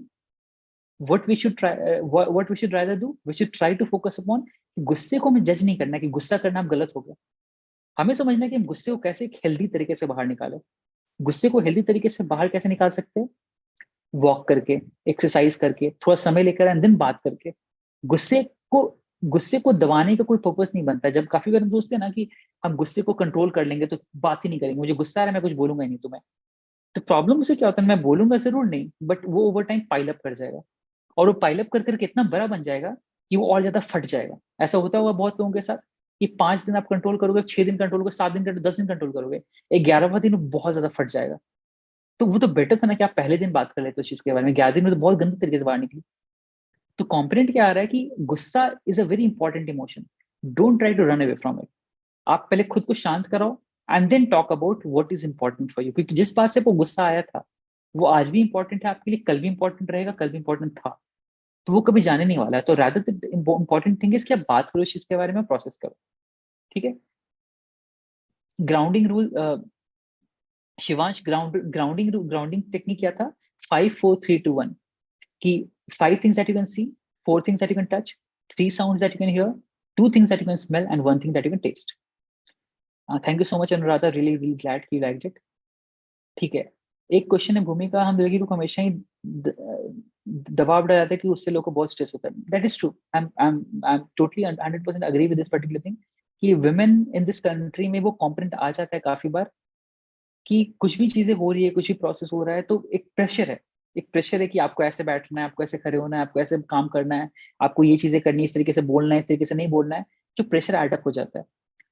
Speaker 2: what we should rather do, we should try to focus upon कि गुस्से को हमें जज नहीं करना है कि गुस्सा करना अब गलत हो गया। हमें समझना है कि हम गुस्से को कैसे एक हेल्दी तरीके से बाहर निकालें। गुस्से को हेल्दी तरीके से बाहर कैसे निकाल सकते हैं, वॉक करके, एक्सरसाइज करके, थोड़ा समय लेकर एंड देन बात करके। गुस्से को गुस्से को दबाने का कोई पर्पस नहीं बनता। जब काफी बार हम सोचते हैं ना कि हम गुस्से को कंट्रोल कर लेंगे तो बात ही नहीं करेंगे, मुझे गुस्सा आ रहा है मैं कुछ बोलूंगा ही नहीं तुम्हें। तो प्रॉब्लम उसे क्या होता है, मैं बोलूंगा जरूर नहीं, बट वो ओवर टाइम पाइल अप कर जाएगा, और वो पाइल अप कर करके इतना बड़ा बन जाएगा कि वो और ज्यादा फट जाएगा। ऐसा होता हुआ बहुत लोगों के साथ कि 5 दिन आप कंट्रोल करोगे, 6 दिन कंट्रोल करोगे, 7 दिन कंट्रोल, 10 दिन कंट्रोल करोगे, 11वां दिन वो बहुत ज्यादा फट जाएगा। तो वो तो बेटर था ना कि आप पहले दिन बात कर लेते उस चीज के बारे में, 11 दिन में तो बहुत गंदे तरीके से बाहर निकली। तो कॉम्पोनेंट क्या आ रहा है कि गुस्सा is a very important emotion, don't try to run away from it. आप पहले खुद को शांत कराओ and then talk about what is important for you, क्योंकि जिस बात से वो गुस्सा आया था वो आज भी इंपॉर्टेंट है आपके लिए, कल भी इंपॉर्टेंट रहेगा, कल भी इंपॉर्टेंट था, तो वो कभी जाने नहीं वाला है। तो rather the important thing is कि आप बात करो इस चीज के बारे में, प्रोसेस करो, ठीक है। Grounding rule, Shivansh, grounding technique क्या था, 5 4 3 2 1, कि 5 things that you can see, 4 things that you can touch, 3 sounds that you can hear, 2 things that you can smell, and 1 thing that you can taste. Thank you so much Anuradha, really glad you liked it. ठीक है, एक क्वेश्चन है भूमिका, हम लड़की को हमेशा ही दबाव डाला जाता है कि उससे लोगों को बहुत स्ट्रेस होता है। That is true, I am totally 100% agree with this particular thing, कि वुमेन इन दिस कंट्री में वो कॉम्पोनेंट आ जाता है काफी बार, कि कुछ भी चीजें हो रही है, कुछ भी प्रोसेस हो रहा है तो एक प्रेशर है, एक प्रेशर है कि आपको ऐसे बैठना है, आपको ऐसे खड़े होना है, आपको ऐसे काम करना है, आपको ये चीजें करनी है, इस तरीके से बोलना है, इस तरीके से नहीं बोलना है, जो प्रेशर एडअप हो जाता है।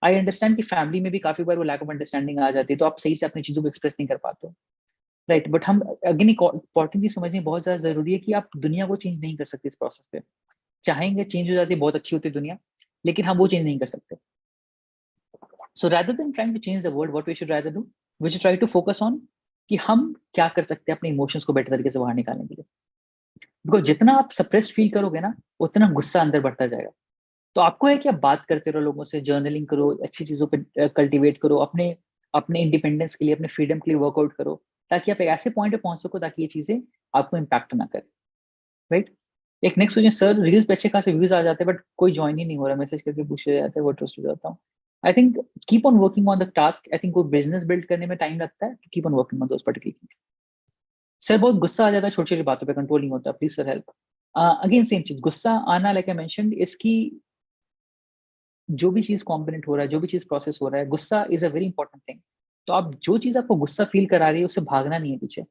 Speaker 2: आई अंडरस्टैंड कि फैमिली में भी काफी बार वो लैक ऑफ अंडरस्टैंडिंग आ जाती है, तो आप सही से अपनी चीजों को एक्सप्रेस नहीं कर पाते हो, राइट। बट हम अगेन इंपॉर्टेंट चीज समझनी बहुत ज्यादा जरूरी है कि आप दुनिया को चेंज नहीं कर सकते इस प्रोसेस पे। चाहेंगे चेंज हो जाती है, बहुत अच्छी होती है दुनिया, लेकिन हम वो चेंज नहीं कर सकते। सो rather than trying to change the world, what we should rather do, we should try to focus on कि हम क्या कर सकते हैं अपने इमोशंस को बेटर तरीके से बाहर निकालने के लिए। बिकॉज जितना आप सप्रेस्ड फील करोगे ना, उतना गुस्सा अंदर बढ़ता जाएगा। तो आपको है कि आप बात करते रहो लोगों से, जर्नलिंग करो, अच्छी चीजों पे कल्टीवेट करो, अपने अपने इंडिपेंडेंस के लिए, अपने फ्रीडम के लिए वर्कआउट करो, ताकि आप एक ऐसे पॉइंट पे पहुंच सको ताकि ये चीजें आपको इम्पैक्ट ना करे, राइट? एक नेक्स्ट क्वेश्चन, सर रील्स पे अच्छे खासे व्यूज आ जाते हैं बट कोई ज्वाइन ही नहीं हो रहा, मैसेज करके पूछे जाते हैं, वो ट्रस्ट हो जाता हूँ। I think keep on working on the task. I think कोई बिजनेस बिल्ड करने में टाइम लगता है, keep on working on those particular. Sir बहुत गुस्सा आ जाता है छोटी छोटी बातों पे, कंट्रोल नहीं होता, please sir help. Again same चीज, गुस्सा आना, लाइक आई मेंशनड, इसकी जो भी चीज कॉम्पोनेंट हो रहा है, जो भी चीज प्रोसेस हो रहा है, गुस्सा is a very important thing. तो आप जो चीज आपको गुस्सा फील करा रही है उससे भागना नहीं है पीछे।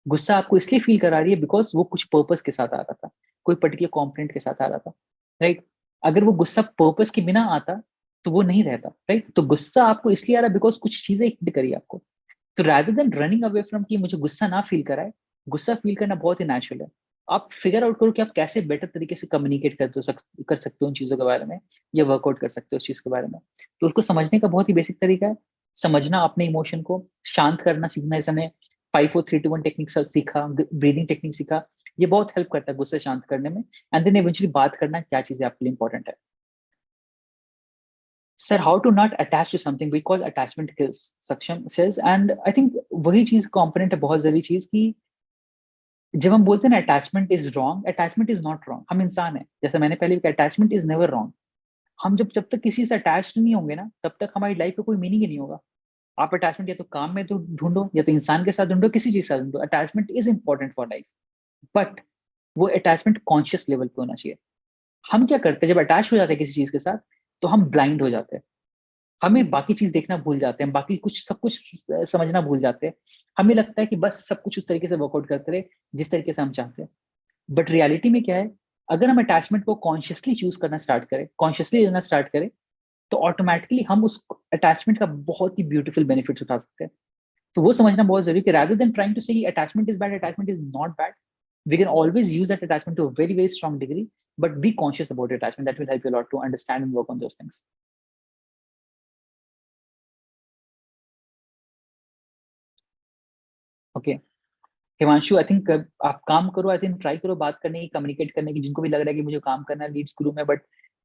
Speaker 2: गुस्सा आपको इसलिए फील करा रही है बिकॉज वो कुछ पर्पस के साथ आ रहा था, कोई पर्टिकुलर कॉम्पोनेंट के साथ आ रहा था, राइट? अगर वो गुस्सा पर्पस के बिना आता तो वो नहीं रहता, राइट? तो गुस्सा आपको इसलिए आ रहा है बिकॉज कुछ चीजें हिट करी आपको। तो rather then running away from कि मुझे गुस्सा ना फील कराए, गुस्सा फील करना बहुत ही नेचुरल है। आप फिगर आउट करो कि आप कैसे बेटर तरीके से कम्युनिकेट कर सकते हो उन चीजों के बारे में, या वर्कआउट कर सकते हो उस चीज के बारे में। तो उसको समझने का बहुत ही बेसिक तरीका है, समझना अपने इमोशन को, शांत करना सीखना। इस समय 5 4 3 2 1 टेक्निक सीखा, ब्रीदिंग टेक्निक सीखा, ये बहुत हेल्प करता है गुस्से शांत करने में। एंड देन इवेंचुअली बात करना क्या चीजें आपके लिए इंपॉर्टेंट है। Sir how to not attach to something, because attachment kills, Saksham says. And I think वही चीज कंपोनेंट है, बहुत जरूरी चीज की, जब हम बोलते हैं ना attachment is wrong, attachment is not wrong. हम इंसान है, जैसे मैंने पहले भी कहा, अटैचमेंट इज नेवर रॉन्ग। हम जब तक किसी से अटैच नहीं होंगे ना, तब तक हमारी लाइफ में कोई मीनिंग ही नहीं होगा। आप अटैचमेंट या तो काम में तो ढूंढो, या तो इंसान के साथ ढूंढो, किसी चीज से ढूंढो, attachment is important for life. But वो अटैचमेंट कॉन्शियस लेवल पे होना चाहिए। हम क्या करते हैं जब अटैच हो जाते हैं किसी चीज के साथ, तो हम ब्लाइंड हो जाते हैं, हमें बाकी चीज देखना भूल जाते हैं, बाकी कुछ सब कुछ समझना भूल जाते हैं। हमें लगता है कि बस सब कुछ उस तरीके से वर्कआउट करते रहे जिस तरीके से हम चाहते हैं। बट रियलिटी में क्या है, अगर हम अटैचमेंट को कॉन्शियसली चूज करना स्टार्ट करें, कॉन्शियसली लेना स्टार्ट करें, तो ऑटोमेटिकली हम उस अटैचमेंट का बहुत ही ब्यूटीफुल बेनिफिट्स उठा सकते हैं। तो वो समझना बहुत जरूरी है कि rather than trying to say attachment is bad, attachment is not bad, we can always use that attachment to a very very strong degree, but be conscious about your attachment. That will help you a lot to understand and work on those things. Okay, Himanshu, I think आप काम करो, आई थिंक ट्राई करो बात करने की, कम्युनिकेट करने की, जिनको भी लग रहा है कि मुझे काम करना है लीड्स ग्रुप में बट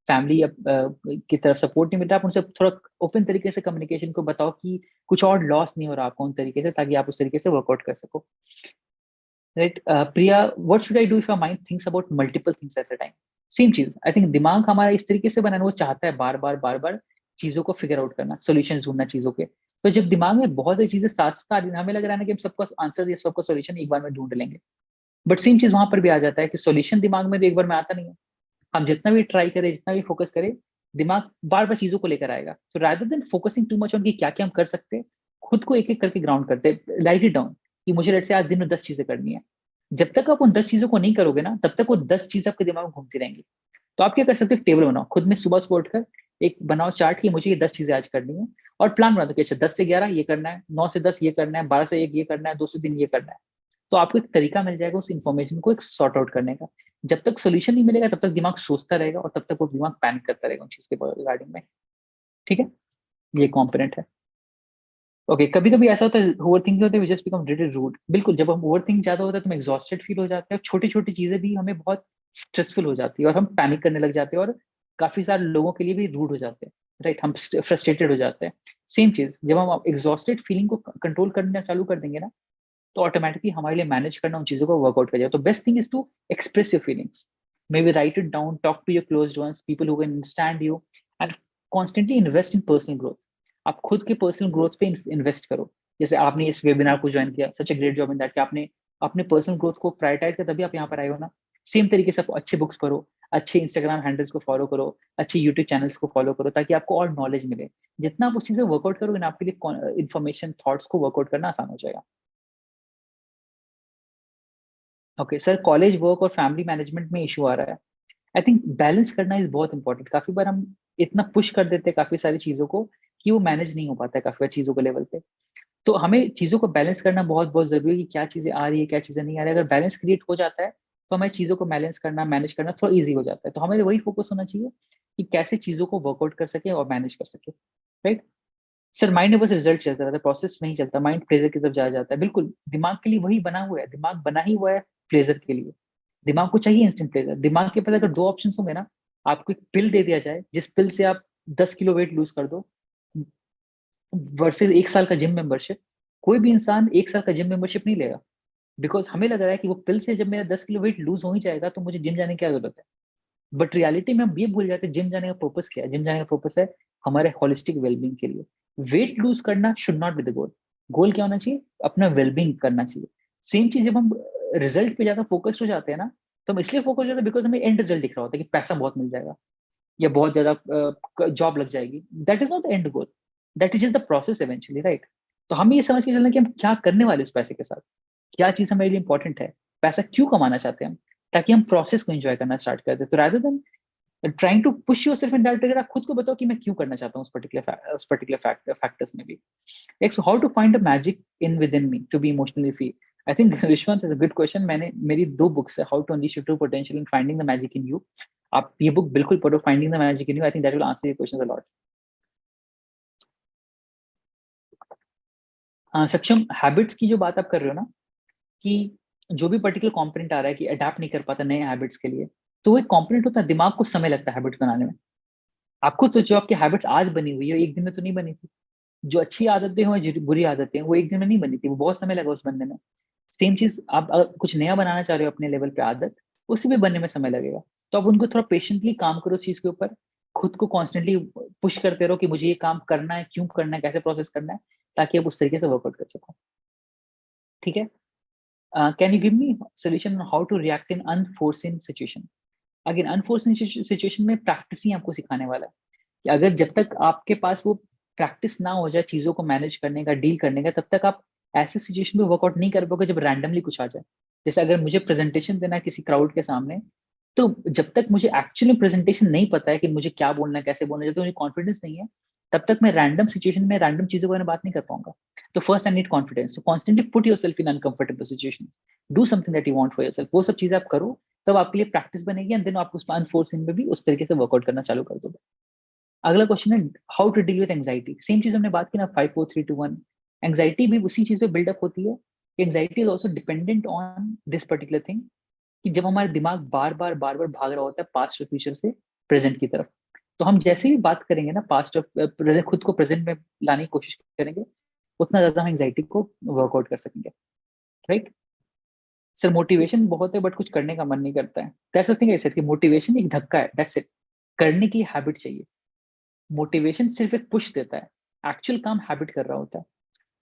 Speaker 2: फैमिली की तरफ सपोर्ट नहीं मिल रहा, आप उनसे थोड़ा ओपन तरीके से कम्युनिकेशन को बताओ कि कुछ और लॉस नहीं हो रहा आपको उन तरीके से, ताकि आप उस तरीके से वर्कआउट कर सको, right? Priya, what should I do if my mind thinks about multiple things at a time? Same चीज, आई थिंक दिमाग हमारा इस तरीके से बना है, वो चाहता है बार बार बार बार चीजों को फिगर आउट करना, सोल्यूशन ढूंढना चीजों के। तो जब दिमाग में बहुत सारी चीजें साथ साथ आ रही हैं, हमें लग रहा है ना कि हम सबका आंसर या सबका सोल्यूशन एक बार में ढूंढ लेंगे, बट सेम चीज वहां पर भी आ जाता है कि सॉल्यूशन दिमाग में तो एक बार में आता नहीं है। हम जितना भी ट्राई करें, जितना भी फोकस करें, दिमाग बार बार चीजों को लेकर आएगा। तो rather than focusing too much on कि क्या क्या हम कर सकते हैं, खुद को एक एक करके ग्राउंड करते हैं, राइट इट डाउन कि मुझे लेट्स से आज दिन में 10 चीजें करनी है। जब तक आप उन 10 चीजों को नहीं करोगे ना, तब तक वो 10 चीजें आपके दिमाग में घूमती रहेंगी। तो आप क्या कर सकते हो, टेबल बनाओ खुद में, सुबह सुबह उठकर एक बनाओ चार्ट कि मुझे ये 10 चीजें आज करनी है, और प्लान बना दो कि अच्छा 10 से 11 ये करना है, 9 से 10 ये करना है, 12 से 1 ये करना है, 2 से 3 ये करना है। तो आपको एक तरीका मिल जाएगा उस इन्फॉर्मेशन को एक सॉर्ट आउट करने का। जब तक सोल्यूशन नहीं मिलेगा तब तक दिमाग सोचता रहेगा, और तब तक वो दिमाग पैनिक करता रहेगा उन चीज के रिगार्डिंग में। ठीक है, ये कॉम्पोनेंट है। ओके, कभी कभी ऐसा होता है, ओवर थिंकिंग होते हैं, जस्ट बिकम लिटिल रूड। बिल्कुल, जब हम ओवर थिंक ज्यादा होता है तो हम एग्जॉस्टेड फील हो जाते हैं, और छोटी छोटी चीजें भी हमें बहुत स्ट्रेसफुल हो जाती है, और हम पैनिक करने लग जाते हैं, और काफी सारे लोगों के लिए भी रूड हो जाते हैं, राइट? हम फ्रस्ट्रेटेड हो जाते हैं। सेम चीज, जब हम एग्जॉस्टेड फीलिंग को कंट्रोल करना चालू कर देंगे ना, तो ऑटोमेटिकली हमारे लिए मैनेज करना उन चीजों को वर्कआउट कर जाए। तो best thing is to express your feelings, maybe write it down, talk to your closed ones, people who can understand you, and constantly invest in personal growth. आप खुद के पर्सनल ग्रोथ पे इन्वेस्ट करो। जैसे आपने इस वेबिनार को ज्वाइन किया, such a great job in that, कि आपने अपने पर्सनल ग्रोथ को प्रायोरिटाइज किया, तभी आप यहाँ पर आए हो ना। सेम तरीके से आप अच्छे बुक्स पढ़ो, अच्छे इंस्टाग्राम हैंडल्स को फॉलो करो, अच्छे यूट्यूब चैनल्स को फॉलो करो, ताकि आपको और नॉलेज मिले। जितना आप उस चीज में वर्कआउट करोगे ना, आपके लिए इन्फॉर्मेशन थॉट्स को वर्कआउट करना आसान हो जाएगा। ओके सर, कॉलेज वर्क और फैमिली मैनेजमेंट में इशू आ रहा है। आई थिंक बैलेंस करना इज बहुत इंपॉर्टेंट। काफी बार हम इतना पुश कर देते हैं काफी सारी चीजों को कि वो मैनेज नहीं हो पाता है काफी बार चीजों के लेवल पे। तो हमें चीजों को बैलेंस करना बहुत बहुत जरूरी है कि क्या चीजें आ रही है, क्या चीजें नहीं आ रही है। अगर बैलेंस क्रिएट हो जाता है तो हमें चीजों को बैलेंस करना, मैनेज करना थोड़ा ईजी हो जाता है। तो हमें वही फोकस होना चाहिए कि कैसे चीजों को वर्कआउट कर सके और मैनेज कर सके, राइट? सर माइंड में बस रिजल्ट चलता रहता है, प्रोसेस नहीं चलता, माइंड प्लेजर की तरफ जाया जाता है। बिल्कुल, दिमाग के लिए वही बना हुआ है, दिमाग बना ही हुआ है प्लेजर के लिए। दिमाग को चाहिए इंस्टेंट प्लेजर। दिमाग के पास अगर दो ऑप्शंस होंगे ना, आपको एक पिल दे दिया जाए जिस पिल से आप 10 किलो वेट लूज कर दो वर्सेज 1 साल का जिम मेंबरशिप, कोई भी इंसान 1 साल का जिम मेंबरशिप नहीं लेगा, बिकॉज हमें लग रहा है कि वो पिल से जब मेरा 10 किलो वेट लूज हो ही जाएगा तो मुझे जिम जाने की क्या जरूरत है। बट रियलिटी में हम ये भूल जाते हैं जिम जाने का पर्पस क्या है। जिम जाने का पर्पस है हमारे होलिस्टिक वेलबींग के लिए। वेट लूज करना should not be the goal. Goal क्या होना चाहिए? अपना वेलबींग करना चाहिए। सेम चीज जब हम रिजल्ट पे ज्यादा फोकस्ड हो जाते हैं ना, तो हम इसलिए फोकस हो जाते हैं बिकॉज हमें एंड रिजल्ट दिख रहा होता है कि पैसा बहुत मिल जाएगा या बहुत ज्यादा जॉब लग जाएगी। That is not the end goal, that is just the process eventually, right. तो हमें ये समझ के चलना कि हम क्या करने वाले उस पैसे के साथ, क्या चीज हमारे लिए इंपॉर्टेंट है, पैसा क्यों कमाना चाहते हैं हम, ताकि हम प्रोसेस को एंजॉय करना स्टार्ट कर दे। तो rather than trying to push yourself in that, आप खुद को बताओ कि मैं क्यों करना चाहता हूँ उस पर्टिकुलर फैक्टर्स में भी। Like, so how to find a magic in within me to be emotionally free? I think Vishwant is a good question. मैंने मेरी 2 books है, How to Unleash Your True Potential and Finding the Magic in You. आप ये बुक बिल्कुल पढ़ो, Finding the Magic in You. I think that will answer your questions a lot. सक्षम, हैबिट्स की जो बात आप कर रहे हो ना, कि जो भी पर्टिकुलर कॉम्पोनेंट आ रहा है कि अडेप्ट नहीं कर पाता नए हैबिट्स के लिए, तो वो एक कॉम्पोनेंट होता है, दिमाग को समय लगता है हैबिट बनाने में। आप खुद सोचो, आपकी हैबिट्स आज बनी हुई है, एक दिन में तो नहीं बनी थी। जो अच्छी आदतें हो जो बुरी आदतें हैं, वो एक दिन में नहीं बनी थी, वो बहुत समय लगा उस बनने में। सेम चीज आप अगर कुछ नया बनाना चाह रहे हो अपने लेवल पे आदत, उसी भी बनने में समय लगेगा। तो आप उनको थोड़ा पेशेंटली काम करो उस चीज के ऊपर, खुद को कॉन्स्टेंटली पुश करते रहो कि मुझे ये काम करना है, क्यों करना है, कैसे प्रोसेस करना है, ताकि आप उस तरीके से वर्कआउट कर सको। ठीक है। Can you give me solution on how to react in unforeseen situation? Again, unforeseen situation में प्रैक्टिस ही आपको सिखाने वाला है कि अगर जब तक आपके पास वो प्रैक्टिस ना हो जाए चीजों को मैनेज करने का, डील करने का, तब तक आप ऐसे सिचुएशन में वर्कआउट नहीं कर पाओगे जब रैंडमली कुछ आ जाए। जैसे अगर मुझे प्रेजेंटेशन देना है किसी क्राउड के सामने, तो जब तक मुझे एक्चुअली प्रेजेंटेशन नहीं पता है कि मुझे क्या बोलना है, कैसे बोलना है, जब तक मुझे कॉन्फिडेंस नहीं है, तब तक मैं रैंडम सिचुएशन में रैंडम चीजों के बारे में बात नहीं कर पाऊंगा। तो first I need confidence. So constantly put yourself in uncomfortable situation, do something that you want for yourself. वो सब चीजें आप करो, तब आपके लिए प्रैक्टिस बनेगी, एंड देन आप उस अनफोर्सिंग में भी उस तरीके से वर्कआउट करना चालू कर दोगे। अगला क्वेश्चन है how to deal with anxiety. Same चीज हमने बात की ना, 5 4 3 2 1। एंजाइटी भी उसी चीज पे बिल्डअप होती है। Anxiety is also dependent on this particular thing, कि जब हमारा दिमाग बार बार भाग रहा होता है पास्ट और फ्यूचर से प्रेजेंट की तरफ, तो हम जैसे ही बात करेंगे ना पास्ट और प्रेजेंट, खुद को प्रेजेंट में लाने की कोशिश करेंगे, उतना ज्यादा हम एंजाइटी को वर्कआउट कर सकेंगे, राइट। सर, मोटिवेशन बहुत है बट कुछ करने का मन नहीं करता है। That's the thing I said कि मोटिवेशन एक धक्का है, दैट्स इट। करने की हैबिट चाहिए। मोटिवेशन सिर्फ एक पुश देता है, एक्चुअल काम हैबिट कर रहा होता है।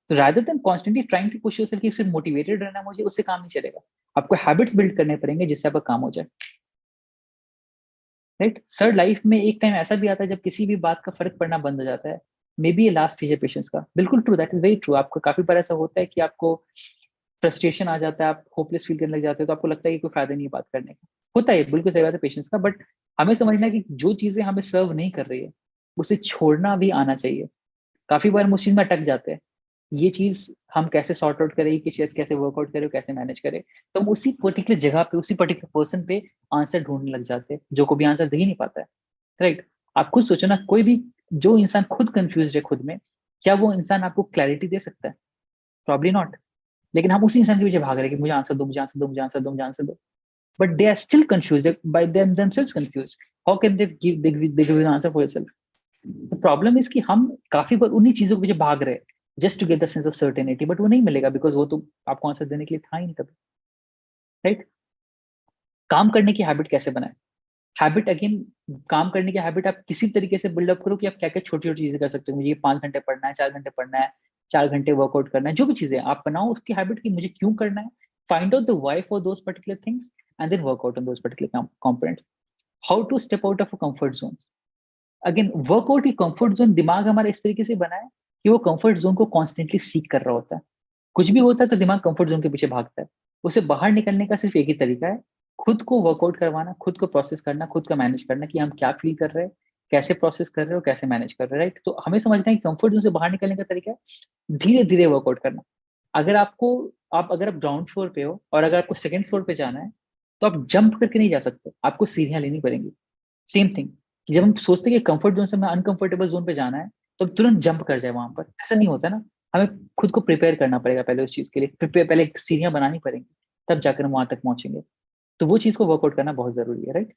Speaker 2: तो rather than constantly trying to push yourself कि सिर्फ मोटिवेटेड रहना मुझे, उससे काम नहीं चलेगा। आपको हैबिट्स बिल्ड करने पड़ेंगे जिससे आपका काम हो जाए, राइट। सर, लाइफ में एक टाइम ऐसा भी आता है जब किसी भी बात का फर्क पड़ना बंद हो जाता है। मे बी ये लास्ट स्टेज है पेशेंस का। बिल्कुल true, that is very true. आपको काफी बार ऐसा होता है कि आपको फ्रस्ट्रेशन आ जाता है, आप होपलेस फील करने लग जाते हो, तो आपको लगता है कि कोई फायदा नहीं है बात करने का। होता है, बिल्कुल सही बात है पेशेंस का। बट हमें समझना है कि जो चीजें हमें सर्व नहीं कर रही है, उसे छोड़ना भी आना चाहिए। काफी बार हम उस चीज में अटक जाते हैं, ये चीज हम कैसे सॉर्ट आउट करें, कि चीज कैसे वर्कआउट करें, कैसे मैनेज करें। तो हम उसी पर्टिकुलर जगह पे, उसी पर्टिकुलर पर्सन पे आंसर ढूंढने लग जाते हैं, जो को भी आंसर दे ही नहीं पाता है, राइट। आप खुद सोचो ना, कोई भी जो इंसान खुद कंफ्यूज है खुद में, क्या वो इंसान आपको क्लैरिटी दे सकता है? Probably not. लेकिन हम उसी इंसान के पीछे भाग रहे हैं कि मुझे आंसर दो, मुझे आंसर दो, मुझे आंसर दो, मुझे आंसर दो। But they are still confuse by themselves confused. How can they give you an answer for yourself? The problem is कि हम काफी बार उन्हीं चीजों के पीछे भाग रहे हैं just to get the sense of certainty, but वो नहीं मिलेगा बिकॉज वो तो आपको आंसर देने के लिए था ही नहीं कभी, राइट। काम करने की हैबिट कैसे बनाए? हैबिट अगेन, काम करने की हैबिट आप किसी तरीके से बिल्डअप करो कि आप क्या क्या छोटी छोटी चीजें कर सकते हो। मुझे ये 5 घंटे पढ़ना है, 4 घंटे पढ़ना है, 4 घंटे वर्कआउट करना है, जो भी चीजें आप बनाओ उसकी हैबिट की मुझे क्यों करना है। Find out the why for those particular things and then work out on those particular components. How to step out of a comfort zone. Again, workout की कंफर्ट जोन दिमाग हमारा इस तरीके से बना है कि वो कंफर्ट जोन को कॉन्स्टेंटली सीक कर रहा होता है। कुछ भी होता है तो दिमाग कंफर्ट जोन के पीछे भागता है। उसे बाहर निकलने का सिर्फ एक ही तरीका है, खुद को वर्कआउट करवाना, खुद को प्रोसेस करना, खुद का मैनेज करना कि हम क्या फील कर रहे हैं, कैसे प्रोसेस कर रहे हो, कैसे मैनेज कर रहे हैं, राइट। तो हमें समझना है कि कंफर्ट जोन से बाहर निकलने का तरीका है धीरे धीरे वर्कआउट करना। अगर आपको अगर आप ग्राउंड फ्लोर पे हो और अगर आपको सेकंड फ्लोर पे जाना है, तो आप जंप करके नहीं जा सकते, आपको सीढ़ियां लेनी पड़ेंगी। सेम थिंग, जब हम सोचते हैं कि कंफर्ट जोन से हमें अनकंफर्टेबल जोन पे जाना है, तो तुरंत जंप कर जाए वहां पर, ऐसा नहीं होता ना। हमें खुद को प्रिपेयर करना पड़ेगा पहले उस चीज के लिए, प्रिपेयर पहले सीढ़ियां बनानी पड़ेंगी, तब जाकर हम वहां तक पहुंचेंगे। तो वो चीज को वर्कआउट करना बहुत जरूरी है, राइट।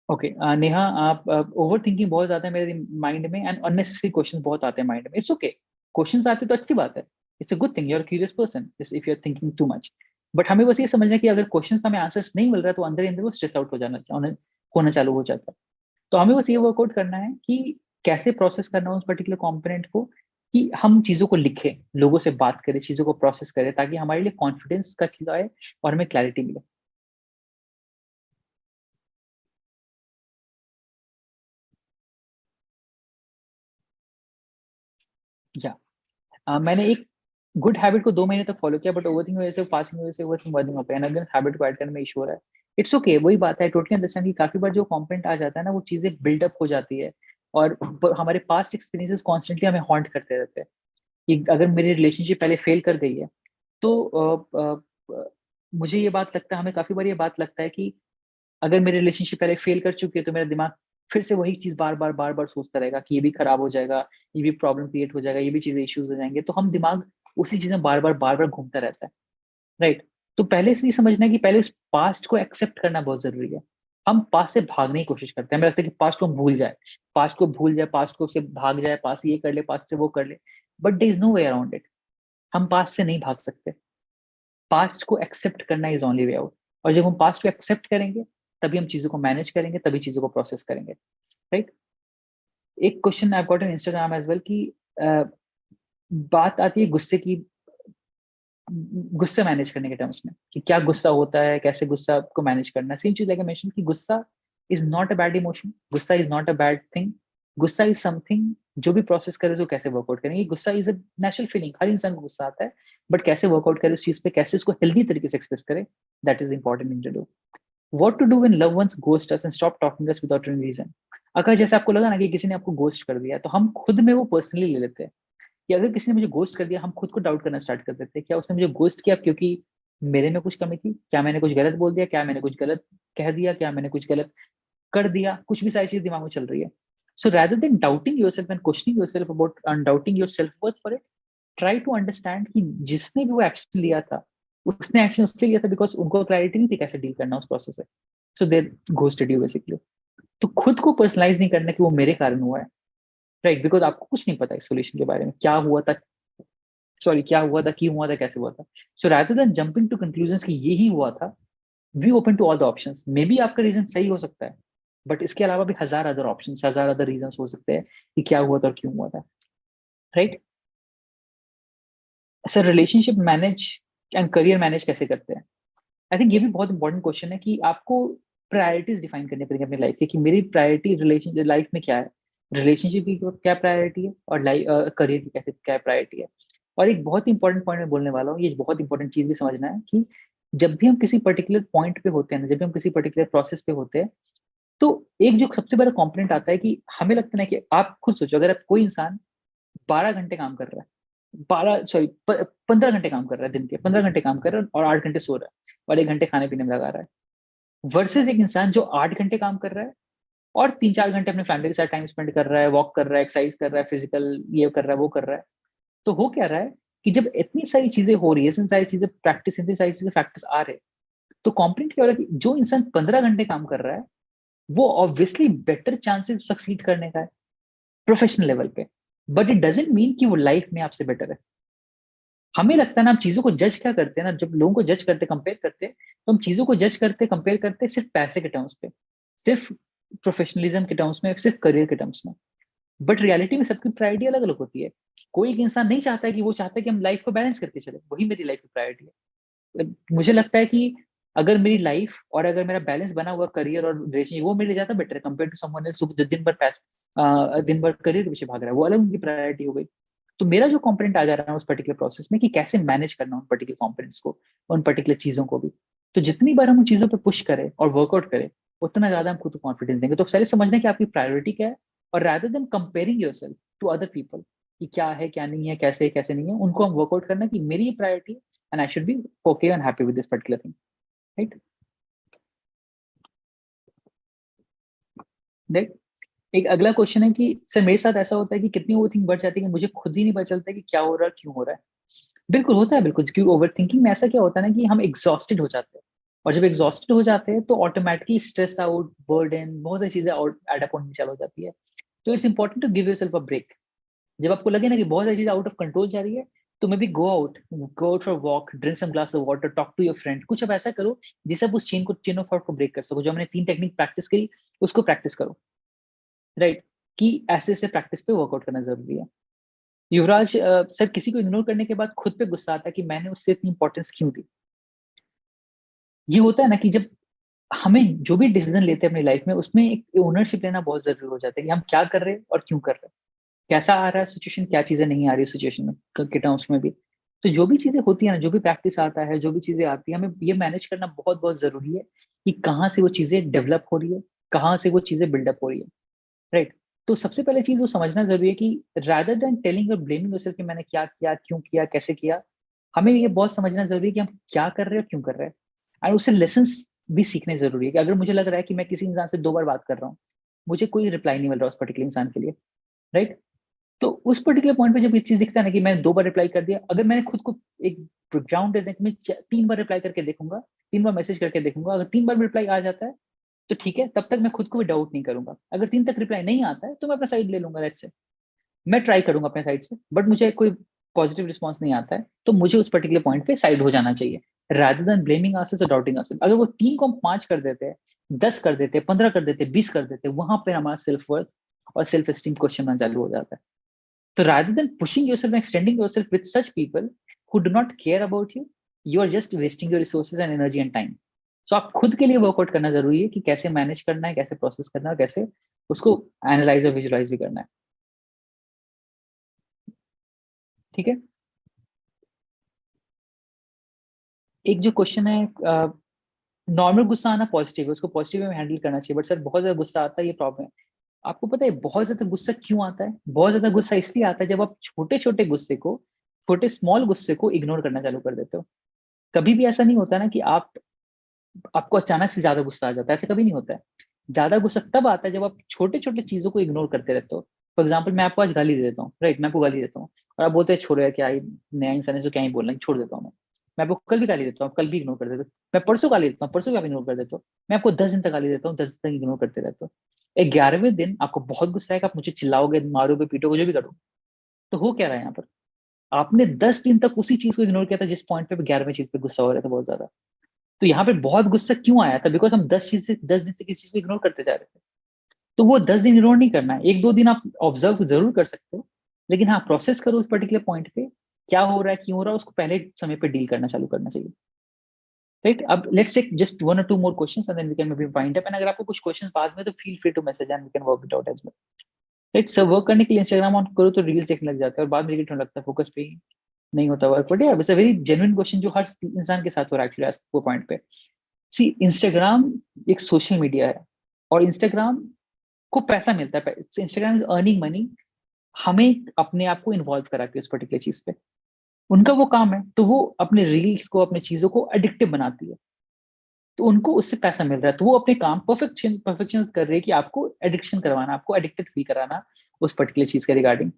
Speaker 2: ओके नेहा, आप ओवर थिंकिंग बहुत ज्यादा है मेरे माइंड में एंड अननेसेसरी क्वेश्चन बहुत आते हैं माइंड में। इट्स ओके, क्वेश्चंस आते तो अच्छी बात है, it's a good thing, you are curious person if you are thinking too much. But हमें बस ये समझना है कि अगर क्वेश्चंस का हमें आंसर्स नहीं मिल रहा तो अंदर ही अंदर वो स्ट्रेस आउट होना चालू हो जाता है। तो हमें बस ये वर्कआउट करना है कि कैसे प्रोसेस करना है उस पर्टिकुलर कंपोनेंट को, कि हम चीजों को लिखें, लोगों से बात करें, चीजों को प्रोसेस करें, ताकि हमारे लिए कॉन्फिडेंस का चीज आए और हमें क्लैरिटी मिले। या मैंने एक गुड हैबिट को 2 महीने तक फॉलो किया, बट ओवरथिंक की वजह से, पासिंग की वजह से ओवरथिंक वर्दिंग हो गया, अगेन हैबिट को ऐड करने में इशू हो रहा है। इट्स ओके, वही बात है, टोटली अंडरस्टैंड कि काफी बार जो कंपोनेंट आ जाता है ना, वो चीजें बिल्डअप हो जाती है और हमारे पास्ट एक्सपीरियंसेस कॉन्स्टेंटली हमें हॉन्ट करते रहते हैं। कि अगर मेरी रिलेशनशिप पहले फेल कर गई है तो मुझे ये बात लगता है, हमें काफी बार ये बात लगता है कि अगर मेरी रिलेशनशिप पहले फेल कर चुकी है तो मेरा दिमाग फिर से वही चीज बार बार सोचता रहेगा कि ये भी खराब हो जाएगा, ये भी प्रॉब्लम क्रिएट हो जाएगा, ये भी चीजें इश्यूज हो जाएंगे, तो हम दिमाग उसी चीज में बार बार घूमता रहता है। राइट। तो पहले से ही समझना है कि पहले उस पास्ट को एक्सेप्ट करना बहुत जरूरी है। हम पास्ट से भागने की कोशिश करते हैं, हमें लगता है कि पास्ट को भूल जाए, पास्ट को भूल जाए, पास्ट को से भाग जाए, पास्ट ये कर ले, पास्ट से वो कर ले। But there is no way around it. हम पास्ट से नहीं भाग सकते। पास्ट को एक्सेप्ट करना इज ओनली वे आउट। और जब हम पास्ट को एक्सेप्ट करेंगे तभी हम चीजों को मैनेज करेंगे, तभी चीजों को प्रोसेस करेंगे। राइट। एक question I got in Instagram as well कि अ, बात आती है गुस्से की, गुस्सा मैनेज करने के टर्म्स में, कि क्या गुस्सा होता है, कैसे गुस्सा को मैनेज करना। सेम चीज लाइक आई मेंशन कि गुस्सा is not a bad emotion, गुस्सा is not a bad thing. गुस्सा इज समथिंग, जो भी प्रोसेस करे उसको कैसे वर्कआउट करेंगे। गुस्सा इज अ नेचुरल फीलिंग, हर इंसान को गुस्सा आता है, बट कैसे वर्कआउट करे उस चीज पे, कैसे उसको हेल्दी तरीके से एक्सप्रेस करे, that is important thing to do. What to do when love ones ghost us and stop talking us without any reason. अगर जैसे आपको लगा ना कि किसी ने आपको गोस्ट कर दिया, तो हम खुद में वो पर्सनली ले लेते हैं कि अगर किसी ने मुझे गोस्ट कर दिया, हम खुद को डाउट करना स्टार्ट कर देते हैं, क्या उसने मुझे गोस्ट किया क्योंकि मेरे में कुछ कमी थी, क्या मैंने कुछ गलत बोल दिया, क्या मैंने कुछ गलत कह दिया, क्या मैंने कुछ गलत कर दिया, कुछ भी सारी चीज दिमाग में चल रही है। So rather than doubting yourself and questioning yourself about undoubting your self worth for it, try to understand कि जिसने भी वो एक्शन लिया था, उसने एक्शन उसके लिया था बिकॉज उनको क्लैरिटी नहीं थी कैसे डील करना उस प्रोसेस से। सो दे घोस्टेड यू बेसिकली। तो खुद को पर्सनलाइज नहीं करना कि वो मेरे कारण हुआ है। राइट, बिकॉज आपको कुछ नहीं पता इस सोल्यूशन के बारे में, क्या हुआ था, सॉरी क्या हुआ था, क्यों हुआ था, कैसे हुआ था। So rather than jumping to conclusion कि यही हुआ था, be open to all the options. Maybe आपका रीजन सही हो सकता है, बट इसके अलावा भी हजार अदर ऑप्शन, हजार अदर रीजन हो सकते हैं कि क्या हुआ था और क्यों हुआ था। Right. Sir relationship manage and career manage कैसे करते हैं? आई थिंक ये भी बहुत इंपॉर्टेंट क्वेश्चन है कि आपको प्रायोरिटीज डिफाइन करनी पड़ेगी अपनी लाइफ की, कि मेरी प्रायोरिटी रिलेशन लाइफ में क्या है, रिलेशनशिप की क्या प्रायोरिटी है, और लाइफ करियर की कैसे क्या प्रायोरिटी है। और एक बहुत इंपॉर्टेंट पॉइंट मैं बोलने वाला हूँ, ये बहुत इंपॉर्टेंट चीज भी समझना है कि जब भी हम किसी पर्टिकुलर पॉइंट पे होते हैं ना, जब भी हम किसी पर्टिकुलर प्रोसेस पे होते हैं, तो एक जो सबसे बड़ा कंपोनेंट आता है कि हमें लगता है ना, कि आप खुद सोचो, अगर आप कोई इंसान 12 घंटे काम कर रहा है, 15 घंटे काम कर रहा है, दिन के 15 घंटे काम कर रहा है और 8 घंटे सो रहा है और 1 घंटे खाने पीने में लगा रहा है, वर्सेस एक इंसान जो 8 घंटे काम कर रहा है और 3-4 घंटे अपने फैमिली के साथ टाइम स्पेंड कर रहा है, वॉक कर रहा है, एक्सरसाइज कर रहा है, फिजिकल ये कर रहा है, वो कर रहा है। तो हो क्या रहा है कि जब इतनी सारी चीजें हो रही है, इतनी सारी चीजें प्रैक्टिस, इतनी सारी चीजें फैक्टर्स आ रहे हैं, तो कॉम्प्लेंट क्या हो रहा है कि जो इंसान 15 घंटे काम कर रहा है, वो ऑब्वियसली बेटर चांसेस सक्सीड करने का है प्रोफेशनल लेवल पे। बट इट डजेंट मीन कि वो लाइफ में आपसे बेटर है। हमें लगता है ना, हम चीजों को जज क्या करते हैं ना, जब लोगों को जज करते, कंपेयर करते हैं, तो हम चीजों को जज करते, कंपेयर करते सिर्फ पैसे के टर्म्स पे, सिर्फ प्रोफेशनलिज्म के टर्म्स में, सिर्फ करियर के टर्म्स में। बट रियलिटी में सबकी प्रायोरिटी अलग अलग होती है। कोई एक इंसान नहीं चाहता है कि वो चाहता है कि हम लाइफ को बैलेंस करके चले, वही मेरी लाइफ की प्रायोरिटी है। मुझे लगता है कि अगर मेरी लाइफ और अगर मेरा बैलेंस बना हुआ करियर और रिलेशनशिप, वो मेरे लिए ज्यादा बेटर है कंपेयर टू समवन एल्स जो दिन भर दिन भर करियर के पीछे भाग रहा है, वो अलग उनकी प्रायोरिटी हो गई। तो मेरा जो कंपोनेंट आ जा रहा है उस पर्टिकुलर प्रोसेस में, कि कैसे मैनेज करना उन पर्टिकुलर कंपोनेंट्स को, उन पर्टिकुलर चीजों को भी। तो जितनी बार हम उन चीजों पे पुश करें और वर्कआउट करें, उतना ज्यादा हम खुद को कॉन्फिडेंस देंगे। तो पहले समझना है कि आपकी प्रायोरिटी क्या है, और rather than comparing yourself to other people कि क्या है, क्या नहीं है, कैसे है, कैसे नहीं है, उनको हम वर्कआउट करना कि मेरी ये प्रायोरिटी है and I should be okay and happy with this particular thing. Right. देख, एक अगला क्वेश्चन है कि सर मेरे साथ ऐसा होता है कि कितनी ओवर थिंक बढ़ जाती है कि मुझे खुद ही नहीं पता चलता कि क्या हो रहा है, क्यों हो रहा है। बिल्कुल होता है, बिल्कुल, क्योंकि ओवर थिंकिंग में ऐसा क्या होता है ना, कि हम एग्जॉस्टेड हो जाते हैं। और जब एग्जॉस्टेड हो जाते हैं तो ऑटोमेटिकली स्ट्रेस आउट, बर्डन, बहुत सारी चीजें एडअप होनी चालू हो जाती है। तो it's important to give yourself a break. जब आपको लगे ना कि बहुत सारी चीजें आउट ऑफ कंट्रोल जा रही है, तो maybe go out for walk, drink some glass of water, talk to your friend. कुछ आप ऐसा करो जिससे आप उस चेन ऑफ थॉट को ब्रेक कर सको। जो हमने 3 टेक्निक प्रैक्टिस करी, उसको प्रैक्टिस करो, राइट? कि ऐसे ऐसे प्रैक्टिस पे वर्कआउट करना जरूरी है। युवराज सर, किसी को इग्नोर करने के बाद खुद पे गुस्सा आता है कि मैंने उससे इतनी इंपॉर्टेंस क्यों दी। ये होता है ना कि जब हमें जो भी डिसीजन लेते हैं अपनी लाइफ में, उसमें एक ओनरशिप लेना बहुत जरूरी हो जाता है कि हम क्या कर रहे हैं और क्यों कर रहे हैं, कैसा आ रहा है सिचुएशन, क्या चीजें नहीं आ रही सिचुएशन में, के टर्म्स में भी। तो जो भी चीजें होती है ना, जो भी प्रैक्टिस आता है, जो भी चीजें आती है, हमें ये मैनेज करना बहुत बहुत जरूरी है कि कहाँ से वो चीजें डेवलप हो रही है, कहाँ से वो चीजें बिल्डअप हो रही है, राइट? तो सबसे पहले चीज वो समझना जरूरी है कि रादर देन टेलिंग और ब्लेमिंग योरसेल्फ कि मैंने क्या किया, क्यों किया, कैसे किया, हमें ये बहुत समझना जरूरी है कि हम क्या कर रहे हैं और क्यों कर रहे हैं। और उससे लेसन्स भी सीखने जरूरी है कि अगर मुझे लग रहा है कि मैं किसी इंसान से 2 बार बात कर रहा हूँ, मुझे कोई रिप्लाई नहीं मिल रहा उस पर्टिकुलर इंसान के लिए, राइट? तो उस पर्टिकुलर पॉइंट पे जब ये चीज दिखता है ना कि मैंने 2 बार रिप्लाई कर दिया, अगर मैंने खुद को एक ग्राउंड दे दिया कि मैं 3 बार रिप्लाई करके देखूंगा, 3 बार मैसेज करके देखूंगा, अगर 3 बार भी रिप्लाई आ जाता है तो ठीक है, तब तक मैं खुद को भी डाउट नहीं करूंगा। अगर 3 तक रिप्लाई नहीं आता है तो मैं अपना साइड ले लूंगा, लेट्स से मैं ट्राई करूंगा अपने साइड से, बट मुझे कोई पॉजिटिव रिस्पॉन्स नहीं आता है, तो मुझे उस पर्टिकुलर पॉइंट पे साइड हो जाना चाहिए, रादर देन ब्लेमिंग आंसर्स और डाउटिंग आंसर्स। अगर वो 3 को हम 5 कर देते हैं, 10 कर देते हैं, 15 कर देते हैं, 20 कर देते हैं, वहां पे हमारा सेल्फ वर्थ और सेल्फ एस्टीम क्वेश्चन होना चालू हो जाता है। So rather than pushing yourself and extending yourself with such people who do not care about you, you are just wasting your resources and energy and time. So आप खुद के लिए वर्कआउट करना जरूरी है कि कैसे मैनेज करना है, कैसे प्रोसेस करना है, कैसे उसको एनालाइज और विजुलाइज भी करना है। ठीक है। एक जो क्वेश्चन है, नॉर्मल गुस्सा आना पॉजिटिव है, उसको पॉजिटिव में हैंडल करना चाहिए, बट सर बहुत ज्यादा गुस्सा आता है, ये प्रॉब्लम है। आपको पता है बहुत ज्यादा गुस्सा क्यों आता है? बहुत ज्यादा गुस्सा इसलिए आता है जब आप छोटे छोटे गुस्से को, छोटे स्मॉल गुस्से को इग्नोर करना चालू कर देते हो। कभी भी ऐसा नहीं होता ना कि आपको अचानक से ज्यादा गुस्सा आ जाता है, ऐसा कभी नहीं होता है। ज्यादा गुस्सा तब आता है जब आप छोटे छोटे चीजों को इग्नोर करते रहते हो। फॉर एग्जाम्पल, मैं आपको आज गाली दे देता हूँ, राइट? मैं आपको गाली देता हूँ और आप बोलते हैं छोड़ो यार, क्या ही नया इंसान है, तो क्या ही बोलना है, छोड़ देता हूँ मैं आपको कल भी गाली देता हूँ, आप कल भी इग्नोर कर देते हो। मैं परसों गाली देता हूँ, परसों भी आप इग्नोर कर देते हो। मैं आपको 10 दिन तक गाली देता हूँ, 10 दिन तक इग्नोर करते रहते हो। 11वें दिन आपको बहुत गुस्सा आएगा, आप मुझे चिल्लाओगे, मारोगे, पीटोगे, जो भी करोगे। तो हो क्या रहा है यहाँ पर? आपने 10 दिन तक उसी चीज को इग्नोर किया था जिस पॉइंट पे 11वें चीज पे गुस्सा हो रहा था बहुत ज्यादा। तो यहाँ पे बहुत गुस्सा क्यों आया था? बिकॉज हम 10 दिन से किसी चीज को इग्नोर करते जा रहे थे। तो वो 10 दिन इग्नोर नहीं करना है, 1-2 दिन आप ऑब्जर्व जरूर कर सकते हो, लेकिन हाँ, प्रोसेस करो उस पर्टिकुलर पॉइंट पे, क्या हो रहा है, क्यों हो रहा है, उसको पहले समय पे डील करना चालू करना चाहिए, राइट? अब let's take just 1 or 2 more questions and then we can maybe wind up. And अगर आपको कुछ क्वेश्चंस बाद में, तो feel free to message and we can work it out as well, right? Sir, work करने के लिए इंस्टाग्राम ऑन करो तो रील्स देखने लग जाता है और बाद में रिग्रेट होने लगता है, फोकस पे ही नहीं होता वर्क। बट यार, it's a very genuine question जो हर इंसान के साथ हो रहा है एक्चुअली आज वो पॉइंट पे। सी, इंस्टाग्राम एक सोशल मीडिया है और इंस्टाग्राम को पैसा मिलता है, इंस्टाग्राम इज अर्निंग मनी हमें अपने आप को इन्वॉल्व करा के उस पर्टिकुलर चीज पे। उनका वो काम है, तो वो अपने रील्स को, अपने चीजों को एडिक्टिव बनाती है, तो उनको उससे पैसा मिल रहा है, तो वो अपने काम परफेक्शन कर रही है कि आपको एडिक्शन करवाना, आपको एडिक्टेड फील कराना उस पर्टिकुलर चीज के रिगार्डिंग,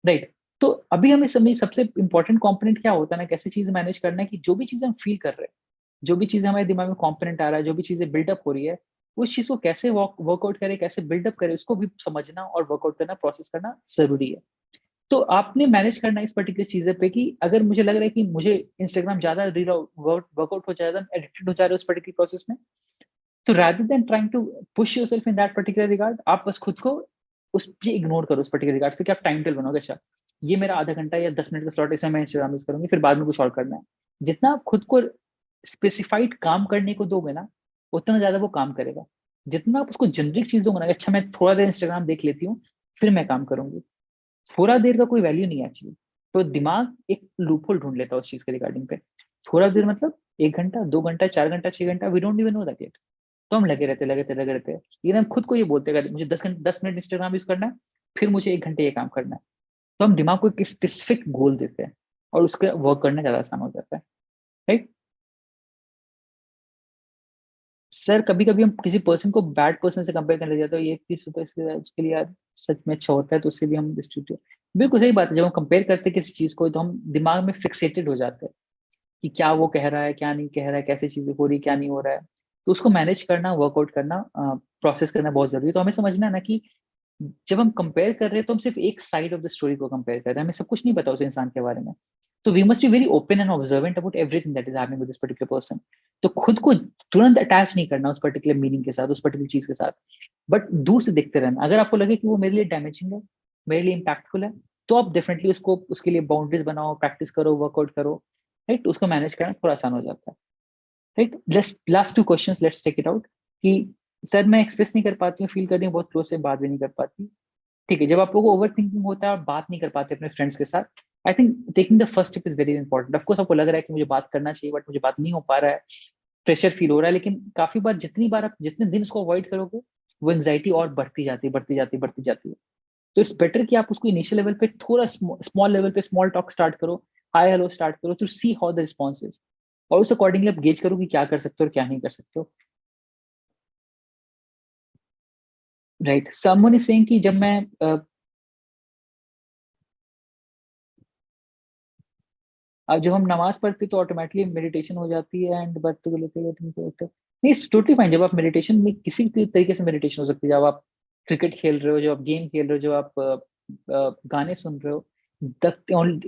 Speaker 2: राइट? तो अभी हमें समझ सबसे इंपॉर्टेंट कंपोनेंट क्या होता है ना, कैसी चीज मैनेज करना है कि जो भी चीज हम फील कर रहे हैं, जो भी चीज हमारे दिमाग में कंपोनेंट आ रहा है, जो भी चीजें बिल्डअप हो रही है, उस चीज को कैसे वर्कआउट करे, कैसे बिल्डअप करे, उसको भी समझना और वर्कआउट करना, प्रोसेस करना जरूरी है। तो आपने मैनेज करना इस पर्टिकुलर चीजें पे कि अगर मुझे लग रहा है कि मुझे इंस्टाग्राम ज्यादा वर्कआउट हो जाएगा, एडिक्टेड हो जा रहे हो उस पर्टिकुलर प्रोसेस में, तो rather than trying to push yourself in that particular regard, आप बस खुद को उस पे इग्नोर करो उस पर्टिकुलर रिगार्ड, फिर आप टाइम टेबल बनाओगे, अच्छा ये मेरा आधा घंटा या 10 मिनट का स्लॉट है, मैं इंस्टाग्राम यूज करूंगी, फिर बाद में कुछ और करना है। जितना आप खुद को स्पेसिफाइड काम करने को दोगे ना, उतना ज्यादा वो काम करेगा। जितना आप उसको जेनरिक चीज दोगे ना, अच्छा मैं थोड़ा देर इंस्टाग्राम देख लेती हूँ, फिर मैं काम करूंगी, थोड़ा देर का कोई वैल्यू नहीं है एक्चुअली। तो दिमाग एक लूपहोल ढूंढ लेता है उस चीज के रिगार्डिंग पे। थोड़ा देर मतलब 1 घंटा, 2 घंटा, 4 घंटा, 6 घंटा, we don't even know that yet. तो हम लगे रहते हैं, लेकिन हम खुद को ये बोलते हैं मुझे 10 मिनट इंस्टाग्राम यूज करना है, फिर मुझे 1 घंटे ये काम करना है। तो हम दिमाग को एक स्पेसिफिक गोल देते हैं और उसका वर्क करना ज्यादा आसान हो जाता है, राइट? सर, कभी कभी हम किसी पर्सन को बैड पर्सन से कंपेयर करने लग जाते हैं, ये चीज होता है इसके लिए यार सच में अच्छा होता है, तो उससे भी हम डिस्ट्रीब्यूट। बिल्कुल सही बात है, जब हम कंपेयर करते हैं किसी चीज को तो हम दिमाग में फिक्सेटेड हो जाते हैं कि क्या वो कह रहा है, क्या नहीं कह रहा है, कैसे चीजें हो रही, क्या नहीं हो रहा है। तो उसको मैनेज करना, वर्कआउट करना, प्रोसेस करना बहुत जरूरी है। तो हमें समझना है ना कि जब हम कंपेयर कर रहे हैं तो हम सिर्फ एक साइड ऑफ द स्टोरी को कंपेयर कर रहे हैं, हमें सब कुछ नहीं पता उस इंसान के बारे में। तो we must be very open and observant about everything that is happening with this particular person. तो खुद को तुरंत अटैच नहीं करना उस पर्टिकुलर मीनिंग के साथ, उस पर्टिकुलर चीज के साथ, बट दूर से देखते रहना। अगर आपको लगे कि वो मेरे लिए डैमेजिंग है, मेरे लिए इम्पैक्टफुल है, तो आप डेफिनेटली उसको, उसके लिए बाउंड्रीज बनाओ, प्रैक्टिस करो, वर्कआउट करो, राइट। उसको मैनेज करना थोड़ा आसान हो जाता है, right. Just last 2 questions, let's take it out. कि सर मैं एक्सप्रेस नहीं कर पाती हूँ, फील कर रही हूँ, बहुत क्लोज से बात भी नहीं कर पाती। ठीक है, जब आप लोगों को ओवर थिंकिंग होता है और बात नहीं कर पाते अपने फ्रेंड्स के साथ, I think taking the first step is very important. Of course आपको लग रहा है कि मुझे बात करना चाहिए, बट मुझे बात नहीं हो पा रहा है, प्रेशर फील हो रहा है, लेकिन काफी बार, जितनी बार आप, जितने दिन उसको अवॉइड करोगे, वो एंग्जाइटी और बढ़ती जाती है, बढ़ती जाती है, बढ़ती जाती है। तो इट्स बेटर कि आप उसको इनिशियल लेवल पे थोड़ा स्मॉल लेवल पे स्मॉल टॉक स्टार्ट करो, हाय हेलो स्टार्ट करो, to see how the response is, और उस अकॉर्डिंगली आप गेज करो कि क्या कर सकते हो और क्या नहीं कर सकते हो, राइट। समवन इज सेइंग कि जब मैं अब जब हम नमाज पढ़ते तो ऑटोमेटिकली मेडिटेशन हो जाती है, एंड बट तो नहीं, इट्स टोटली फाइन। जब आप मेडिटेशन में किसी भी तरीके से मेडिटेशन हो सकती है, जब आप क्रिकेट खेल रहे हो, जब आप गेम खेल रहे हो, जब आप गाने सुन रहे हो,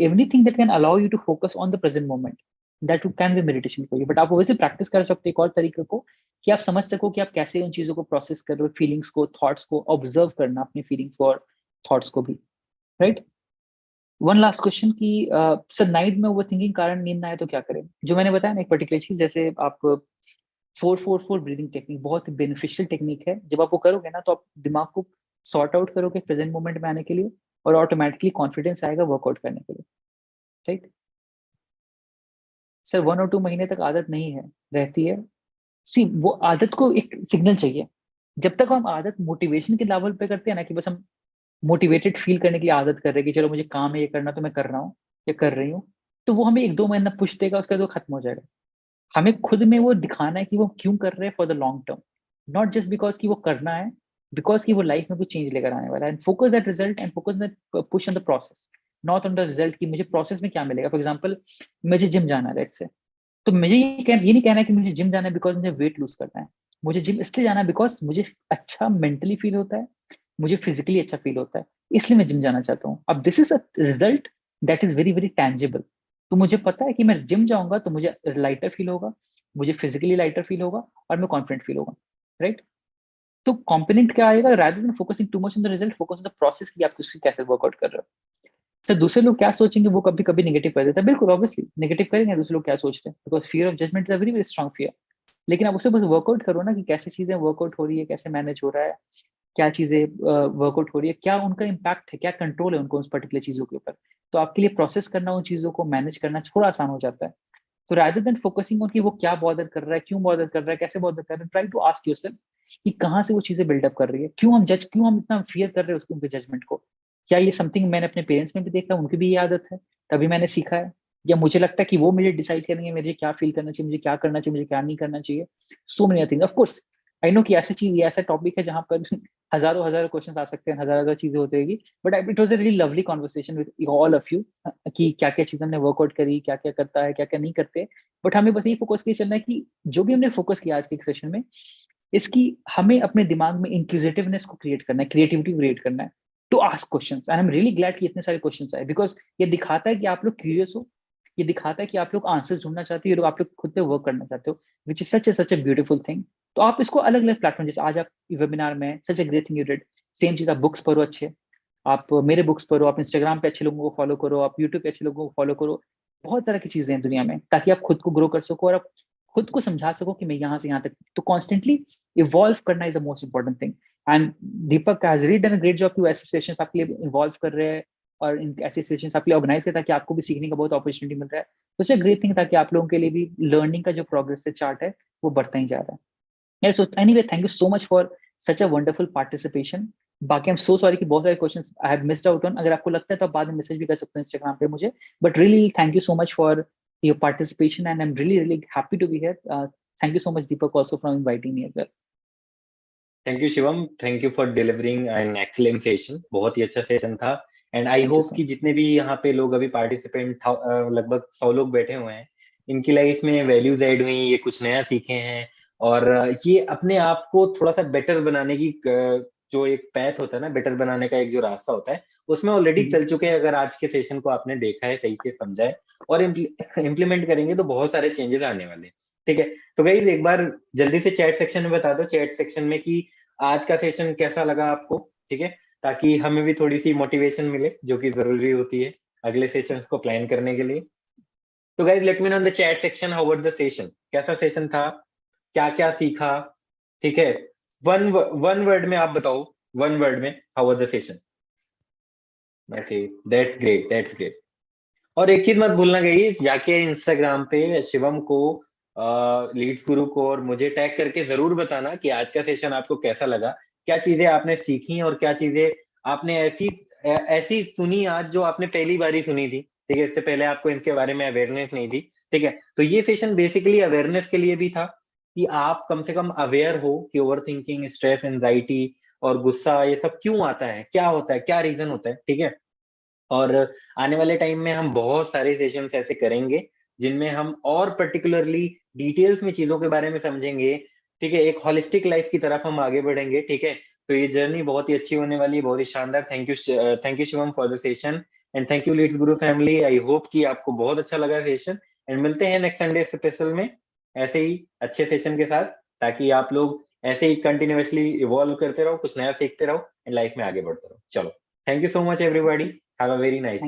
Speaker 2: everything that can allow you to focus on the present moment, that can be meditation for you. But आप वैसे प्रैक्टिस कर सकते हो एक और तरीके को, कि आप समझ सको कि आप कैसे उन चीजों को प्रोसेस कर रहे हो, फीलिंग्स को, थॉट्स को ऑब्जर्व करना, अपनी फीलिंग्स को और थॉट्स को भी, राइट। वन लास्ट क्वेश्चन कि सर नाइट में ओवर थिंकिंग कारण नींद ना आए तो क्या करें? जो मैंने बताया ना, एक पर्टिकुलर चीज, जैसे आप 4-4-4 ब्रीदिंग टेक्निक बहुत बेनिफिशियल टेक्निक है। जब आप वो करोगे ना, तो आप दिमाग को सॉर्ट आउट करोगे प्रेजेंट मोमेंट में आने के लिए, और ऑटोमेटिकली कॉन्फिडेंस आएगा वर्कआउट करने के लिए, राइट। सर 1 और 2 महीने तक आदत नहीं है, रहती है। सी, वो आदत को एक सिग्नल चाहिए। जब तक हम आदत मोटिवेशन के लेवल पे करते हैं ना, कि बस हम मोटिवेटेड फील करने की आदत कर रहे हैं कि चलो मुझे काम है ये करना, तो मैं कर रहा हूँ या कर रही हूँ, तो वो हमें 1-2 महीना पुश देगा, उसके बाद वो खत्म हो जाएगा। हमें खुद में वो दिखाना है कि वो क्यों कर रहे हैं, for the long term, not just because कि वो करना है, बिकॉज कि वो लाइफ में कुछ चेंज लेकर आने वाला है। And focus that result, and focus that push on the process, not on the result कि मुझे प्रोसेस में क्या मिलेगा। फॉर एग्जाम्पल, मुझे जिम जाना है लेट्स से, तो मुझे ये नहीं कहना है कि मुझे जिम जाना है बिकॉज मुझे वेट लूज करना है। मुझे जिम इसलिए जाना है बिकॉज मुझे अच्छा मेंटली फील होता है, मुझे फिजिकली अच्छा फील होता है, इसलिए मैं जिम जाना चाहता हूँ। अब this is a result that is very very tangible. तो मुझे पता है कि मैं जिम जाऊंगा तो मुझे लाइटर फील होगा, मुझे फिजिकली लाइटर फील होगा, और मैं कॉन्फिडेंट फील होगा, राइट। तो कॉम्पोनेंट क्या आएगा, rather than focusing too much on the result, focus on the process कि आप उसकी कैसे वर्कआउट कर रहे हो। सर दूसरे लोग क्या सोचेंगे वो कभी कभी नेगेटिव कर देता है, बिल्कुल ऑब्वियसली नेगेटिव करेंगे दूसरे लोग क्या सोच रहे हैं, because fear of judgement is a very very strong fear. लेकिन आप उसे बस वर्कआउट करो ना, कि कैसे चीजें वर्कआउट हो रही है, कैसे मैनेज हो रहा है, क्या चीजें वर्कआउट हो रही है, क्या उनका इम्पैक्ट है, क्या कंट्रोल है उनको उस पर्टिकुलर चीजों के ऊपर। तो आपके लिए प्रोसेस करना, उन चीजों को मैनेज करना थोड़ा आसान हो जाता है। तो rather than फोकसिंग ऑन कि वो क्या बॉदर कर रहा है, क्यों बॉदर कर रहा है, कैसे बॉदर कर रहा है, ट्राई टू आस्क योरसेल्फ कि कहाँ से वो चीजें बिल्डअप कर रही है, क्यों हम इतना फियर कर रहे हैं उसके, उनके जजमेंट को। क्या ये समथिंग मैंने अपने पेरेंट्स में भी देखा, उनकी भी ये आदत है, तभी मैंने सीखा है, या मुझे लगता है कि वो मुझे डिसाइड करेंगे मुझे क्या फील करना चाहिए, मुझे क्या करना चाहिए, मुझे क्या नहीं करना चाहिए। So many things, of course I know कि ऐसी चीज, ये ऐसा टॉपिक है जहां पर हजारों हजारों क्वेश्चन आ सकते हैं, हजार हजार चीजें होती रहेगी। But it was a really lovely conversation with all of you, कि क्या क्या चीजें हमने वर्कआउट करी, क्या क्या करता है, क्या क्या नहीं करते। बट हमें बस यही फोकस किया चलना है कि जो भी हमने फोकस किया आज के सेशन में, इसकी हमें अपने दिमाग में इंक्लूसिवनेस को क्रिएट करना है, क्रिएटिविटी क्रिएट करना है, to ask questions. And I am really glad कि इतने सारे क्वेश्चंस आए, बिकॉज ये दिखाता है कि आप लोग क्यूरियस हो, ये दिखाता है कि आप लोग आंसर ढूंढना चाहते हो, आप लोग खुद पे वर्क करना चाहते हो, which is such a beautiful thing. तो आप इसको अलग अलग प्लेटफॉर्म, जैसे आज आप वेबिनार में, such a great thing you did, same चीज आप बुक्स पढ़ो अच्छे, आप मेरे बुक्स पढ़ो, आप इंस्टाग्राम पे अच्छे लोगों को फॉलो करो, आप यूट्यूब पे अच्छे लोगों को फॉलो करो। बहुत तरह की चीजें हैं दुनिया में, ताकि आप खुद को ग्रो कर सको और आप खुद को समझा सको कि मैं यहाँ से यहाँ तक। तो कॉन्स्टेंटली इवॉल्व करना is the most important thing. And Deepak has really done a great job, कि ऐसे सेशंस आपके लिए इन्वॉल्व कर रहे हैं, और इन ऐसे सेशंस आपके लिए ऑर्गेनाइज कर, ताकि आपको भी सीखने का बहुत अपॉर्चुनिटी मिल रहा है। तो इट्स अ ग्रेट थिंग, ताकि आप लोगों के लिए भी लर्निंग का जो प्रोग्रेस है, चार्ट है, वो बढ़ता ही जा रहा है। Yeah, so anyway, thank you so much for such a wonderful participation. बाकी I'm so sorry कि बहुत सारे questions I have missed out on. अगर आपको लगता है तो आप बाद में मैसेज भी कर सकते हैं इंस्टाग्राम पे मुझे. But really, thank you so much for your participation, and I'm really, really happy to be here. Thank you so much, Deepak, also for inviting me as well.
Speaker 1: Thank you Shivam, thank you for delivering an excellent session. बहुत ही अच्छा सेशन था। And I
Speaker 2: Thank you
Speaker 1: hope
Speaker 2: so
Speaker 1: कि
Speaker 2: much.
Speaker 1: जितने भी यहाँ पे लोग अभी पार्टिसिपेंट लगभग 100 लोग बैठे हुए हैं, इनकी लाइफ में वैल्यूज ऐड हुई, ये कुछ नया सीखे हैं, और ये अपने आप को थोड़ा सा बेटर बनाने की जो एक पैथ होता है ना, बेटर बनाने का एक जो रास्ता होता है, उसमें ऑलरेडी चल चुके हैं। अगर आज के सेशन को आपने देखा है, सही से समझा है और इम्प्लीमेंट करेंगे तो बहुत सारे चेंजेस आने वाले हैं। ठीक है, तो गाइस एक बार जल्दी से चैट सेक्शन में बता दो, चैट सेक्शन में कि आज का सेशन कैसा लगा आपको। ठीक है, ताकि हमें भी थोड़ी सी मोटिवेशन मिले, जो कि जरूरी होती है अगले सेशंस को प्लान करने के लिए। तो guys let me know in the chat section how was the session, कैसा सेशन था, क्या क्या सीखा। ठीक है, वन वन वर्ड में आप बताओ, वन वर्ड में how was the session. Okay, that's great, that's great. और एक चीज मत भूलना गई, जाके इंस्टाग्राम पे शिवम को, लीड्स गुरु को और मुझे टैग करके जरूर बताना कि आज का सेशन आपको कैसा लगा, क्या चीजें आपने सीखी और क्या चीजें आपने ऐसी सुनी आज जो आपने पहली बार ही सुनी थी। ठीक है, इससे पहले आपको इनके बारे में अवेयरनेस नहीं थी। ठीक है, तो ये सेशन बेसिकली अवेयरनेस के लिए भी था कि आप कम से कम अवेयर हो कि ओवर थिंकिंग, स्ट्रेस, एंजाइटी और गुस्सा ये सब क्यों आता है, क्या होता है, क्या रीजन होता है। ठीक है, और आने वाले टाइम में हम बहुत सारे सेशंस ऐसे करेंगे जिनमें हम और पर्टिकुलरली डिटेल्स में चीजों के बारे में समझेंगे। ठीक है, एक होलिस्टिक लाइफ की तरफ हम आगे बढ़ेंगे। ठीक है, तो ये जर्नी बहुत ही अच्छी होने वाली है, बहुत ही शानदार। Thank you Shivam for the session, and thank you Leads Guru family. I hope कि आपको बहुत अच्छा लगा सेशन, एंड मिलते हैं नेक्स्ट संडे स्पेशल में ऐसे ही अच्छे सेशन के साथ, ताकि आप लोग ऐसे ही कंटिन्यूअसली इवॉल्व करते रहो, कुछ नया सीखते रहो एंड लाइफ में आगे बढ़ते रहो। चलो, thank you so much everybody, have a very nice